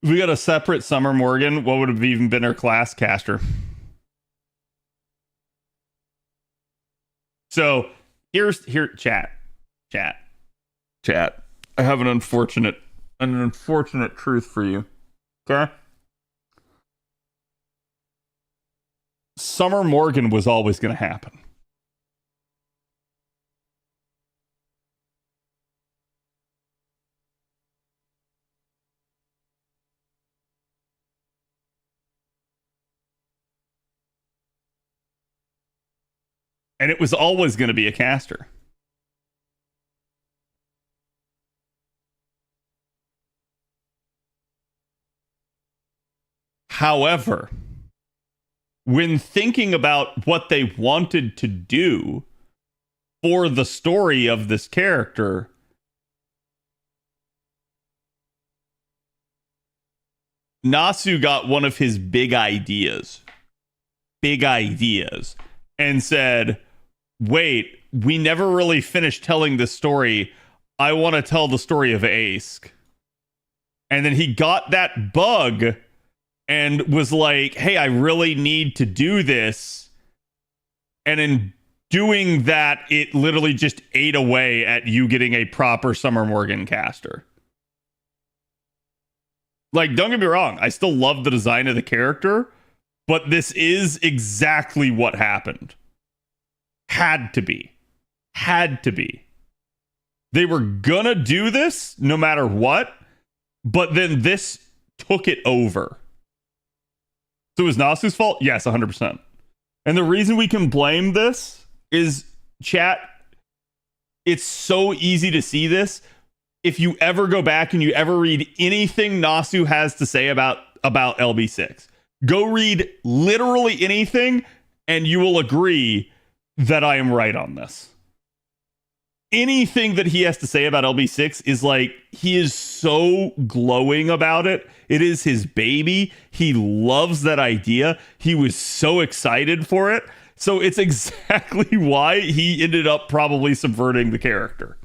If we got a separate Summer Morgan, what would have even been her class caster? So chat. I have an unfortunate truth for you. Okay? Summer Morgan was always going to happen. And it was always going to be a caster. However, when thinking about what they wanted to do for the story of this character, Nasu got one of his big ideas, and said, wait, we never really finished telling this story. I want to tell the story of Ask. And then he got that bug and was like, hey, I really need to do this. And in doing that, it literally just ate away at you getting a proper Summer Morgan caster. Like, don't get me wrong, I still love the design of the character, but this is exactly what happened. Had to be. They were gonna do this no matter what, but then this took it over. So it was Nasu's fault? Yes, 100%. And the reason we can blame this is, chat, it's so easy to see this. If you ever go back and you ever read anything Nasu has to say about LB6, go read literally anything and you will agree that I am right on this. Anything that he has to say about LB6 is like, he is so glowing about it. It is his baby. He loves that idea. He was so excited for it. So it's exactly why he ended up probably subverting the character.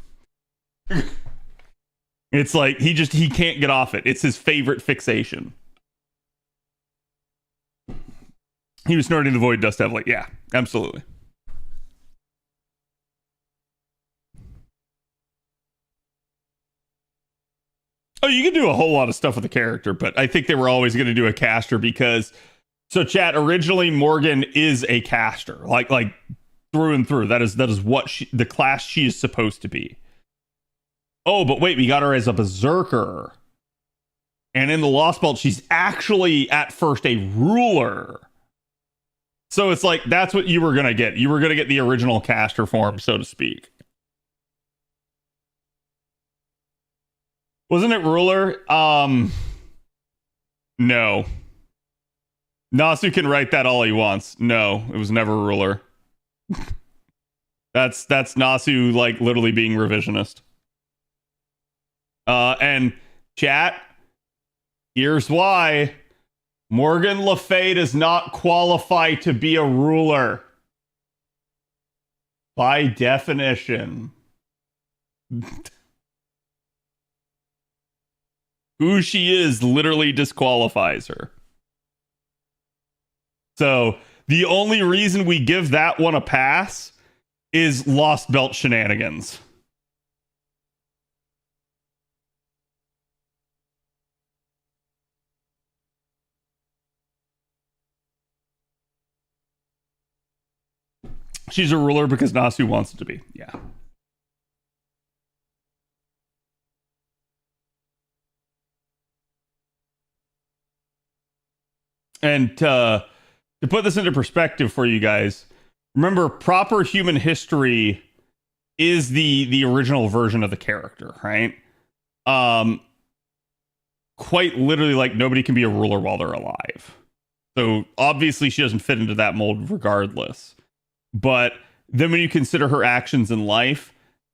It's like, he can't get off it. It's his favorite fixation. He was snorting the void dust heavily. Yeah, absolutely. Oh, you can do a whole lot of stuff with the character, but I think they were always going to do a caster because, so chat, originally Morgan is a caster, like through and through. That is what the class she is supposed to be. Oh, but wait, we got her as a berserker. And in the Lost Belt, she's actually at first a ruler. So it's like, that's what you were going to get. You were going to get the original caster form, so to speak. Wasn't it ruler? No. Nasu can write that all he wants. No, it was never ruler. That's Nasu like literally being revisionist. And chat, here's why. Morgan Le Fay does not qualify to be a ruler. By definition. Who she is literally disqualifies her. So the only reason we give that one a pass is lost belt shenanigans. She's a ruler because Nasu wants it to be. Yeah. And to put this into perspective for you guys, remember, proper human history is the original version of the character, right? Quite literally, like, nobody can be a ruler while they're alive. So obviously she doesn't fit into that mold regardless. But then when you consider her actions in life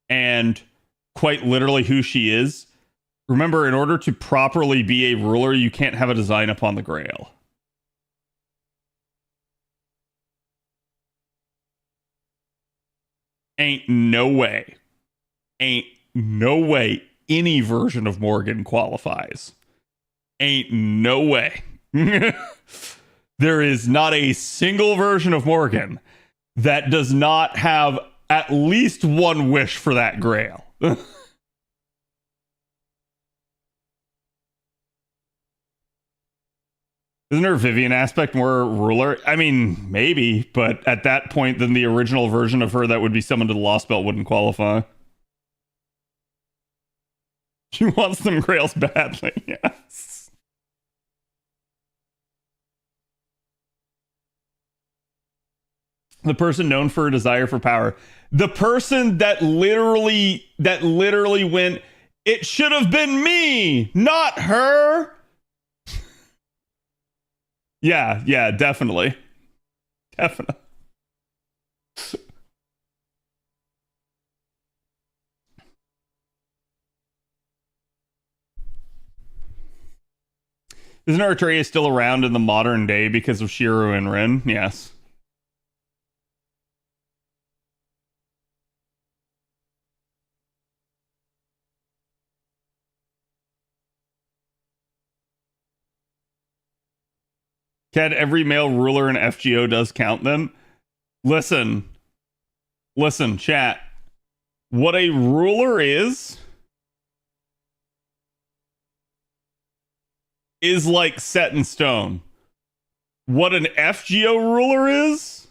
and quite literally who she is, remember, in order to properly be a ruler, you can't have a design upon the grail. Ain't no way any version of Morgan qualifies. Ain't no way. There is not a single version of Morgan that does not have at least one wish for that grail. Isn't her Vivian aspect more ruler? I mean, maybe, but at that point, then the original version of her that would be summoned to the Lost Belt wouldn't qualify. She wants them grails badly, yes. The person known for a desire for power. The person that literally went, it should have been me, not her. Yeah, definitely. Definitely. Isn't Artreya still around in the modern day because of Shiro and Rin? Yes. Cat, every male ruler in FGO does count them. Listen, chat. What a ruler is like set in stone. What an FGO ruler is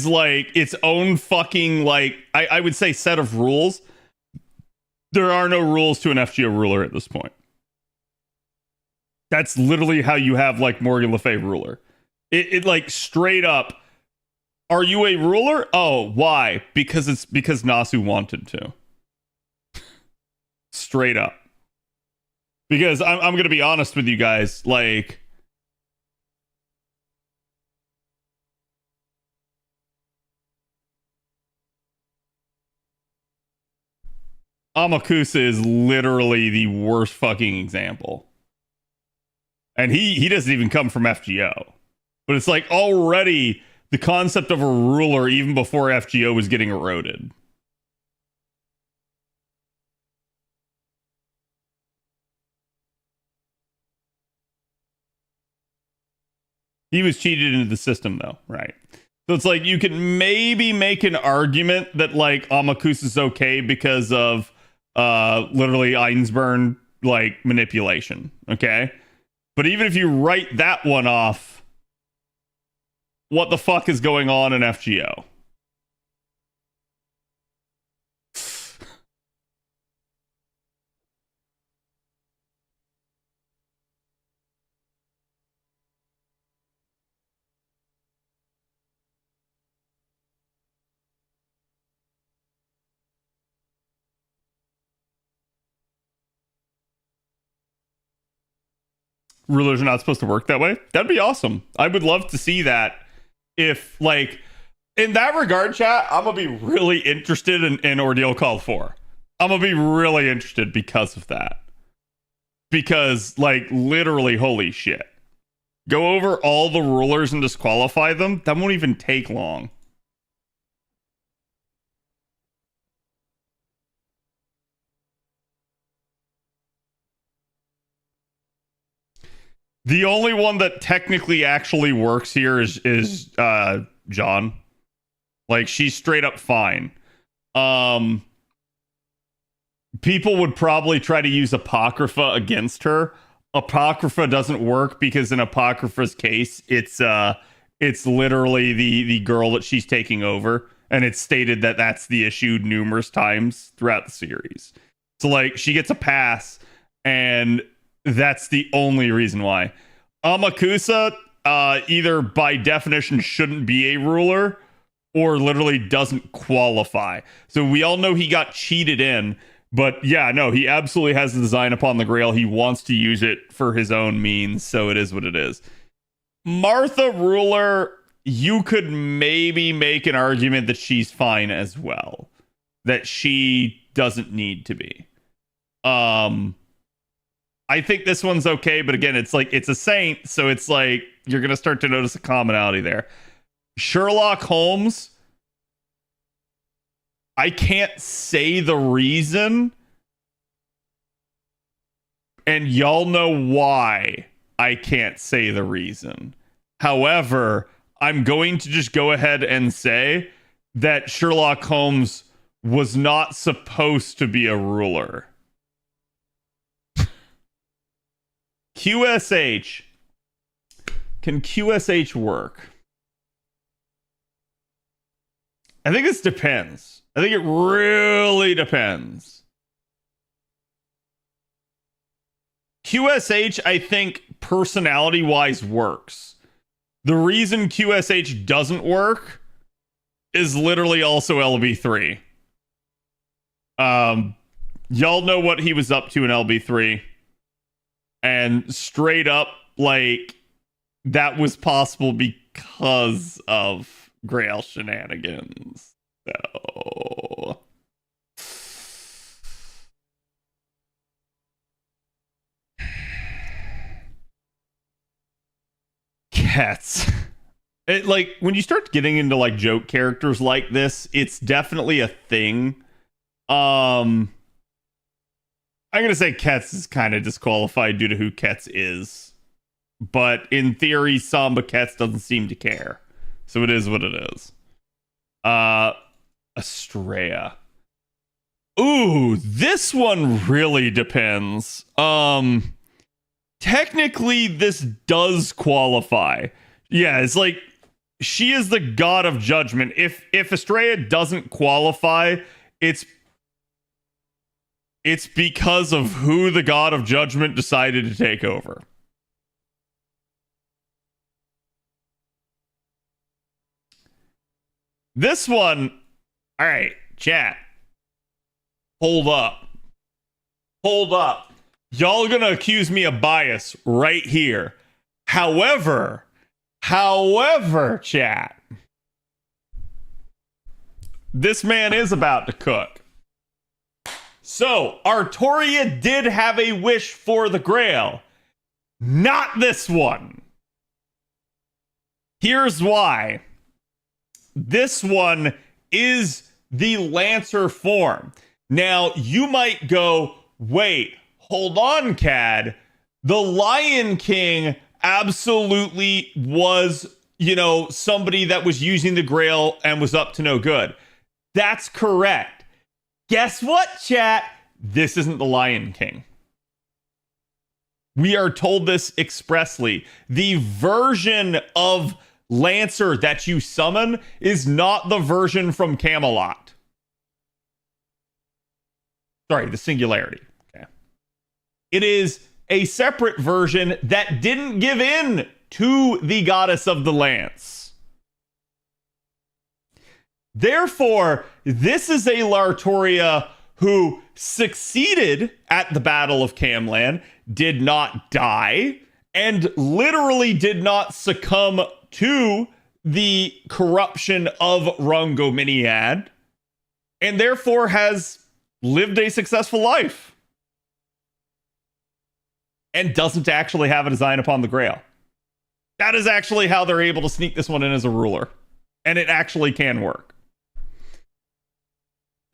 like its own fucking, like, I would say set of rules. There are no rules to an FGO ruler at this point. That's literally how you have like Morgan Le Fay ruler. It like straight up. Are you a ruler? Oh, why? Because Nasu wanted to. Straight up. Because I'm gonna be honest with you guys, like, Amakusa is literally the worst fucking example. And he doesn't even come from FGO. But it's like already the concept of a ruler even before FGO was getting eroded. He was cheated into the system though, right? So it's like you can maybe make an argument that like Amakusa is okay because of literally Einsburn like manipulation, okay? But even if you write that one off, what the fuck is going on in FGO? rulers are not supposed to work that way. That'd be awesome. I would love to see that. If, like, in that regard, chat, I'm gonna be really interested in Ordeal Call 4. I'm gonna be really interested because of that. Because, like, literally, holy shit. Go over all the rulers and disqualify them. That won't even take long. The only one that technically actually works here is John. Like, she's straight up fine. People would probably try to use Apocrypha against her. Apocrypha doesn't work because in Apocrypha's case, it's literally the girl that she's taking over, and it's stated that that's the issue numerous times throughout the series. So, like, she gets a pass, and that's the only reason why. Amakusa either by definition shouldn't be a ruler or literally doesn't qualify. So we all know he got cheated in, but yeah, no, he absolutely has the design upon the Grail. He wants to use it for his own means, so it is what it is. Martha Ruler, you could maybe make an argument that she's fine as well. That she doesn't need to be. I think this one's okay, but again, it's like, it's a saint, so it's like, you're going to start to notice a commonality there. Sherlock Holmes, I can't say the reason, and y'all know why I can't say the reason. However, I'm going to just go ahead and say that Sherlock Holmes was not supposed to be a ruler. QSH. Can QSH work? I think this depends. I think it really depends. QSH, I think, personality-wise works. The reason QSH doesn't work is literally also LB3. Y'all know what he was up to in LB3. And straight up, like, that was possible because of Grail shenanigans. So... Cats. It, like, when you start getting into, like, joke characters like this, it's definitely a thing. I'm going to say Ketz is kind of disqualified due to who Ketz is. But in theory, Samba Ketz doesn't seem to care. So it is what it is. Estrella. Ooh, this one really depends. Technically, this does qualify. Yeah, it's like, she is the god of judgment. If Estrella doesn't qualify, it's because of who the god of judgment decided to take over. This one, all right, chat. Hold up. Hold up. Y'all gonna accuse me of bias right here. However, chat. This man is about to cook. So, Artoria did have a wish for the Grail. Not this one. Here's why. This one is the Lancer form. Now, you might go, wait, hold on, Cad. The Lion King absolutely was, somebody that was using the Grail and was up to no good. That's correct. Guess what, chat? This isn't the Lion King. We are told this expressly. The version of Lancer that you summon is not the version from Camelot. Sorry, the Singularity. Okay. It is a separate version that didn't give in to the goddess of the lance. Therefore, this is a Lartoria who succeeded at the Battle of Camlan, did not die, and literally did not succumb to the corruption of Rongominiad, and therefore has lived a successful life and doesn't actually have a design upon the Grail. That is actually how they're able to sneak this one in as a ruler, and it actually can work.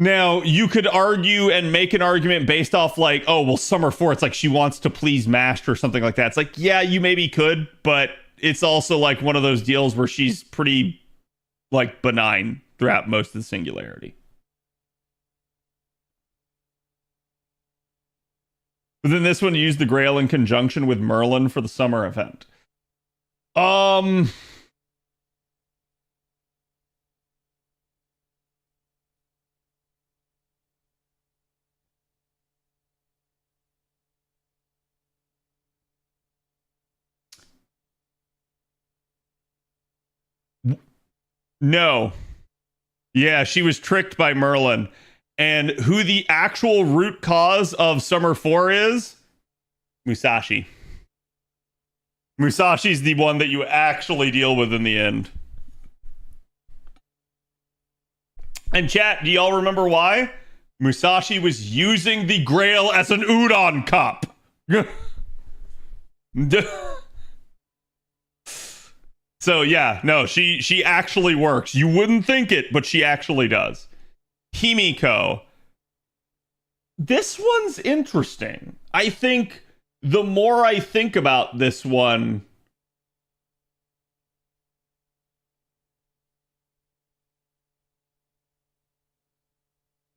Now, you could argue and make an argument based off like, oh, well, Summer 4, it's like she wants to please Mashed or something like that. It's like, yeah, you maybe could, but it's also like one of those deals where she's pretty like benign throughout most of the Singularity. But then this one used the Grail in conjunction with Merlin for the summer event. No. Yeah, she was tricked by Merlin. And who the actual root cause of Summer 4 is? Musashi. Musashi's the one that you actually deal with in the end. And chat, do y'all remember why? Musashi was using the Grail as an udon cup. So yeah, no, she actually works. You wouldn't think it, but she actually does. Himiko. This one's interesting. I think the more I think about this one,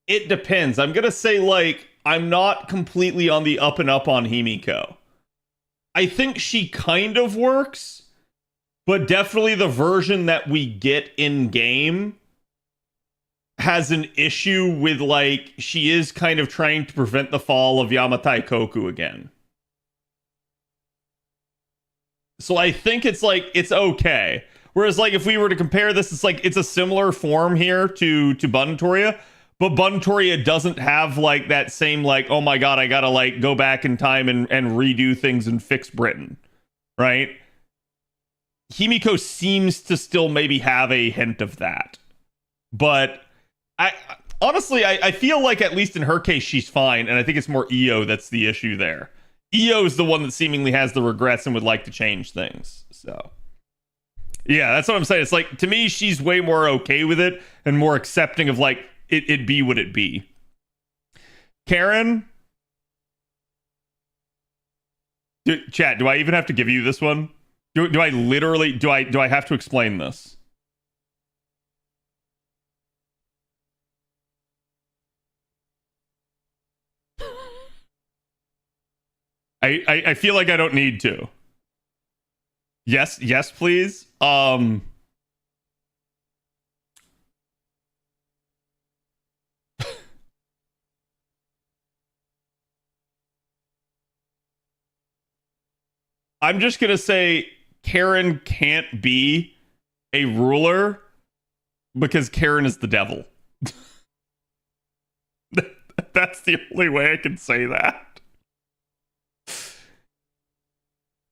it depends. I'm gonna say, like, I'm not completely on the up and up on Himiko. I think she kind of works, but definitely the version that we get in game has an issue with, like, she is kind of trying to prevent the fall of Yamatai Koku again. So I think it's like, it's okay. Whereas, like, if we were to compare this, it's like, it's a similar form here to Buntoria, but Buntoria doesn't have, like, that same, like, oh my god, I gotta, like, go back in time and redo things and fix Britain, right? Himiko seems to still maybe have a hint of that. But I honestly, I feel like at least in her case, she's fine. And I think it's more Io that's the issue there. Io is the one that seemingly has the regrets and would like to change things. So, yeah, that's what I'm saying. It's like, to me, she's way more okay with it and more accepting of, like, it be what it be. Karen? Chat, do I even have to give you this one? Do I literally, do I have to explain this? I feel like I don't need to. Yes, please. I'm just gonna say Karen can't be a ruler because Karen is the devil. That's the only way I can say that.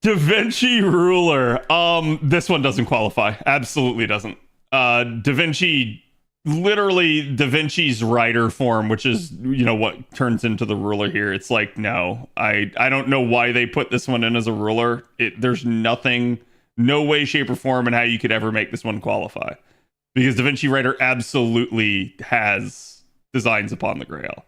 Da Vinci ruler. This one doesn't qualify. Absolutely doesn't. Da Vinci, literally Da Vinci's writer form, which is, you know, what turns into the ruler here. It's like, no, I don't know why they put this one in as a ruler. There's nothing, no way, shape, or form in how you could ever make this one qualify, because Da Vinci writer absolutely has designs upon the Grail.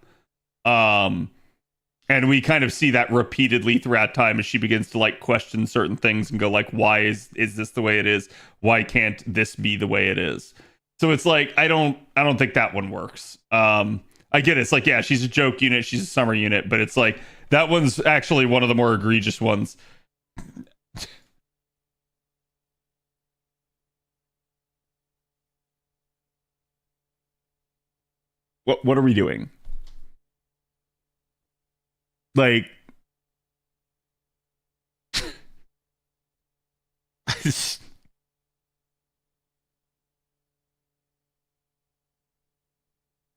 And we kind of see that repeatedly throughout time as she begins to, like, question certain things and go, like, why is this the way it is? Why can't this be the way it is? So it's like, I don't think that one works. I get it. It's like, yeah, she's a joke unit, she's a summer unit, but it's like, that one's actually one of the more egregious ones. What are we doing? Like,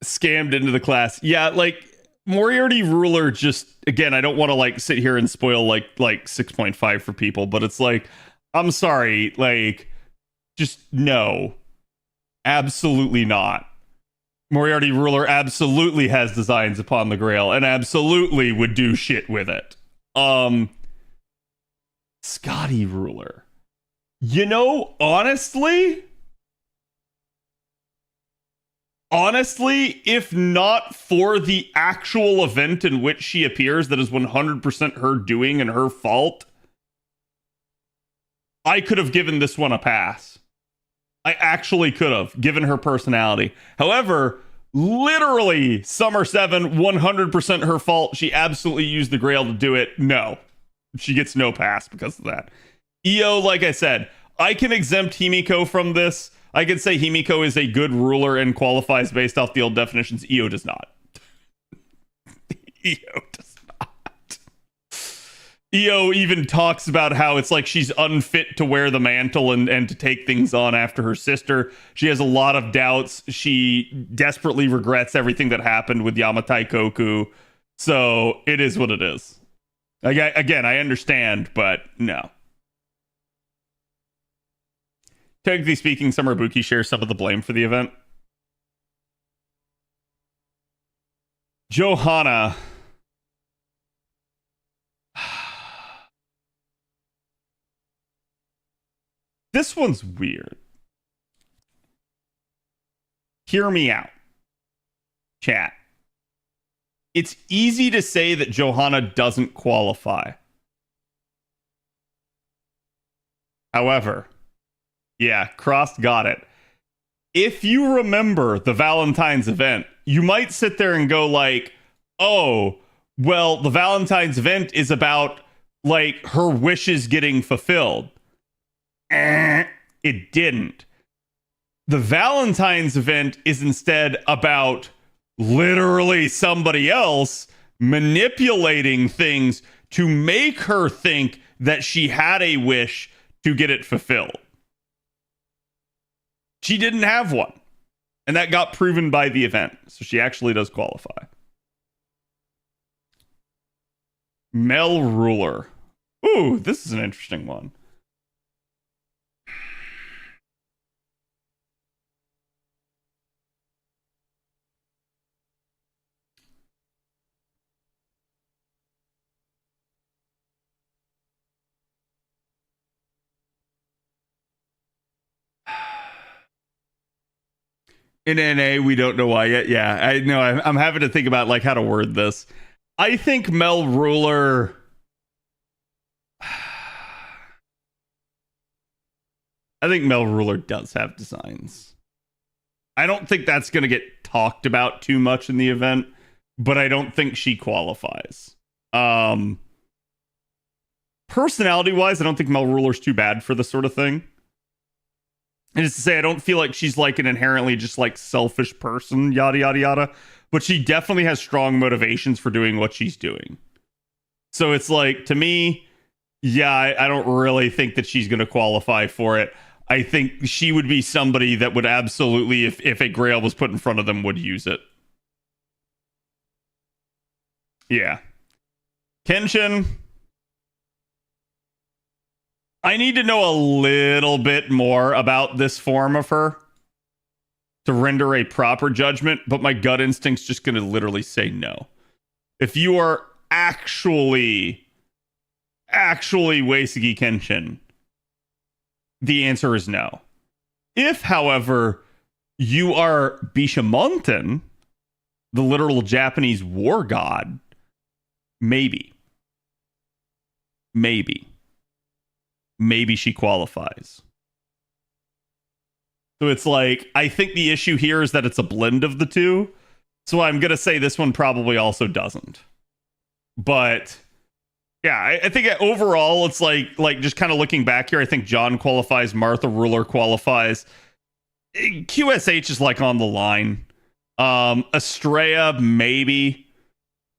scammed into the class. Yeah, like, Moriarty ruler, just again, I don't want to like sit here and spoil like 6.5 for people, but it's like, I'm sorry, like, just no. Absolutely not. Moriarty ruler absolutely has designs upon the Grail and absolutely would do shit with it. Scotty ruler. You know, honestly, if not for the actual event in which she appears that is 100% her doing and her fault, I could have given this one a pass. I actually could have, given her personality. However, literally, Summer 7, 100% her fault. She absolutely used the Grail to do it. No. She gets no pass because of that. EO, like I said, I can exempt Himiko from this. I can say Himiko is a good ruler and qualifies based off the old definitions. EO does not. EO does not. EO even talks about how it's like she's unfit to wear the mantle and to take things on after her sister. She has a lot of doubts. She desperately regrets everything that happened with Yamatai Koku. So it is what it is. Again, I understand, but no. Technically speaking, Summer Ibuki shares some of the blame for the event. Johanna. This one's weird. Hear me out. Chat. It's easy to say that Johanna doesn't qualify. However, yeah, Crossed got it. If you remember the Valentine's event, you might sit there and go like, oh, well, the Valentine's event is about like her wishes getting fulfilled. It didn't. The Valentine's event is instead about literally somebody else manipulating things to make her think that she had a wish to get it fulfilled. She didn't have one. And that got proven by the event. So she actually does qualify. Mel Ruler. Ooh, this is an interesting one. In NA, we don't know why yet. Yeah, I know. I'm having to think about like how to word this. I think Mel Ruler. I think Mel Ruler does have designs. I don't think that's going to get talked about too much in the event, but I don't think she qualifies. Personality-wise, I don't think Mel Ruler's too bad for this sort of thing. And just to say, I don't feel like she's like an inherently just like selfish person, yada, yada, yada. But she definitely has strong motivations for doing what she's doing. So it's like, to me, yeah, I don't really think that she's going to qualify for it. I think she would be somebody that would absolutely, if a Grail was put in front of them, would use it. Yeah. Kenshin. I need to know a little bit more about this form of her to render a proper judgment, but my gut instinct's just going to literally say no. If you are actually Uesugi Kenshin, the answer is no. If, however, you are Bishamonten, the literal Japanese war god, maybe. Maybe she qualifies. So it's like, I think the issue here is that it's a blend of the two. So I'm going to say this one probably also doesn't. But yeah, I think overall it's like just kind of looking back here, I think John qualifies, Martha Ruler qualifies. QSH is like on the line. Estrella, maybe.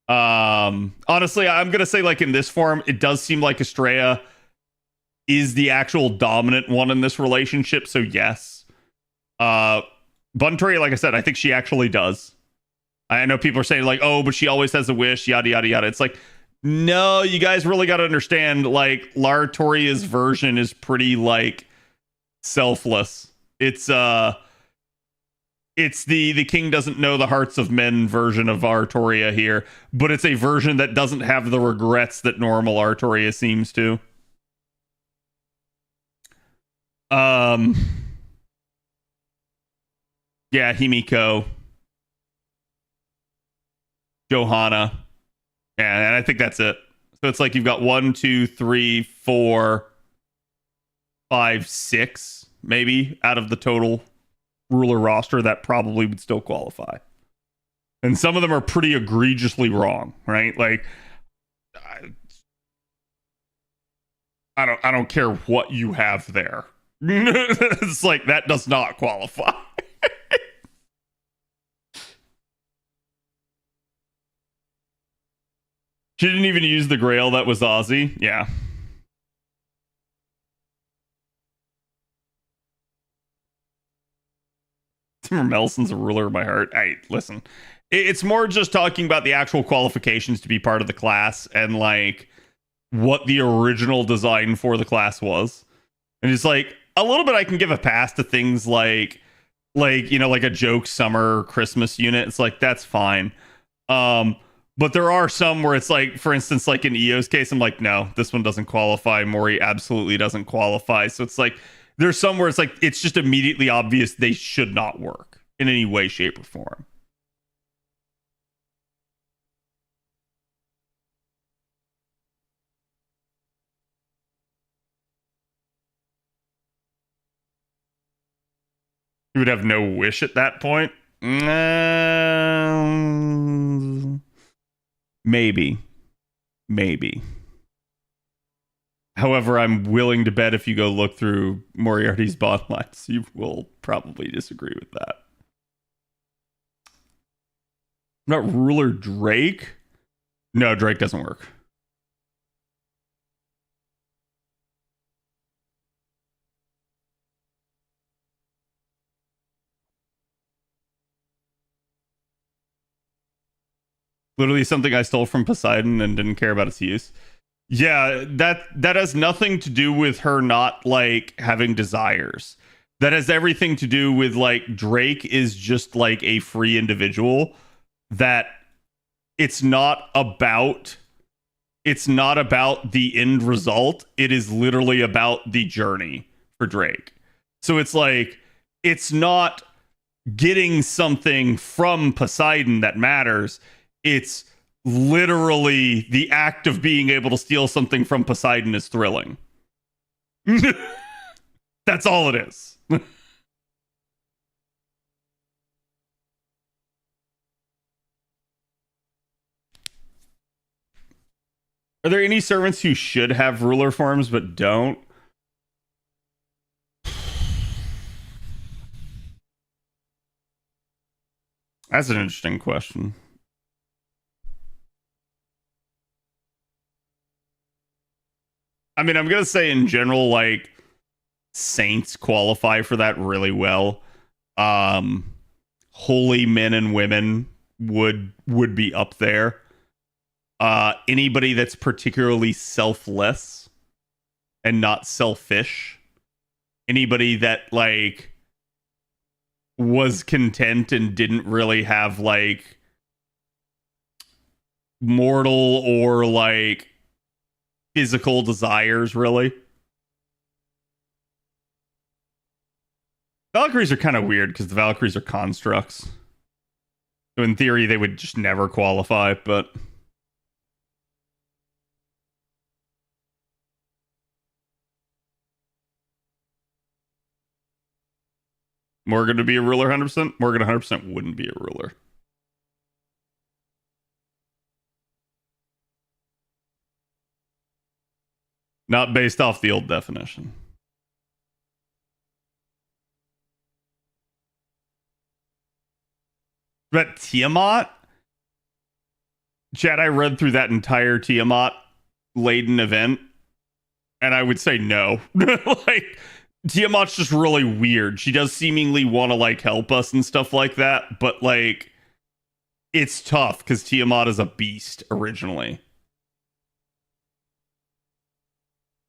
Honestly, I'm going to say like in this form, it does seem like Estrella is the actual dominant one in this relationship, so yes. Bunbury, like I said, I think she actually does. I know people are saying like, oh, but she always has a wish, yada yada yada. It's like, no, you guys really got to understand, like, Lartoria's version is pretty like selfless. It's the king doesn't know the hearts of men version of Artoria here, but it's a version that doesn't have the regrets that normal Artoria seems to. Yeah, Himiko, Johanna, and I think that's it. So it's like you've got 1, 2, 3, 4, 5, 6, maybe out of the total ruler roster that probably would still qualify. And some of them are pretty egregiously wrong, right? Like, I don't care what you have there. It's like, that does not qualify. She didn't even use the Grail that was Aussie. Yeah. Timur Melson's a ruler of my heart. Listen. It's more just talking about the actual qualifications to be part of the class and like what the original design for the class was. And it's like a little bit I can give a pass to things like you know, like a joke summer Christmas unit. It's like, that's fine. But there are some where it's like, for instance, like in EO's case, I'm like, no, this one doesn't qualify. Mori absolutely doesn't qualify. So it's like, there's some where it's like, it's just immediately obvious they should not work in any way, shape, or form. You would have no wish at that point? Maybe. However, I'm willing to bet if you go look through Moriarty's bottom lines, you will probably disagree with that. Not Ruler Drake? No, Drake doesn't work. Literally something I stole from Poseidon and didn't care about its use. Yeah, that has nothing to do with her not like having desires. That has everything to do with like Drake is just like a free individual that it's not about the end result. It is literally about the journey for Drake. So it's like it's not getting something from Poseidon that matters. It's literally the act of being able to steal something from Poseidon is thrilling. That's all it is. Are there any servants who should have ruler forms but don't? That's an interesting question. I mean, I'm going to say in general, like, saints qualify for that really well. Holy men and women would be up there. Anybody that's particularly selfless and not selfish. Anybody that, like, was content and didn't really have, like, mortal or, like, physical desires, really. Valkyries are kind of weird because the Valkyries are constructs. So in theory, they would just never qualify, but Morgan to be a ruler 100%? Morgan 100% wouldn't be a ruler. Not based off the old definition. But Tiamat? Chad, I read through that entire Tiamat laden event, and I would say no. Like, Tiamat's just really weird. She does seemingly want to, like, help us and stuff like that, but, like, it's tough because Tiamat is a beast originally.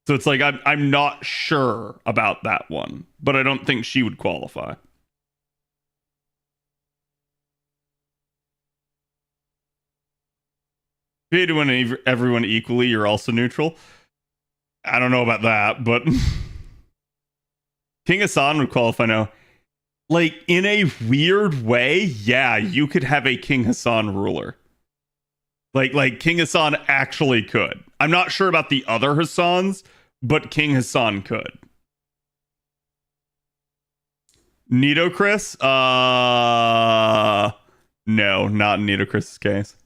So it's like I'm not sure about that one, but I don't think she would qualify. If you hate everyone equally, you're also neutral. I don't know about that, but King Hassan would qualify now. Like, in a weird way, yeah, you could have a King Hassan ruler. Like King Hassan actually could. I'm not sure about the other Hassans, but King Hassan could. Nito Chris? No, not in Nito Chris's case.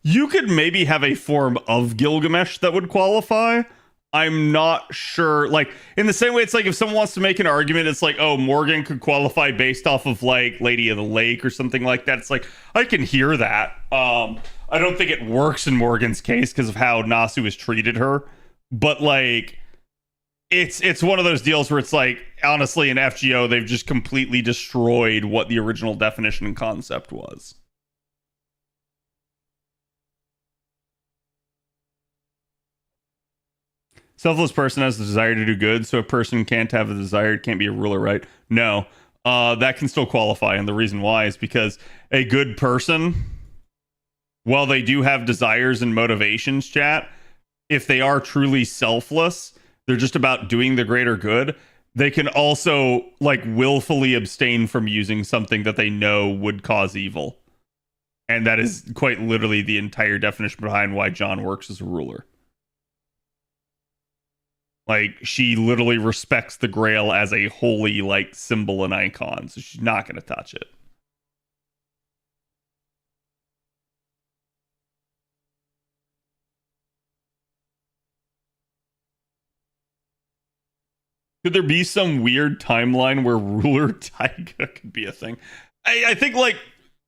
You could maybe have a form of Gilgamesh that would qualify. I'm not sure. Like, in the same way, it's like if someone wants to make an argument, it's like, oh, Morgan could qualify based off of like Lady of the Lake or something like that. It's like, I can hear that. I don't think it works in Morgan's case because of how Nasu has treated her. But like, it's one of those deals where it's like, honestly, in FGO, they've just completely destroyed what the original definition and concept was. Selfless person has the desire to do good, so a person can't have the desire, it can't be a ruler, right? No. That can still qualify, and the reason why is because a good person, while they do have desires and motivations, chat, if they are truly selfless, they're just about doing the greater good, they can also, like, willfully abstain from using something that they know would cause evil. And that is quite literally the entire definition behind why John works as a ruler. Like, she literally respects the Grail as a holy, like, symbol and icon, so she's not going to touch it. Could there be some weird timeline where ruler Taiga could be a thing? I think, like,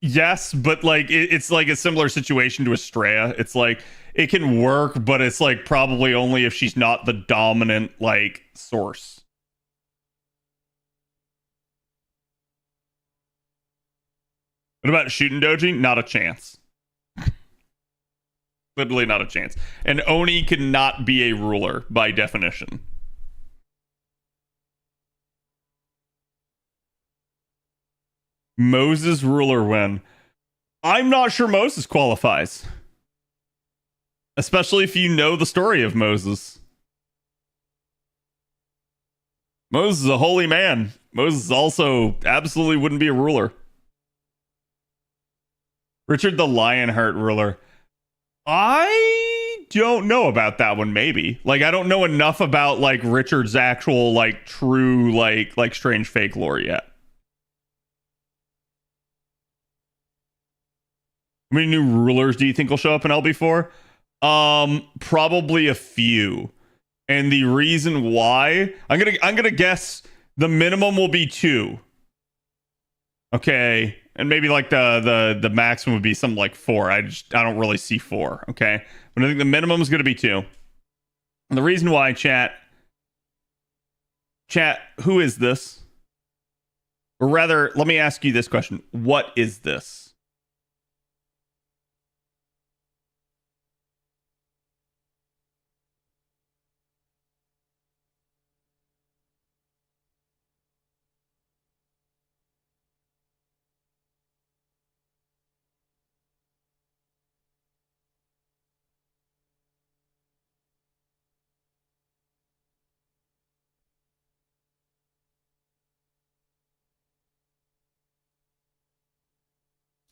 yes, but, like, it's like a similar situation to Estrella. It's like, it can work, but it's like probably only if she's not the dominant like source. What about shooting Doji? Not a chance. Literally not a chance. And Oni cannot be a ruler by definition. Moses ruler when? I'm not sure Moses qualifies. Especially if you know the story of Moses. Moses is a holy man. Moses also absolutely wouldn't be a ruler. Richard the Lionheart ruler. I don't know about that one, maybe. Like, I don't know enough about, like, Richard's actual, like, true, like strange fake lore yet. How many new rulers do you think will show up in LB4? Probably a few. And the reason why, I'm gonna guess the minimum will be 2. Okay. And maybe like the maximum would be something like 4. I don't really see 4. Okay. But I think the minimum is gonna be 2. And the reason why, chat, who is this? Or rather, let me ask you this question. What is this?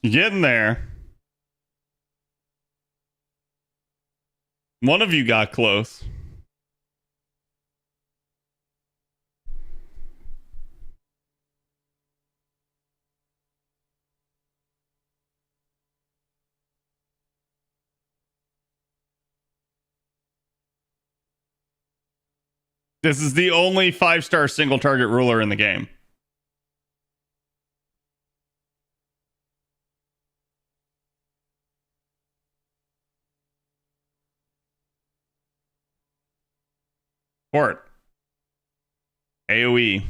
You're getting there. One of you got close. This is the only 5-star single target ruler in the game. Support. AoE.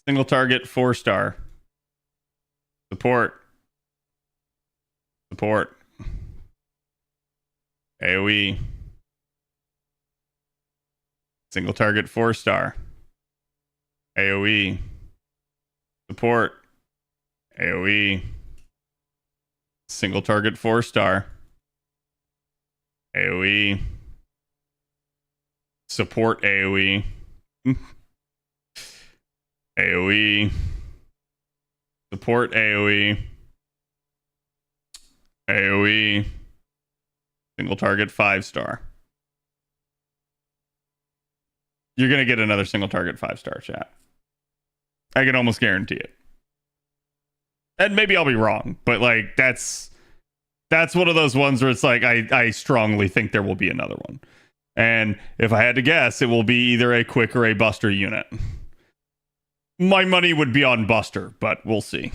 Single target 4-star. Support. Support. AoE. Single target 4-star. AoE. Support. AoE. Single target 4-star. AoE. Support AoE. AoE. Support AoE. AoE. Single target 5-star. You're going to get another single target 5-star, chat. I can almost guarantee it. And maybe I'll be wrong, but like that's one of those ones where it's like I strongly think there will be another one. And if I had to guess, it will be either a quick or a buster unit. My money would be on buster, but we'll see.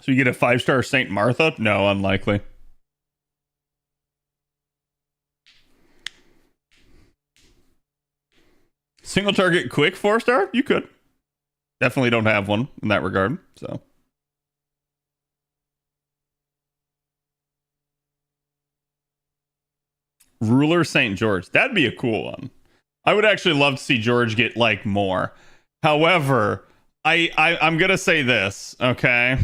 So you get a 5-star Saint Martha? No, unlikely. Single target quick 4-star? You could. Definitely don't have one in that regard, so. Ruler St. George. That'd be a cool one. I would actually love to see George get like more. However, I'm gonna say this, okay?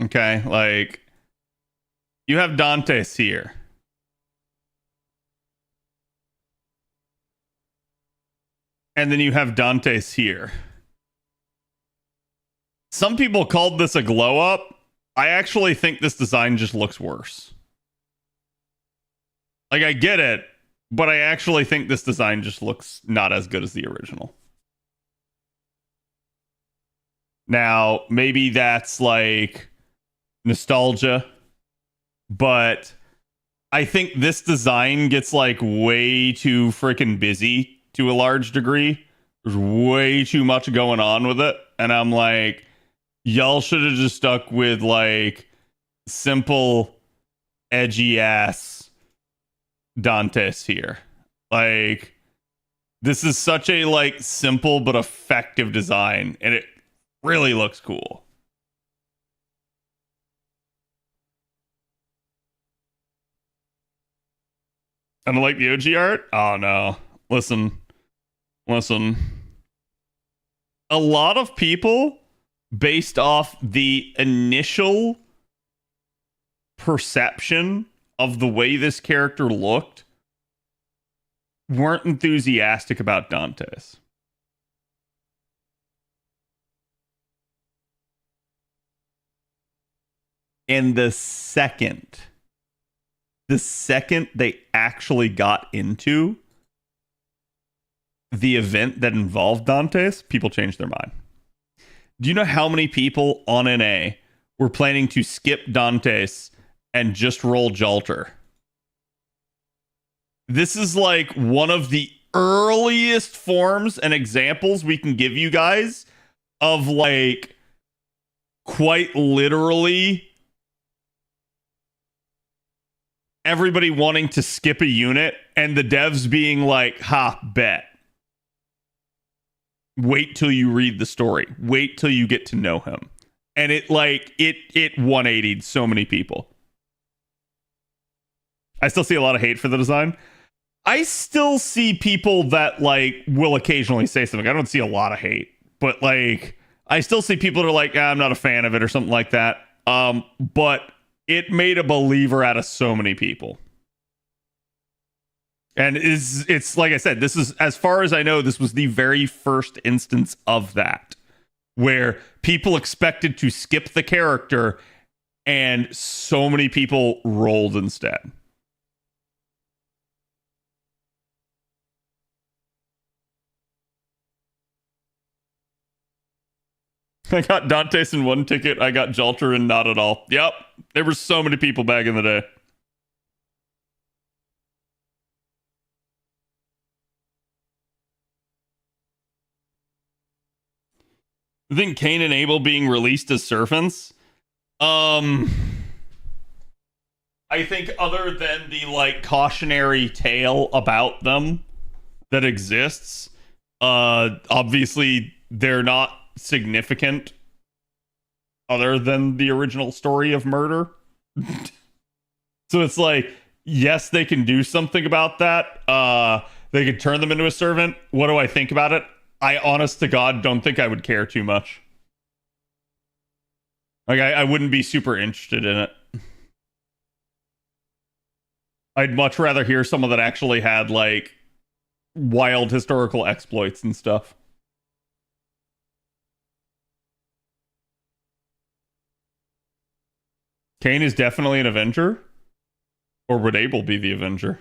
Okay, like you have Dante's here. And then you have Dante's here. Some people called this a glow up. I actually think this design just looks worse. Like, I get it, but I actually think this design just looks not as good as the original. Now, maybe that's like nostalgia, but I think this design gets like way too freaking busy to a large degree. There's way too much going on with it. And I'm like, y'all should have just stuck with like simple, edgy ass Dantes here. Like, this is such a like simple but effective design, and it really looks cool. I don't like the OG art. Oh no. Listen. A lot of people, based off the initial perception of the way this character looked, weren't enthusiastic about Dantes. And the second they actually got into the event that involved Dantes, people changed their mind. Do you know how many people on NA were planning to skip Dantes and just roll Jalter? This is like one of the earliest forms and examples we can give you guys of like quite literally everybody wanting to skip a unit and the devs being like, ha, bet. Wait till you read the story. Wait till you get to know him. And it 180'd so many people. I still see a lot of hate for the design. I still see people that like will occasionally say something. I don't see a lot of hate, but like I still see people that are like, I'm not a fan of it or something like that. But it made a believer out of so many people. And it's like I said, this is, as far as I know, this was the very first instance of that, where people expected to skip the character and so many people rolled instead. I got Dantes in one ticket. I got Jalter in not at all. Yep. There were so many people back in the day. I think Cain and Abel being released as servants. I think other than the like cautionary tale about them that exists, obviously they're not significant other than the original story of murder. So it's like, yes, they can do something about that. They could turn them into a servant. What do I think about it? I honest to God don't think I would care too much. Like I wouldn't be super interested in it. I'd much rather hear someone that actually had like wild historical exploits and stuff. Cain is definitely an Avenger? Or would Abel be the Avenger?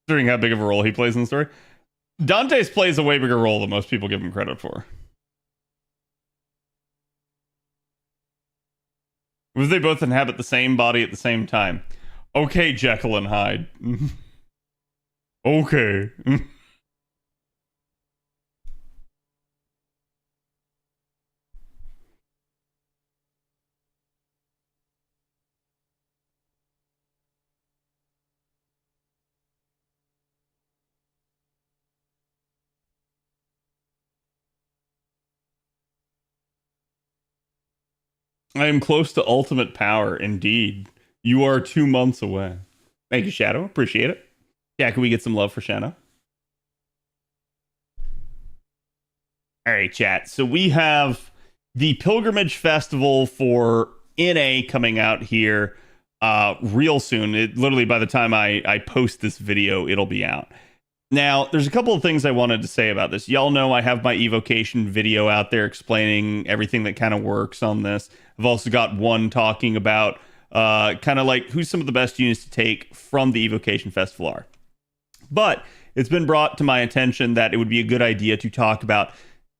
Considering how big of a role he plays in the story. Dante's plays a way bigger role than most people give him credit for. What if they both inhabit the same body at the same time? Okay, Jekyll and Hyde. Okay. I am close to ultimate power, indeed. You are 2 months away. Thank you, Shadow. Appreciate it. Yeah, can we get some love for Shadow? All right, chat. So we have the Pilgrimage Festival for NA coming out here real soon. Literally, by the time I post this video, it'll be out. Now, there's a couple of things I wanted to say about this. Y'all know I have my evocation video out there explaining everything that kind of works on this. I've also got one talking about kind of like who some of the best units to take from the evocation festival are. But it's been brought to my attention that it would be a good idea to talk about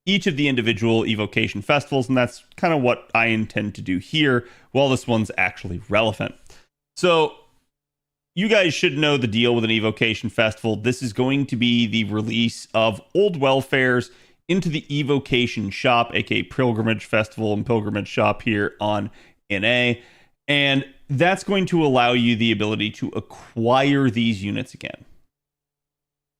each of the individual evocation festivals, and that's kind of what I intend to do here while this one's actually relevant. So you guys should know the deal with an evocation festival. This is going to be the release of old welfares into the evocation shop, aka pilgrimage festival and pilgrimage shop here on NA. And that's going to allow you the ability to acquire these units again.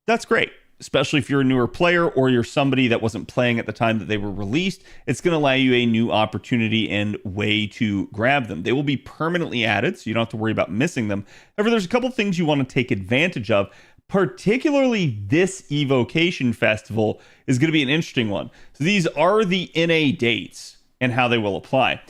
That's great, especially if you're a newer player or you're somebody that wasn't playing at the time that they were released. It's going to allow you a new opportunity and way to grab them. They will be permanently added, so you don't have to worry about missing them. However, there's a couple things you want to take advantage of. Particularly this evocation festival is going to be an interesting one. So these are the NA dates and how they will apply.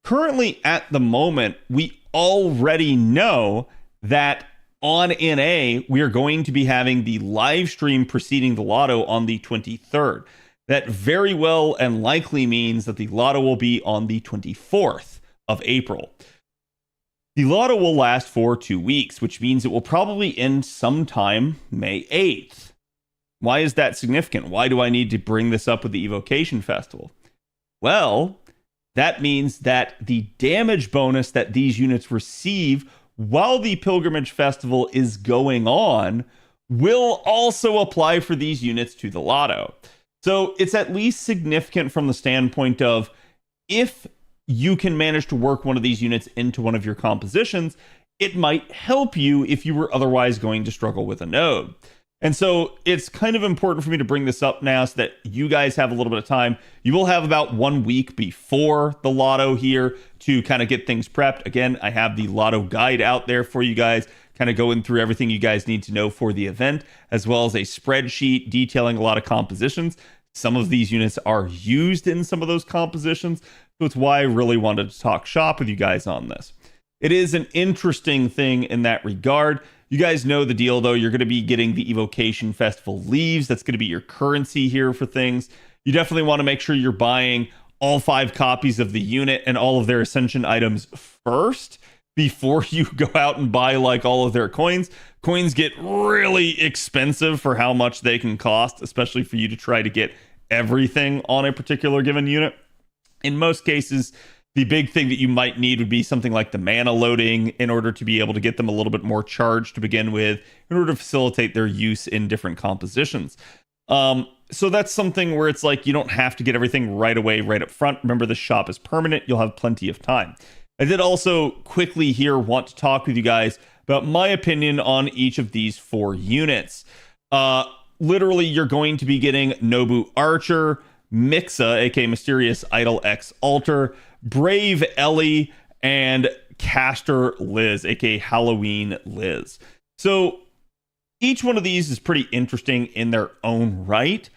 Currently, at the moment, we already know that on NA, we are going to be having the live stream preceding the lotto on the 23rd. That very well and likely means that the lotto will be on the 24th of April. The lotto will last for 2 weeks, which means it will probably end sometime May 8th. Why is that significant? Why do I need to bring this up with the Evocation Festival? Well, that means that the damage bonus that these units receive while the Pilgrimage Festival is going on will also apply for these units to the lotto. So it's at least significant from the standpoint of if you can manage to work one of these units into one of your compositions, it might help you if you were otherwise going to struggle with a node. And so it's kind of important for me to bring this up now so that you guys have a little bit of time. You will have about 1 week before the lotto here to kind of get things prepped. Again, I have the lotto guide out there for you guys, kind of going through everything you guys need to know for the event, as well as a spreadsheet detailing a lot of compositions. Some of these units are used in some of those compositions, so it's why I really wanted to talk shop with you guys on this. It is an interesting thing in that regard. You guys know the deal, though. You're going to be getting the Evocation Festival leaves. That's going to be your currency here for things. You definitely want to make sure you're buying all 5 copies of the unit and all of their Ascension items first before you go out and buy like all of their coins. Coins get really expensive for how much they can cost, especially for you to try to get everything on a particular given unit. In most cases, the big thing that you might need would be something like the mana loading in order to be able to get them a little bit more charged to begin with, in order to facilitate their use in different compositions. So that's something where it's like you don't have to get everything right away, right up front. Remember, the shop is permanent. You'll have plenty of time. I did also quickly here want to talk with you guys about my opinion on each of these 4 units. Literally, you're going to be getting Nobu Archer, Mixa, aka Mysterious Idol X Alter, Brave Ellie, and Caster Liz, aka Halloween Liz. So each one of these is pretty interesting in their own right.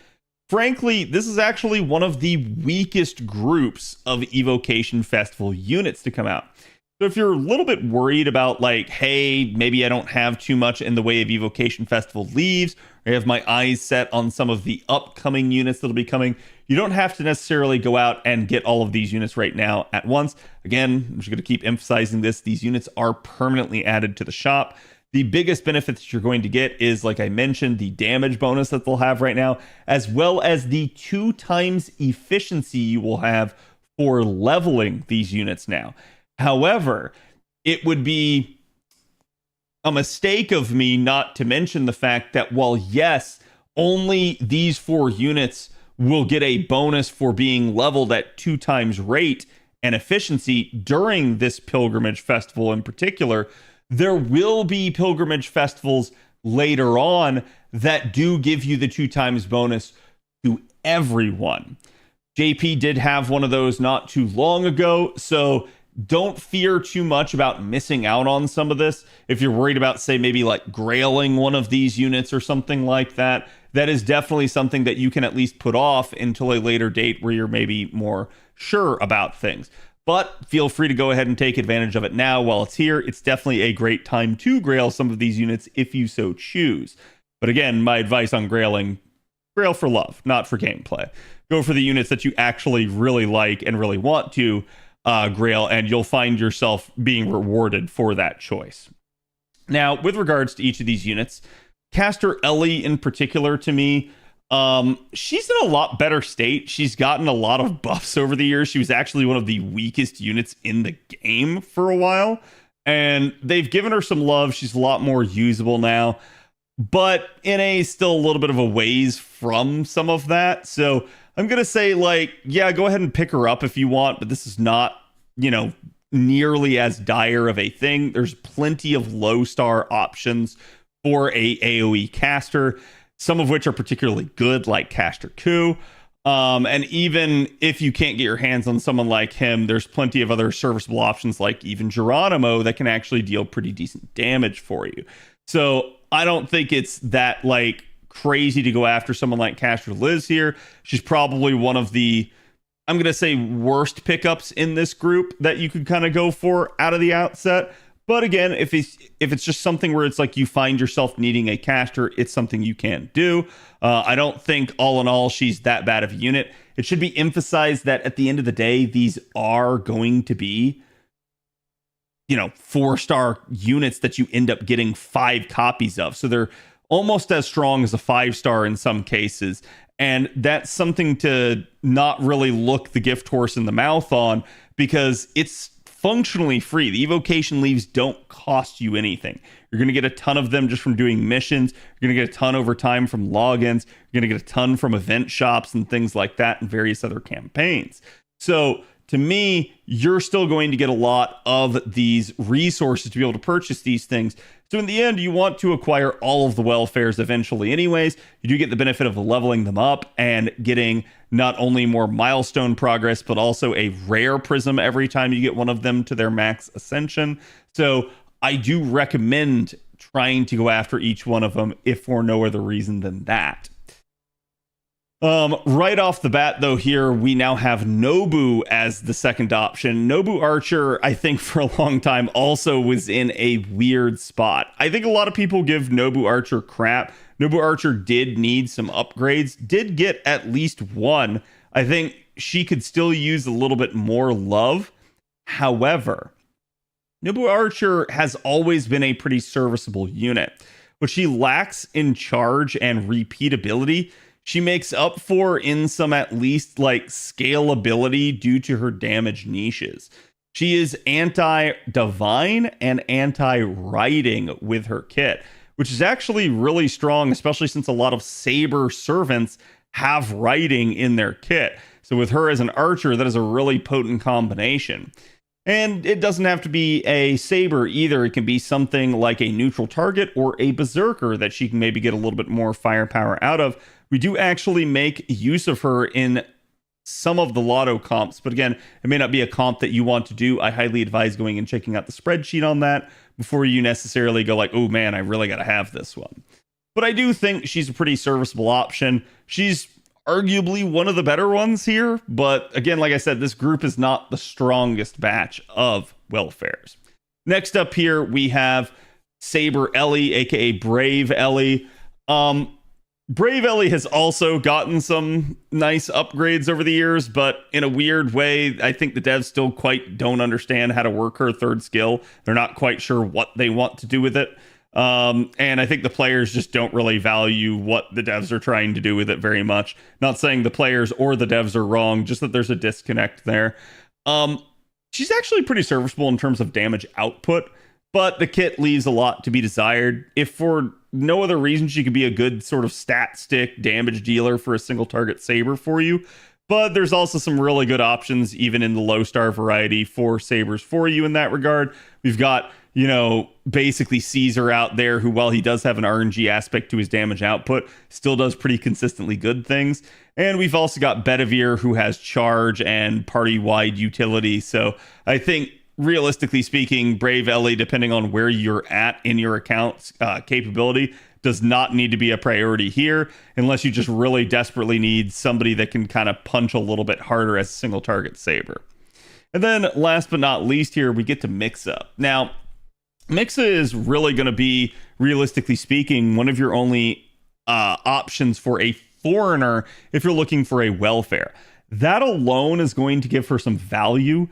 Frankly, this is actually one of the weakest groups of Evocation Festival units to come out. So if you're a little bit worried about like, hey, maybe I don't have too much in the way of Evocation Festival leaves, or I have my eyes set on some of the upcoming units that'll be coming, you don't have to necessarily go out and get all of these units right now at once. Again, I'm just going to keep emphasizing this. These units are permanently added to the shop. The biggest benefit that you're going to get is, like I mentioned, the damage bonus that they'll have right now, as well as the 2 times efficiency you will have for leveling these units now. However, it would be a mistake of me not to mention the fact that while, yes, only these 4 units will get a bonus for being leveled at 2 times rate and efficiency during this pilgrimage festival in particular, there will be pilgrimage festivals later on that do give you the 2 times bonus to everyone. JP did have one of those not too long ago, so don't fear too much about missing out on some of this. If you're worried about, say, maybe like grailing one of these units or something like that, that is definitely something that you can at least put off until a later date where you're maybe more sure about things. But feel free to go ahead and take advantage of it now while it's here. It's definitely a great time to grail some of these units if you so choose. But again, my advice on grailing, grail for love, not for gameplay. Go for the units that you actually really like and really want to grail, and you'll find yourself being rewarded for that choice. Now, with regards to each of these units, Caster Ellie in particular, to me, she's in a lot better state. She's gotten a lot of buffs over the years. She was actually one of the weakest units in the game for a while, and they've given her some love. She's a lot more usable now, but NA is still a little bit of a ways from some of that. So I'm going to say, like, yeah, go ahead and pick her up if you want, but this is not, nearly as dire of a thing. There's plenty of low star options for a AoE caster, some of which are particularly good, like Caster Ku. And even if you can't get your hands on someone like him, there's plenty of other serviceable options, like even Geronimo, that can actually deal pretty decent damage for you. So I don't think it's that, like, crazy to go after someone like Caster Liz here. She's probably one of the, I'm going to say, worst pickups in this group that you could kind of go for out of the outset. But again, if it's just something where it's like you find yourself needing a caster, it's something you can do. I don't think all in all she's that bad of a unit. It should be emphasized that at the end of the day, these are going to be 4-star units that you end up getting 5 copies of. So they're almost as strong as a 5-star in some cases. And that's something to not really look the gift horse in the mouth on, because it's functionally free. The evocation leaves don't cost you anything. You're going to get a ton of them just from doing missions. You're going to get a ton over time from logins. You're going to get a ton from event shops and things like that and various other campaigns. So to me, you're still going to get a lot of these resources to be able to purchase these things. So in the end, you want to acquire all of the welfares eventually anyways. You do get the benefit of leveling them up and getting not only more milestone progress, but also a rare prism every time you get one of them to their max ascension. So I do recommend trying to go after each one of them, if for no other reason than that. Right off the bat, though, here we now have Nobu as the second option. Nobu Archer, I think for a long time, also was in a weird spot. I think a lot of people give Nobu Archer crap. Nobu Archer did need some upgrades, did get at least one. I think she could still use a little bit more love. However, Nobu Archer has always been a pretty serviceable unit. What she lacks in charge and repeatability, she makes up for in some at least like scalability due to her damage niches. She is anti-divine and anti-writing with her kit, which is actually really strong, especially since a lot of saber servants have writing in their kit. So with her as an archer, that is a really potent combination. And it doesn't have to be a saber either. It can be something like a neutral target or a berserker that she can maybe get a little bit more firepower out of. We do actually make use of her in some of the lotto comps, but again, it may not be a comp that you want to do. I highly advise going and checking out the spreadsheet on that before you necessarily go like, oh man, I really got to have this one. But I do think she's a pretty serviceable option. She's arguably one of the better ones here, but again, like I said, this group is not the strongest batch of welfares. Next up here, we have Saber Ellie, aka Brave Ellie. Brave Ellie has also gotten some nice upgrades over the years, but in a weird way, I think the devs still quite don't understand how to work her third skill. They're not quite sure what they want to do with it. And I think the players just don't really value what the devs are trying to do with it very much. Not saying the players or the devs are wrong, just that there's a disconnect there. She's actually pretty serviceable in terms of damage output, but the kit leaves a lot to be desired. If for no other reason, she could be a good sort of stat stick damage dealer for a single target saber for you. But there's also some really good options, even in the low star variety, for sabers for you in that regard. We've got, you know, basically Caesar out there who, while he does have an RNG aspect to his damage output, still does pretty consistently good things. And we've also got Bedivere, who has charge and party-wide utility. So I think, realistically speaking, Brave Ellie, depending on where you're at in your account's capability, does not need to be a priority here, unless you just really desperately need somebody that can kind of punch a little bit harder as a single target saber. And then last but not least here, we get to Mixa. Now, Mixa is really going to be, realistically speaking, one of your only options for a foreigner if you're looking for a welfare. That alone is going to give her some value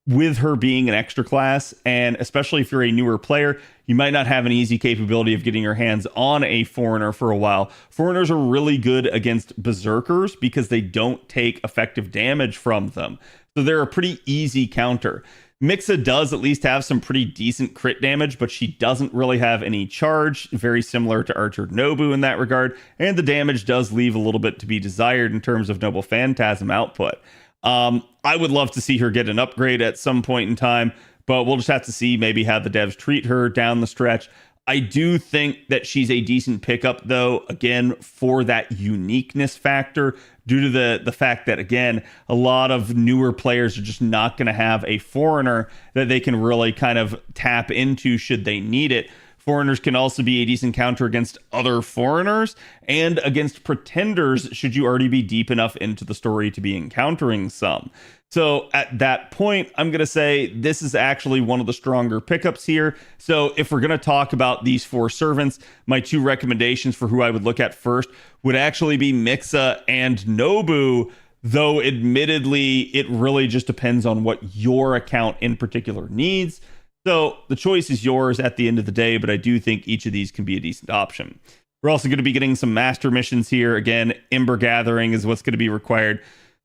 with her being an extra class, and especially if you're a newer player, you might not have an easy capability of getting your hands on a foreigner for a while. Foreigners are really good against berserkers because they don't take effective damage from them. So they're a pretty easy counter. Mixa does at least have some pretty decent crit damage, but she doesn't really have any charge, very similar to Archer Nobu in that regard, and the damage does leave a little bit to be desired in terms of Noble Phantasm output. I would love to see her get an upgrade at some point in time, but we'll just have to see maybe how the devs treat her down the stretch. I do think that she's a decent pickup, though, again, for that uniqueness factor, due to the fact that, again, a lot of newer players are just not going to have a foreigner that they can really kind of tap into should they need it. Foreigners can also be a decent counter against other foreigners and against pretenders should you already be deep enough into the story to be encountering some. So at that point, I'm going to say this is actually one of the stronger pickups here. So if we're going to talk about these four servants, my two recommendations for who I would look at first would actually be Mixa and Nobu, though admittedly, it really just depends on what your account in particular needs. So the choice is yours at the end of the day, but I do think each of these can be a decent option. We're also going to be getting some master missions here. Again, Ember Gathering is what's going to be required.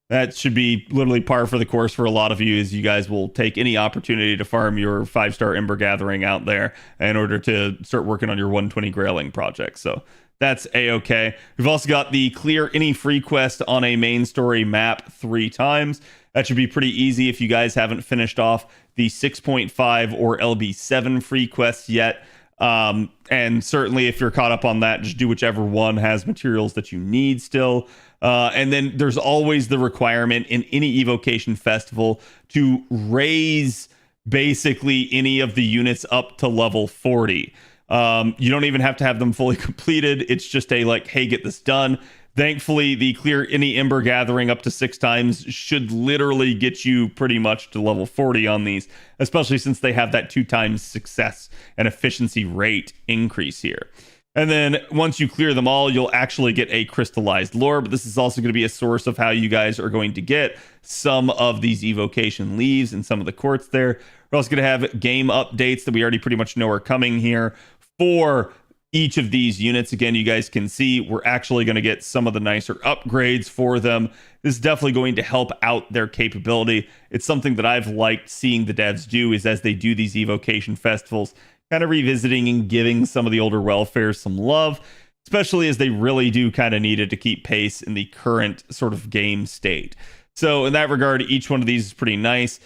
That should be literally par for the course for a lot of you, as you guys will take any opportunity to farm your 5-star Ember Gathering out there in order to start working on your 120 Grailing project. So that's a-okay. We've also got the clear any free quest on a main story map 3 times. That should be pretty easy if you guys haven't finished off the 6.5 or LB7 free quests yet. And certainly if you're caught up on that, just do whichever one has materials that you need still. And then there's always the requirement in any evocation festival to raise basically any of the units up to level 40. You don't even have to have them fully completed. It's just a like, hey, get this done. Thankfully, the clear any Ember Gathering up to 6 times should literally get you pretty much to level 40 on these, especially since they have that 2 times success and efficiency rate increase here. And then once you clear them all, you'll actually get a crystallized lore, but this is also going to be a source of how you guys are going to get some of these evocation leaves in some of the courts there. We're also going to have game updates that we already pretty much know are coming here for each of these units. Again, you guys can see we're actually going to get some of the nicer upgrades for them. This is definitely going to help out their capability. It's something that I've liked seeing the devs do, is as they do these evocation festivals, kind of revisiting and giving some of the older welfares some love, especially as they really do kind of need it to keep pace in the current sort of game state. So in that regard, each one of these is pretty nice.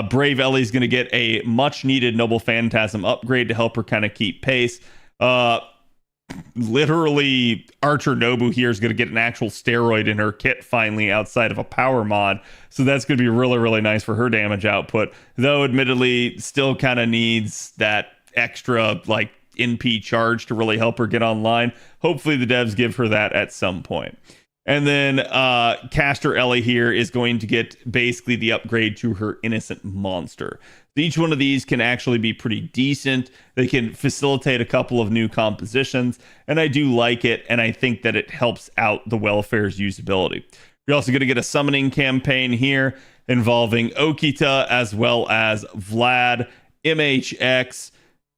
Brave Ellie is going to get a much needed Noble Phantasm upgrade to help her kind of keep pace. Literally, Archer Nobu here is going to get an actual steroid in her kit finally outside of a power mod. So that's going to be really, really nice for her damage output. Though, admittedly, still kind of needs that extra, like, NP charge to really help her get online. Hopefully, the devs give her that at some point. And then Caster Ellie here is going to get basically the upgrade to her Innocent Monster. Each one of these can actually be pretty decent. They can facilitate a couple of new compositions, and I do like it, and I think that it helps out the welfare's usability. You're also going to get a summoning campaign here involving Okita as well as Vlad, MHX,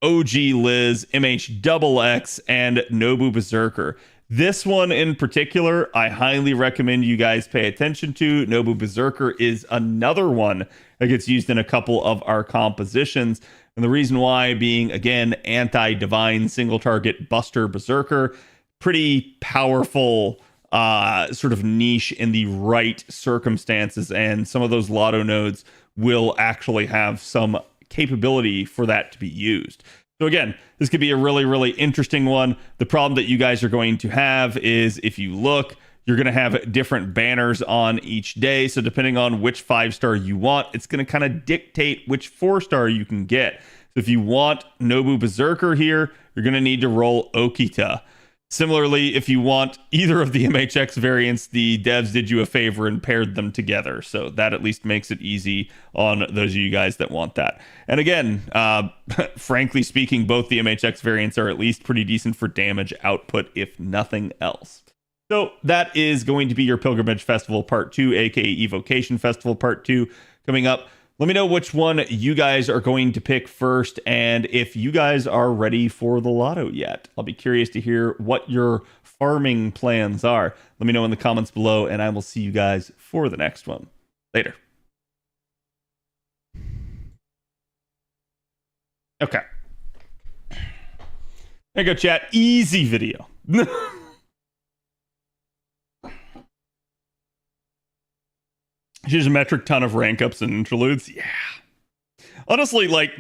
OG Liz, MHXX, and Nobu Berserker. This one in particular, I highly recommend you guys pay attention to. Nobu Berserker is another one that gets used in a couple of our compositions. And the reason why being, again, anti-divine single target Buster Berserker, pretty powerful sort of niche in the right circumstances. And some of those lotto nodes will actually have some capability for that to be used. So again, this could be a really, really interesting one. The problem that you guys are going to have is if you look, you're going to have different banners on each day. So depending on which 5-star you want, it's going to kind of dictate which 4-star you can get. So if you want Nobu Berserker here, you're going to need to roll Okita. Similarly, if you want either of the MHX variants, the devs did you a favor and paired them together. So that at least makes it easy on those of you guys that want that. And again, frankly speaking, both the MHX variants are at least pretty decent for damage output, if nothing else. So that is going to be your Pilgrimage Festival Part 2, aka Evocation Festival Part 2, coming up. Let me know which one you guys are going to pick first, and if you guys are ready for the lotto yet. I'll be curious to hear what your farming plans are. Let me know in the comments below, and I will see you guys for the next one. Later. Okay. There you go, chat. Easy video. She's a metric ton of rank ups and interludes. Yeah. Honestly, like,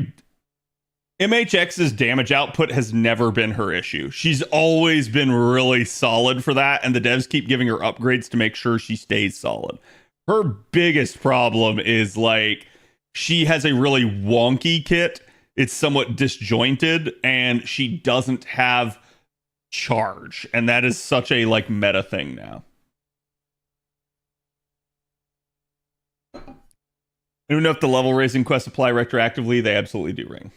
MHX's damage output has never been her issue. She's always been really solid for that, and the devs keep giving her upgrades to make sure she stays solid. Her biggest problem is, like, she has a really wonky kit. It's somewhat disjointed, and she doesn't have charge. And that is such a, like, meta thing now. I don't know if the level raising quests apply retroactively. They absolutely do, Ring.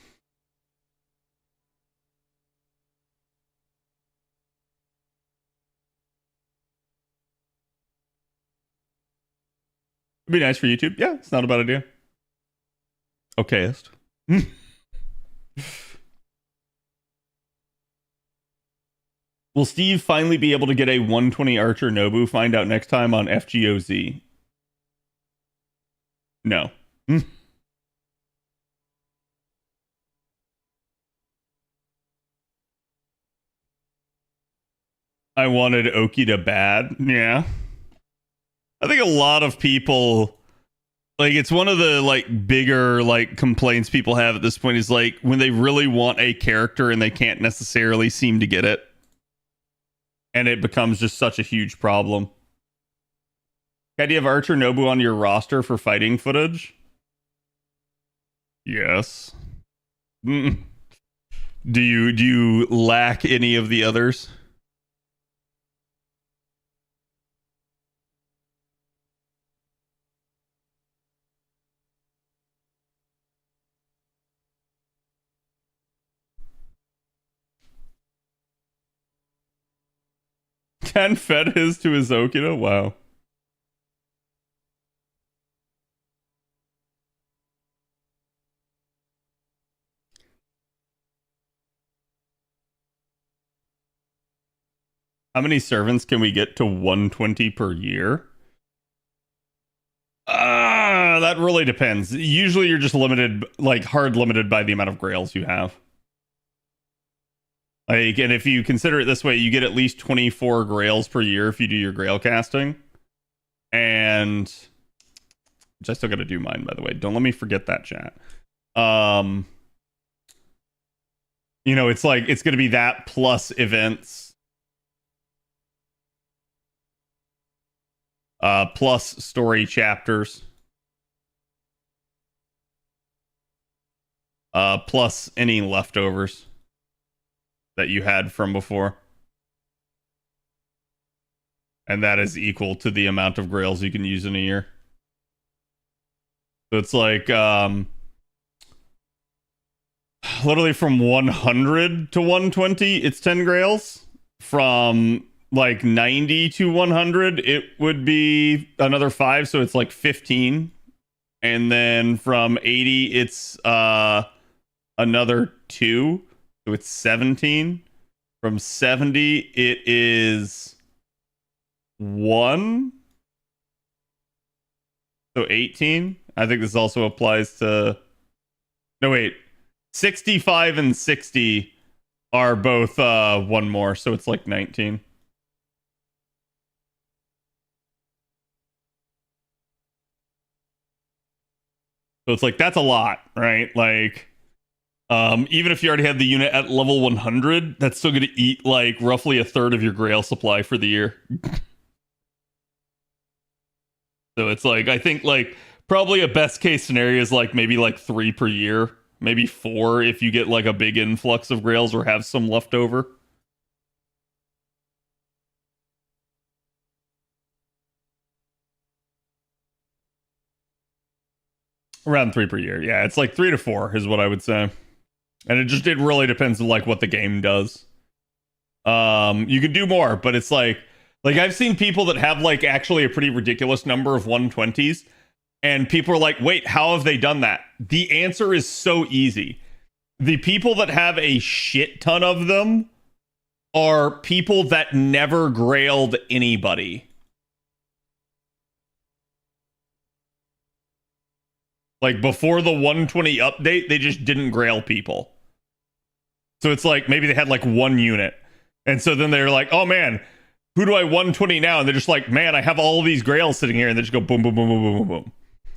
It'd be nice for YouTube. Yeah, it's not a bad idea. Okayest. Will Steve finally be able to get a 120 Archer Nobu? Find out next time on FGOZ. No. I wanted Okita bad. Yeah. I think a lot of people, like, it's one of the, like, bigger, like, complaints people have at this point is, like, when they really want a character and they can't necessarily seem to get it. And it becomes just such a huge problem. Okay, do you have Archer Nobu on your roster for fighting footage? Yes. Do you lack any of the others? Ken fed his to his Okita? Wow. How many servants can we get to 120 per year? That really depends. Usually you're just limited, like hard limited by the amount of grails you have. Like, and if you consider it this way, you get at least 24 grails per year if you do your grail casting. And which I still gotta do mine, by the way. Don't let me forget that, chat. You know, it's like it's gonna be that plus events. Plus story chapters. Plus any leftovers that you had from before. And that is equal to the amount of grails you can use in a year. So it's like literally from 100 to 120, it's 10 grails. From like 90 to 100, it would be another 5, so it's like 15. And then from 80, it's another 2, so it's 17. From 70, it is 1, so 18. I think this also applies to, no wait, 65 and 60 are both one more, so it's like 19. So it's like, that's a lot, right? Like, even if you already had the unit at level 100, that's still going to eat like roughly a third of your grail supply for the year. So it's like, I think like probably a best case scenario is like maybe like 3 per year, maybe 4 if you get like a big influx of grails or have some left over. Around 3 per year. Yeah, it's like 3 to 4 is what I would say. And it really depends on like what the game does. You can do more, but it's like I've seen people that have like actually a pretty ridiculous number of 120s, and people are like, wait, how have they done that? The answer is so easy. The people that have a shit ton of them are people that never grailed anybody. Like before the 120 update, they just didn't grail people. So it's like maybe they had like one unit. And so then they're like, oh man, who do I 120 now? And they're just like, man, I have all these grails sitting here. And they just go boom, boom, boom, boom, boom, boom, boom.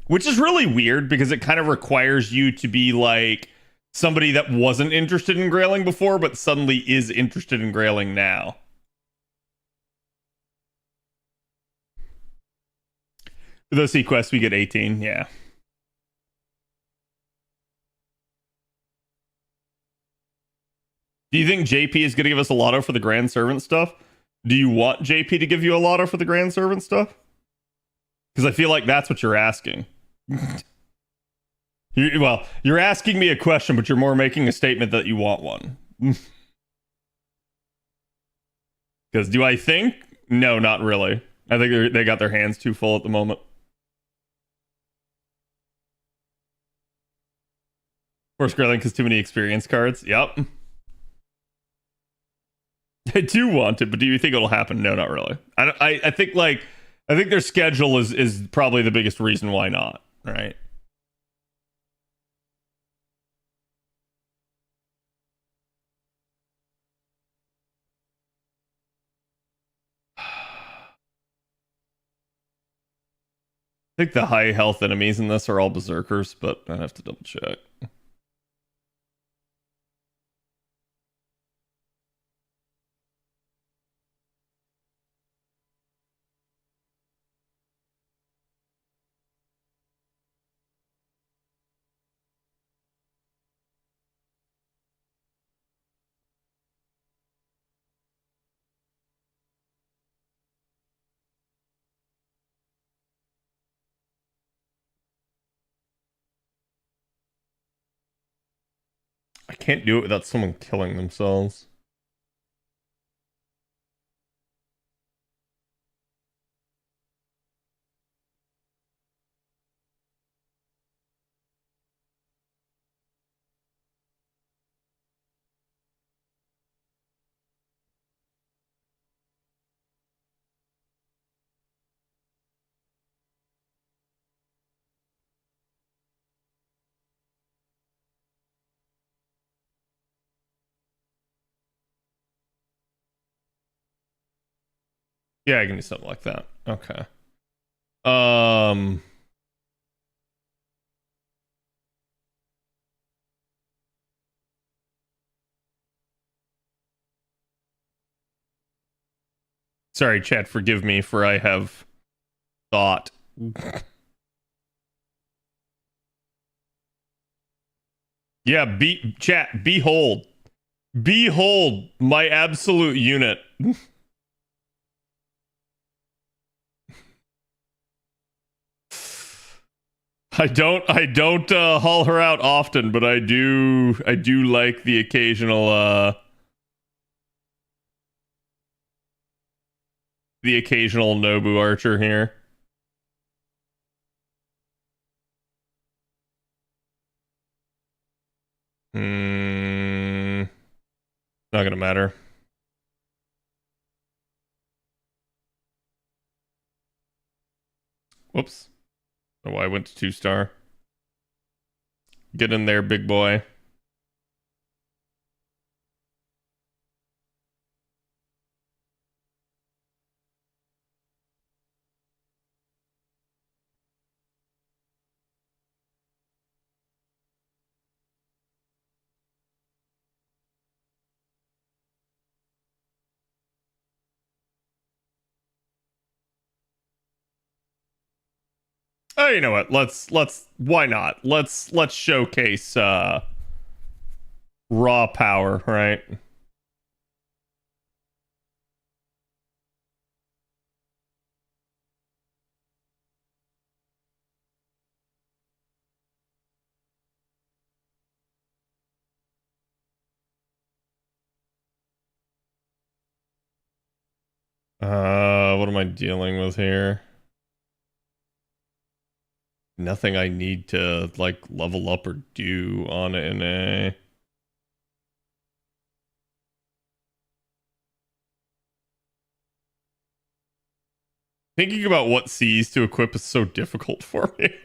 Which is really weird because it kind of requires you to be like somebody that wasn't interested in grailing before, but suddenly is interested in grailing now. For those quests, we get 18. Yeah. Do you think JP is going to give us a lotto for the Grand Servant stuff? Do you want JP to give you a lotto for the Grand Servant stuff? Because I feel like that's what you're asking. You're asking me a question, but you're more making a statement that you want one. Because do I think? No, not really. I think they got their hands too full at the moment. Force grailing because too many experience cards. Yep. I do want it, but do you think it'll happen? No, not really. I think their schedule is probably the biggest reason why not, right? I think the high health enemies in this are all berserkers, but I have to double check. I can't do it without someone killing themselves. Yeah, give me something like that. Okay. Um. Sorry, chat. Forgive me for I have thought. Yeah, chat. Behold my absolute unit. I don't haul her out often, but I do like the occasional Nobu archer here. Not gonna matter. Whoops. Oh, I went to 2-star. Get in there, big boy. Oh, you know what? Let's why not? Let's showcase raw power, right? What am I dealing with here? Nothing I need to like level up or do on NA. Thinking about what C's to equip is so difficult for me.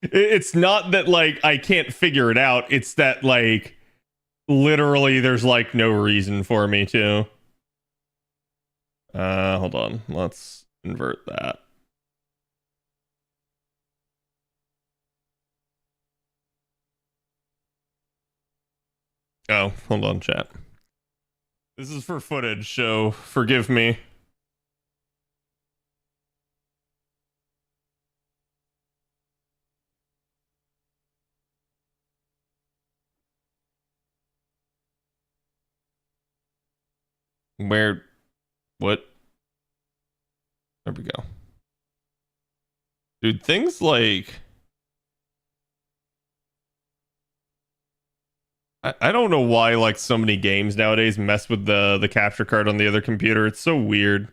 It's not that like I can't figure it out. It's that like literally there's like no reason for me to. Hold on. Let's invert that. Oh, hold on, chat. This is for footage, so forgive me. Where? What? There we go. Dude, things like... I don't know why like so many games nowadays mess with the capture card on the other computer. It's so weird.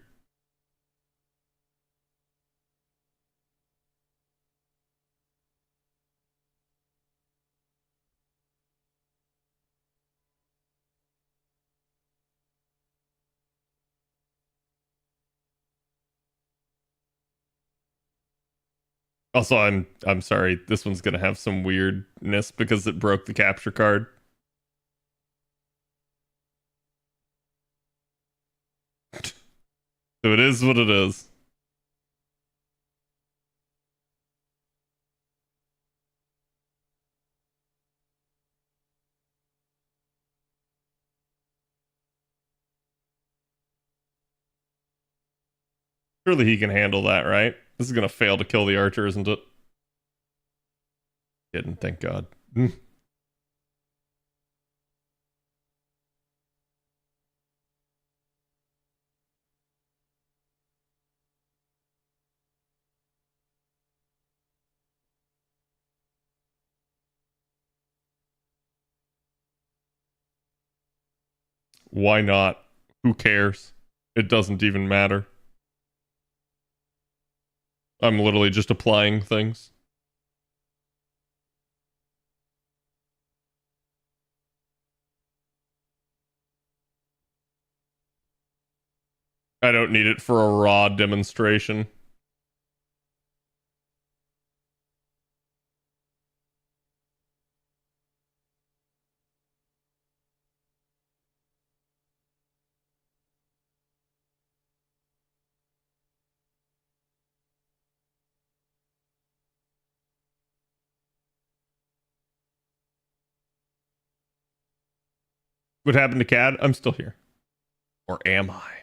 Also, I'm sorry. This one's gonna have some weirdness because it broke the capture card. So it is what it is. Surely he can handle that, right? This is gonna fail to kill the archer, isn't it? Didn't, thank God. Why not? Who cares? It doesn't even matter. I'm literally just applying things. I don't need it for a raw demonstration. What happened to Cad? I'm still here. Or am I?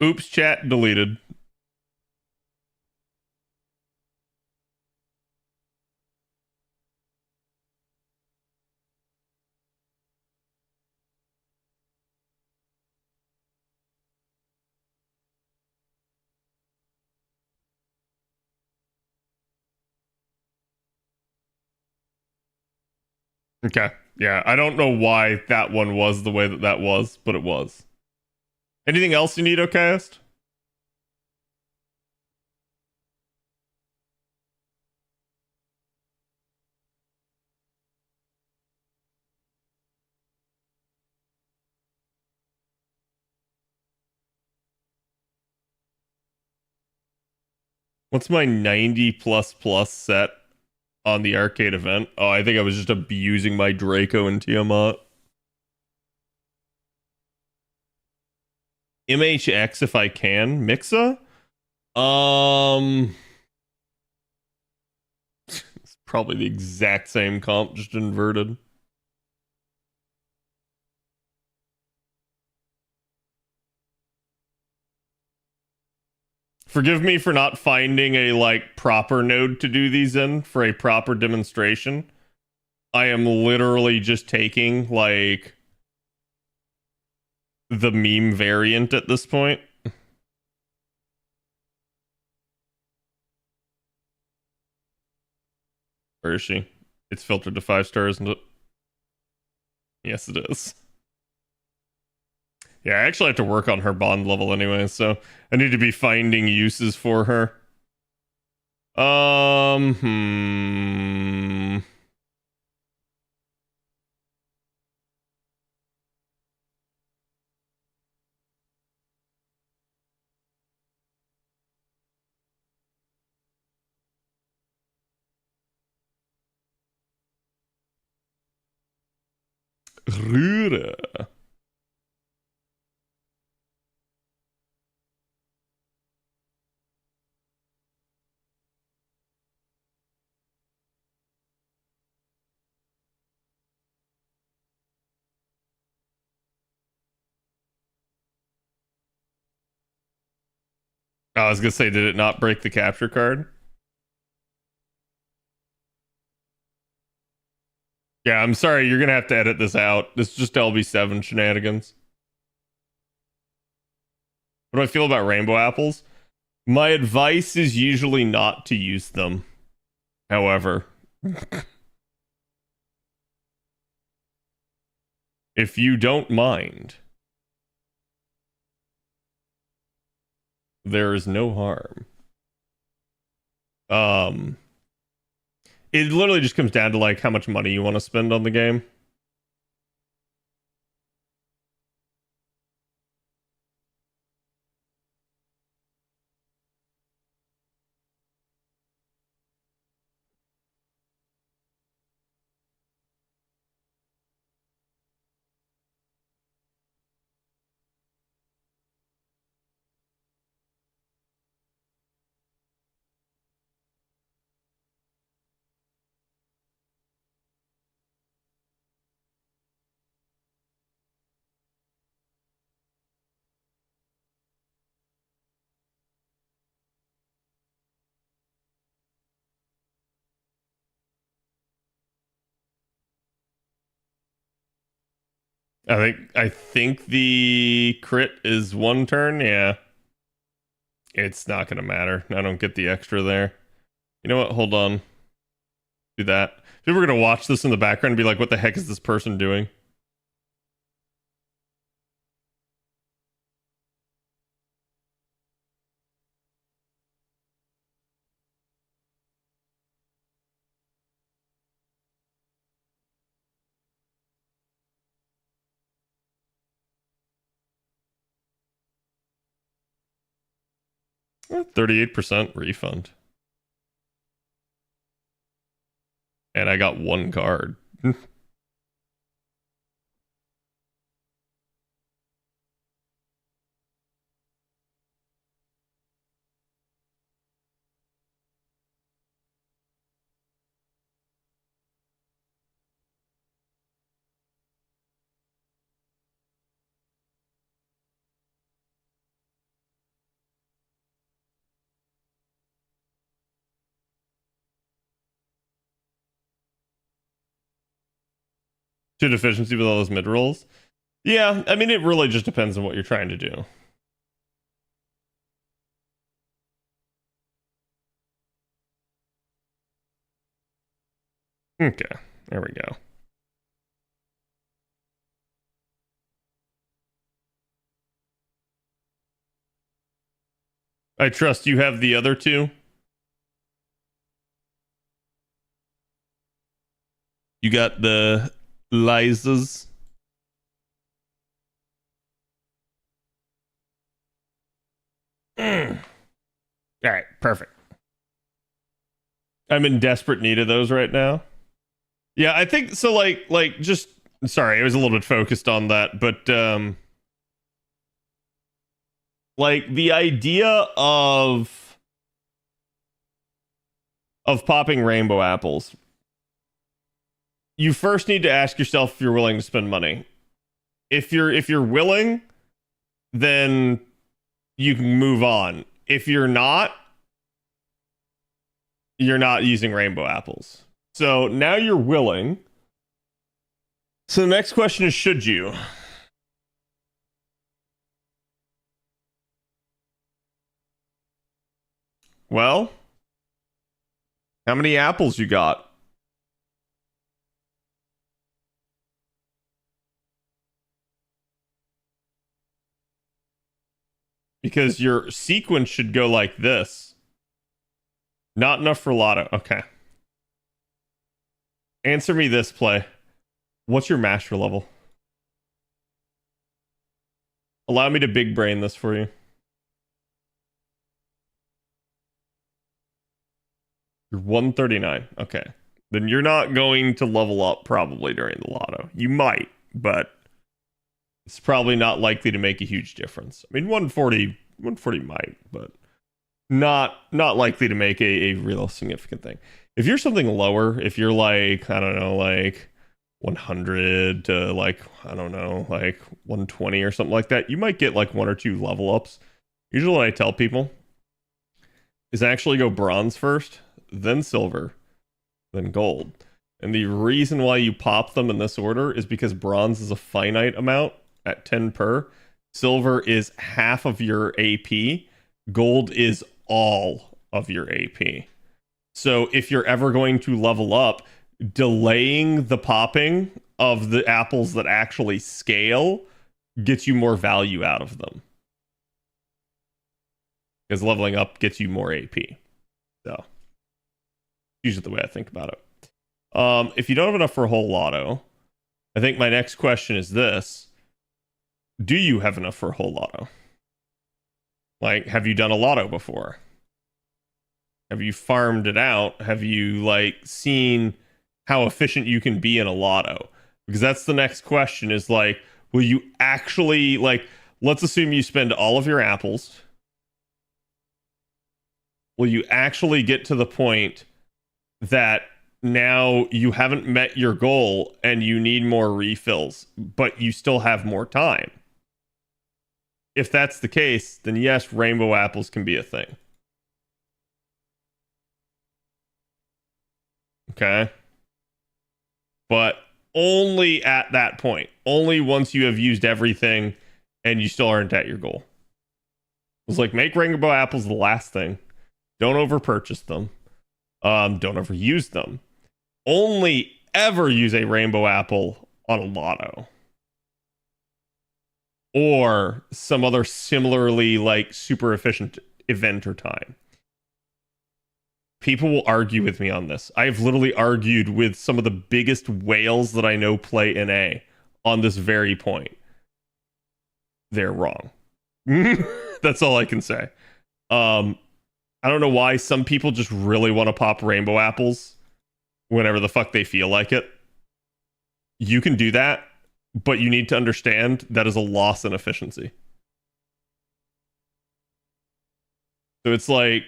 Oops, chat deleted. Okay. Yeah, I don't know why that one was the way that that was, but it was. Anything else you need, Okayest? What's my 90 plus plus set on the arcade event? Oh, I think I was just abusing my Draco and Tiamat. MHX if I can. Mixa? It's probably the exact same comp, just inverted. Forgive me for not finding a like proper node to do these in for a proper demonstration. I am literally just taking like the meme variant at this point. Where is she? It's filtered to 5 stars, isn't it? Yes, it is. Yeah, I actually have to work on her bond level anyway, so I need to be finding uses for her. Hmm. Rühre. I was gonna say, did it not break the capture card? Yeah, I'm sorry, you're gonna have to edit this out. This is just LB7 shenanigans. What do I feel about rainbow apples? My advice is usually not to use them. However, if you don't mind, there is no harm. Um, it literally just comes down to like how much money you want to spend on the game. I think the crit is 1 turn. Yeah, it's not gonna matter. I don't get the extra there. You know what? Hold on. Do that. People are gonna watch this in the background and be like, "What the heck is this person doing?" 38% refund. And I got one card. Two deficiency with all those mid rolls. Yeah, I mean, it really just depends on what you're trying to do. Okay, there we go. I trust you have the other two. You got the Lizas. All right, perfect. I'm in desperate need of those right now. Yeah, I think so. Like, just sorry, I was a little bit focused on that, but like the idea of popping rainbow apples. You first need to ask yourself if you're willing to spend money. If you're willing, then you can move on. If you're not using rainbow apples. So now you're willing. So the next question is, should you? Well, how many apples you got? Because your sequence should go like this. Not enough for lotto. Okay. Answer me this, play. What's your master level? Allow me to big brain this for you. You're 139. Okay. Then you're not going to level up probably during the lotto. You might, but it's probably not likely to make a huge difference. I mean, 140 might, but not likely to make a real significant thing. If you're something lower, if you're like, I don't know, like 100 to like, I don't know, like 120 or something like that, you might get like one or two level ups. Usually what I tell people is actually go bronze first, then silver, then gold. And the reason why you pop them in this order is because bronze is a finite amount at 10 per. Silver is half of your AP. Gold is all of your AP. So if you're ever going to level up, delaying the popping of the apples that actually scale gets you more value out of them. Because leveling up gets you more AP. So, usually the way I think about it. If you don't have enough for a whole lotto, I think my next question is this. Do you have enough for a whole lotto? Like, have you done a lotto before? Have you farmed it out? Have you, like, seen how efficient you can be in a lotto? Because that's the next question is, like, will you actually, like, let's assume you spend all of your apples. Will you actually get to the point that now you haven't met your goal and you need more refills, but you still have more time? If that's the case, then yes, rainbow apples can be a thing. Okay. But only at that point. Only once you have used everything and you still aren't at your goal. It's like, make rainbow apples the last thing. Don't overpurchase them. Don't overuse them. Only ever use a rainbow apple on a lotto. Or some other similarly, like, super efficient event or time. People will argue with me on this. I've literally argued with some of the biggest whales that I know play NA on this very point. They're wrong. That's all I can say. I don't know why some people just really want to pop rainbow apples whenever the fuck they feel like it. You can do that, but you need to understand that is a loss in efficiency. So it's like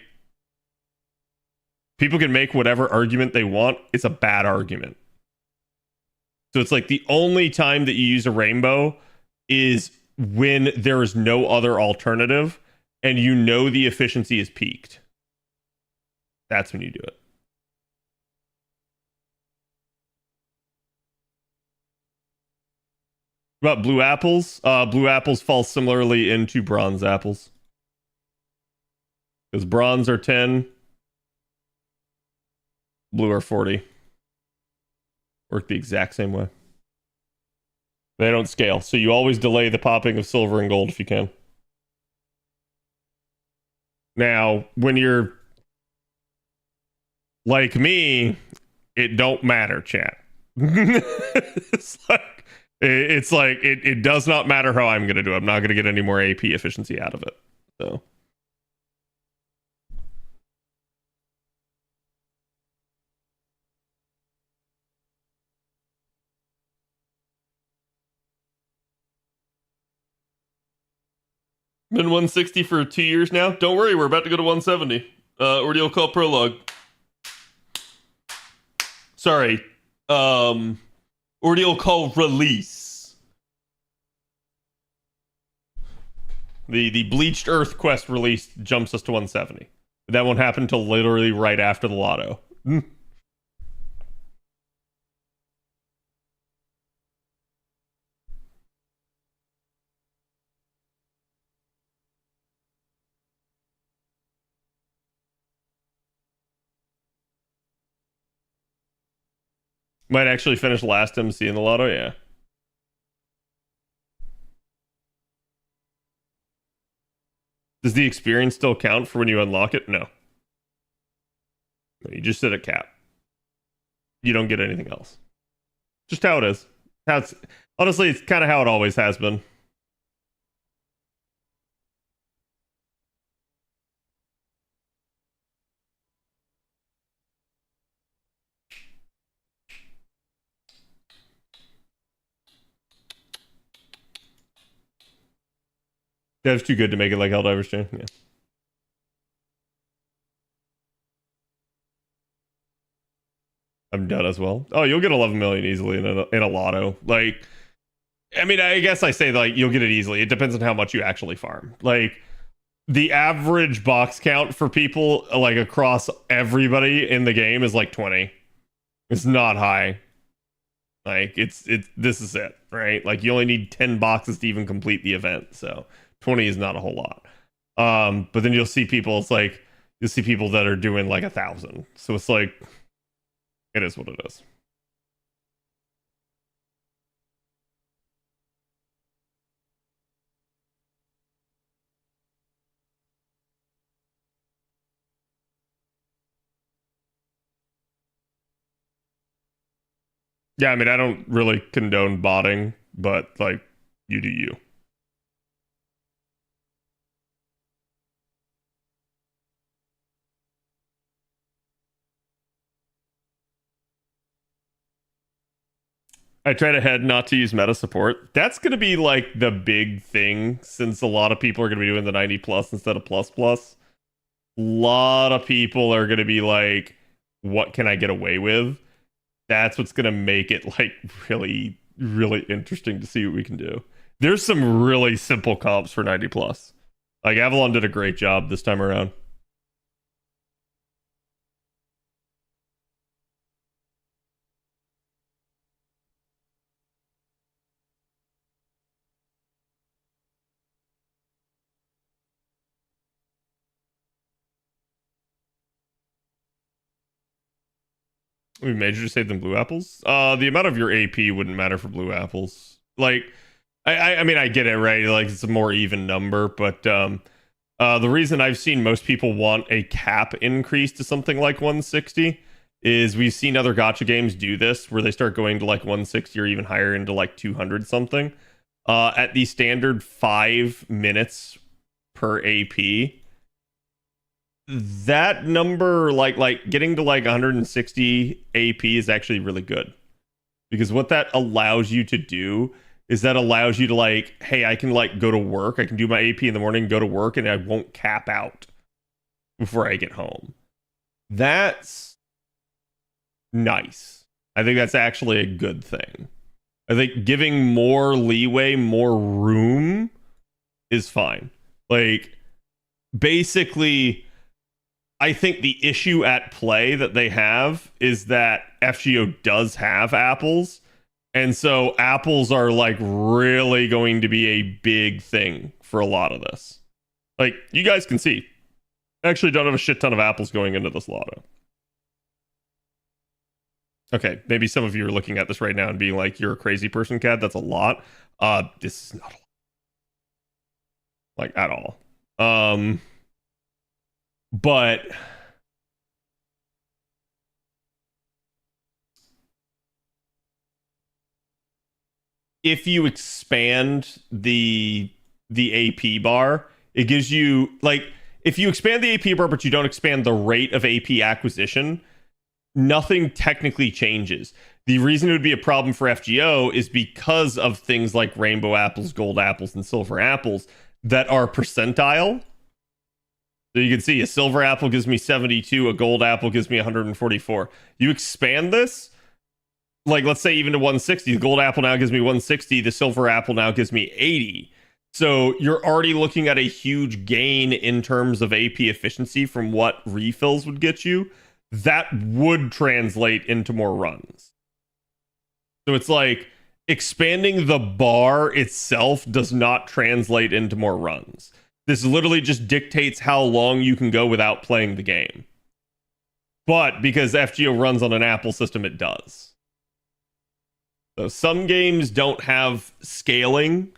people can make whatever argument they want. It's a bad argument. So it's like the only time that you use a rainbow is when there is no other alternative and you know the efficiency is peaked. That's when you do it. What about blue apples? Blue apples fall similarly into bronze apples. Because bronze are 10, blue are 40. Work the exact same way. They don't scale, so you always delay the popping of silver and gold if you can. Now, when you're like me, it don't matter, chat. It does not matter how I'm going to do it. I'm not going to get any more AP efficiency out of it. So. Been 160 for 2 years now. Don't worry, we're about to go to 170. Ordeal call prologue. Sorry. Ordeal call release. The Bleached Earth quest release jumps us to 170. But that won't happen until literally right after the lotto. Might actually finish last MC in the lotto, yeah. Does the experience still count for when you unlock it? No. You just set a cap. You don't get anything else. Just how it is. Honestly, it's kind of how it always has been. That's too good to make it like Helldivers Chain. Yeah. I'm done as well. Oh, you'll get 11 million easily in a lotto. Like, I mean, I guess I say like you'll get it easily. It depends on how much you actually farm. Like, the average box count for people like across everybody in the game is like 20. It's not high. Like, this is it, right? Like, you only need 10 boxes to even complete the event. So 20 is not a whole lot. But then you'll see people, you'll see people that are doing like 1,000. So it's like, it is what it is. Yeah, I mean, I don't really condone botting, but like, you do you. I tried ahead not to use meta support. That's going to be like the big thing, since a lot of people are going to be doing the 90 plus instead of plus plus. A lot of people are going to be like, what can I get away with? That's what's going to make it like really, really interesting to see what we can do. There's some really simple comps for 90 plus. Like, Avalon did a great job this time around. We major to save them blue apples. The amount of your AP wouldn't matter for blue apples. Like, I mean, I get it, right? Like, it's a more even number, but the reason I've seen most people want a cap increase to something like 160 is we've seen other gacha games do this, where they start going to like 160 or even higher into like 200 something. At the standard 5 minutes per AP, that number, like getting to like 160 AP is actually really good, because what that allows you to do is that allows you to like, hey, I can like go to work, I can do my AP in the morning, go to work, and I won't cap out before I get home. That's nice. I think that's actually a good thing. I think giving more leeway, more room is fine. Like, basically, I think the issue at play that they have is that FGO does have apples. And so apples are like really going to be a big thing for a lot of this. Like, you guys can see, I actually don't have a shit ton of apples going into this lotto. Okay, maybe some of you are looking at this right now and being like, you're a crazy person, Cad. That's a lot. This is not a lot. Like, at all. But if you expand the AP bar, it gives you, like, if you expand the AP bar but you don't expand the rate of AP acquisition, nothing technically changes. The reason it would be a problem for FGO is because of things like rainbow apples, gold apples, and silver apples that are percentile. So you can see a silver apple gives me 72, a gold apple gives me 144. You expand this, like, let's say even to 160, the gold apple now gives me 160, the silver apple now gives me 80. So you're already looking at a huge gain in terms of AP efficiency from what refills would get you. That would translate into more runs. So it's like expanding the bar itself does not translate into more runs. This literally just dictates how long you can go without playing the game. But because FGO runs on an Apple system, it does. So some games don't have scaling.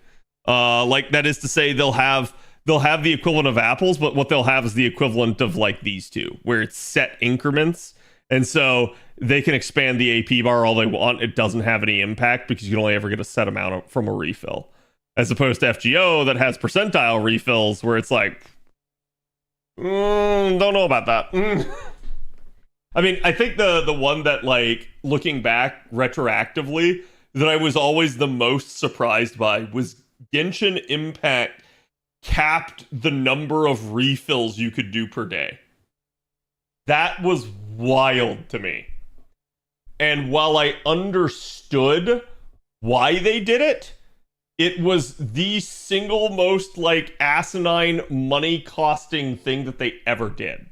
Like, that is to say, they'll have the equivalent of apples, but what they'll have is the equivalent of like these two, where it's set increments. And so they can expand the AP bar all they want. It doesn't have any impact because you can only ever get a set amount from a refill. As opposed to FGO that has percentile refills where it's like, don't know about that. I mean, I think the one that, like, looking back retroactively, that I was always the most surprised by was Genshin Impact capped the number of refills you could do per day. That was wild to me. And while I understood why they did it, it was the single most, like, asinine money costing thing that they ever did.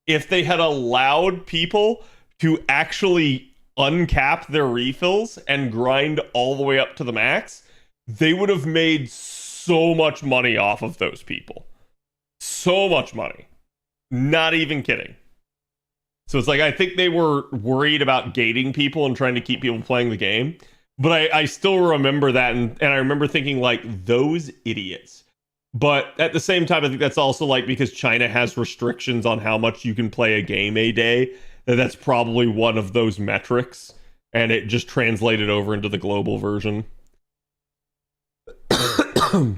If they had allowed people to actually uncap their refills and grind all the way up to the max, they would have made so much money off of those people. So much money. Not even kidding. So it's like, I think they were worried about gating people and trying to keep people playing the game. But I still remember that, and I remember thinking, like, those idiots. But at the same time, I think that's also, like, because China has restrictions on how much you can play a game a day, that's probably one of those metrics, and it just translated over into the global version. How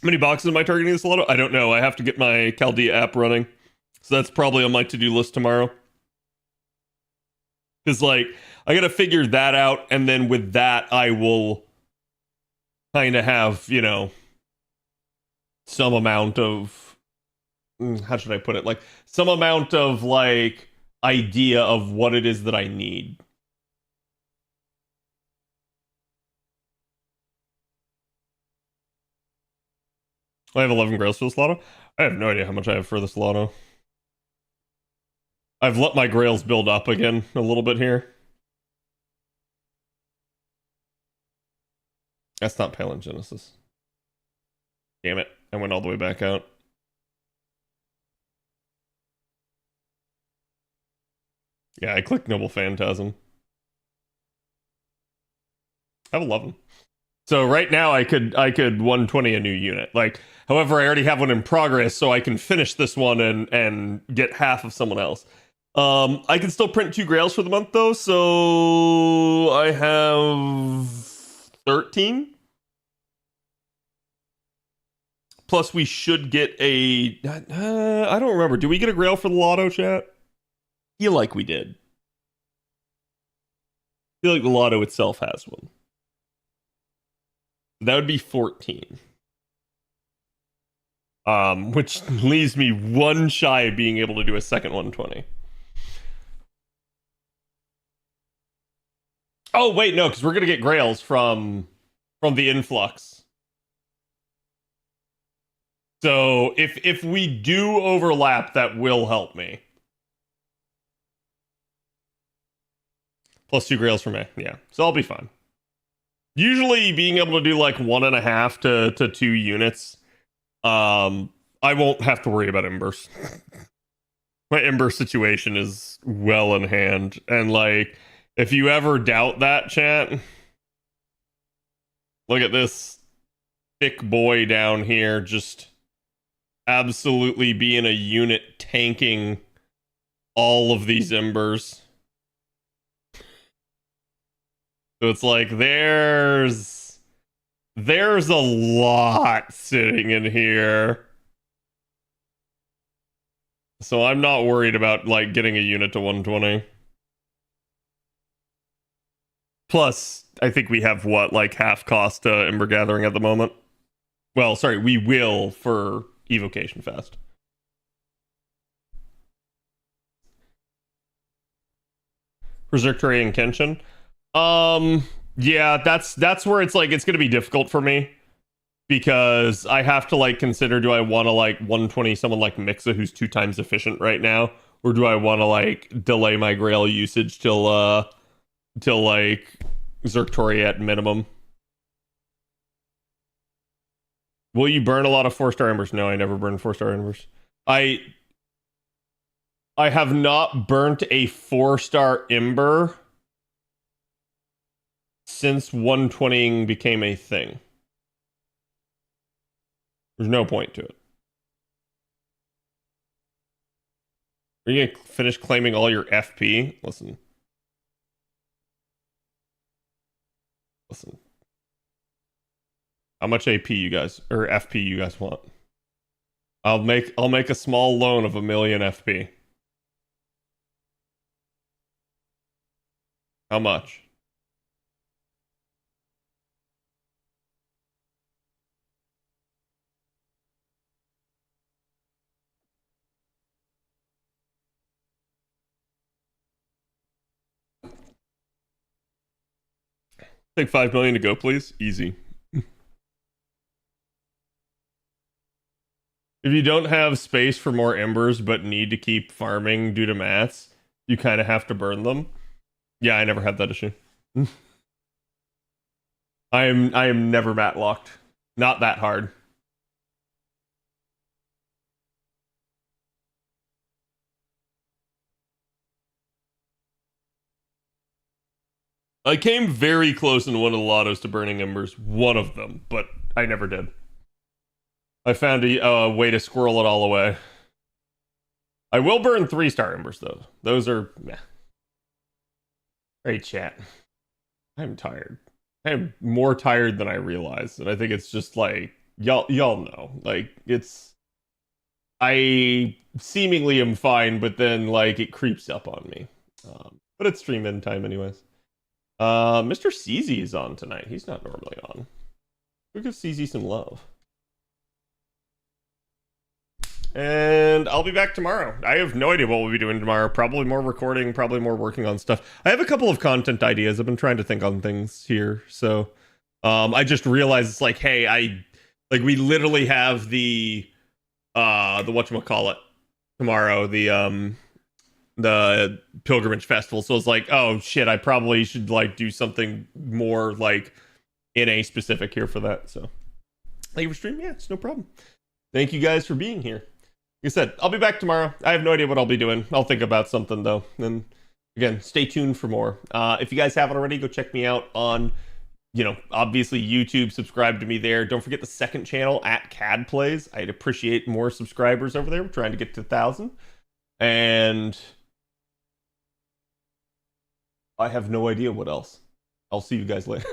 many boxes am I targeting this lotto? I don't know. I have to get my Chaldea app running. So that's probably on my to-do list tomorrow. Because, like, I gotta figure that out, and then with that, I will kind of have, you know, some amount of, how should I put it? Like, some amount of, like, idea of what it is that I need. I have 11 grails for this lotto. I have no idea how much I have for this lotto. I've let my grails build up again a little bit here. That's not Palingenesis. Damn it. I went all the way back out. Yeah, I clicked Noble Phantasm. I have 11. So right now I could 120 a new unit. Like, however, I already have one in progress, so I can finish this one and get half of someone else. I can still print 2 grails for the month though, so I have 13. Plus, we should get a. I don't remember. Do we get a grail for the lotto, chat? Feel like we did. Feel like the lotto itself has one. That would be 14. Which leaves me one shy of being able to do a second 120. Oh wait, no, because we're gonna get grails from the influx. So if we do overlap, that will help me. Plus 2 grails for me, yeah. So I'll be fine. Usually, being able to do like 1.5 to 2 units, I won't have to worry about embers. My ember situation is well in hand, and like, if you ever doubt that, chat, look at this thick boy down here, just absolutely being a unit tanking all of these embers. So it's like there's a lot sitting in here. So I'm not worried about like getting a unit to 120. Plus, I think we have what, like half cost Ember Gathering at the moment? Well, sorry, we will for Evocation Fest. Berserker and Kenshin. Yeah, that's where it's like it's gonna be difficult for me. Because I have to like consider, do I want to like 120 someone like Mixa who's 2 times efficient right now? Or do I want to like delay my Grail usage till like Zergtori at minimum? Will you burn a lot of 4-star embers? No, I never burn 4-star embers. I have not burnt a 4-star ember since 120ing became a thing. There's no point to it. Are you gonna finish claiming all your FP? Listen. How much AP you guys or FP you guys want? I'll make a small loan of 1 million FP. How much? Take 5 million to go, please. Easy. If you don't have space for more embers but need to keep farming due to mats, you kind of have to burn them. Yeah, I never had that issue. I am never mat locked. Not that hard. I came very close in one of the lottos to burning embers. One of them, but I never did. I found a way to squirrel it all away. I will burn 3-star embers, though. Those are... meh. Great chat. I'm tired. I am more tired than I realized. And I think it's just like... Y'all know. Like, it's... I seemingly am fine, but then, like, it creeps up on me. But it's stream end time anyways. Mr. CZ is on tonight. He's not normally on. We'll give CZ some love. And I'll be back tomorrow. I have no idea what we'll be doing tomorrow. Probably more recording, probably more working on stuff. I have a couple of content ideas. I've been trying to think on things here. So I just realized it's like, hey, we literally have the whatchamacallit tomorrow, the pilgrimage festival. So it's like, oh shit, I probably should like do something more like NA specific here for that. So thank you for streaming. Yeah, it's no problem. Thank you guys for being here. Like I said, I'll be back tomorrow. I have no idea what I'll be doing. I'll think about something though. And again, stay tuned for more. If you guys haven't already, go check me out on, obviously YouTube. Subscribe to me there. Don't forget the second channel at CAD Plays. I'd appreciate more subscribers over there. We're trying to get to 1,000. And I have no idea what else. I'll see you guys later.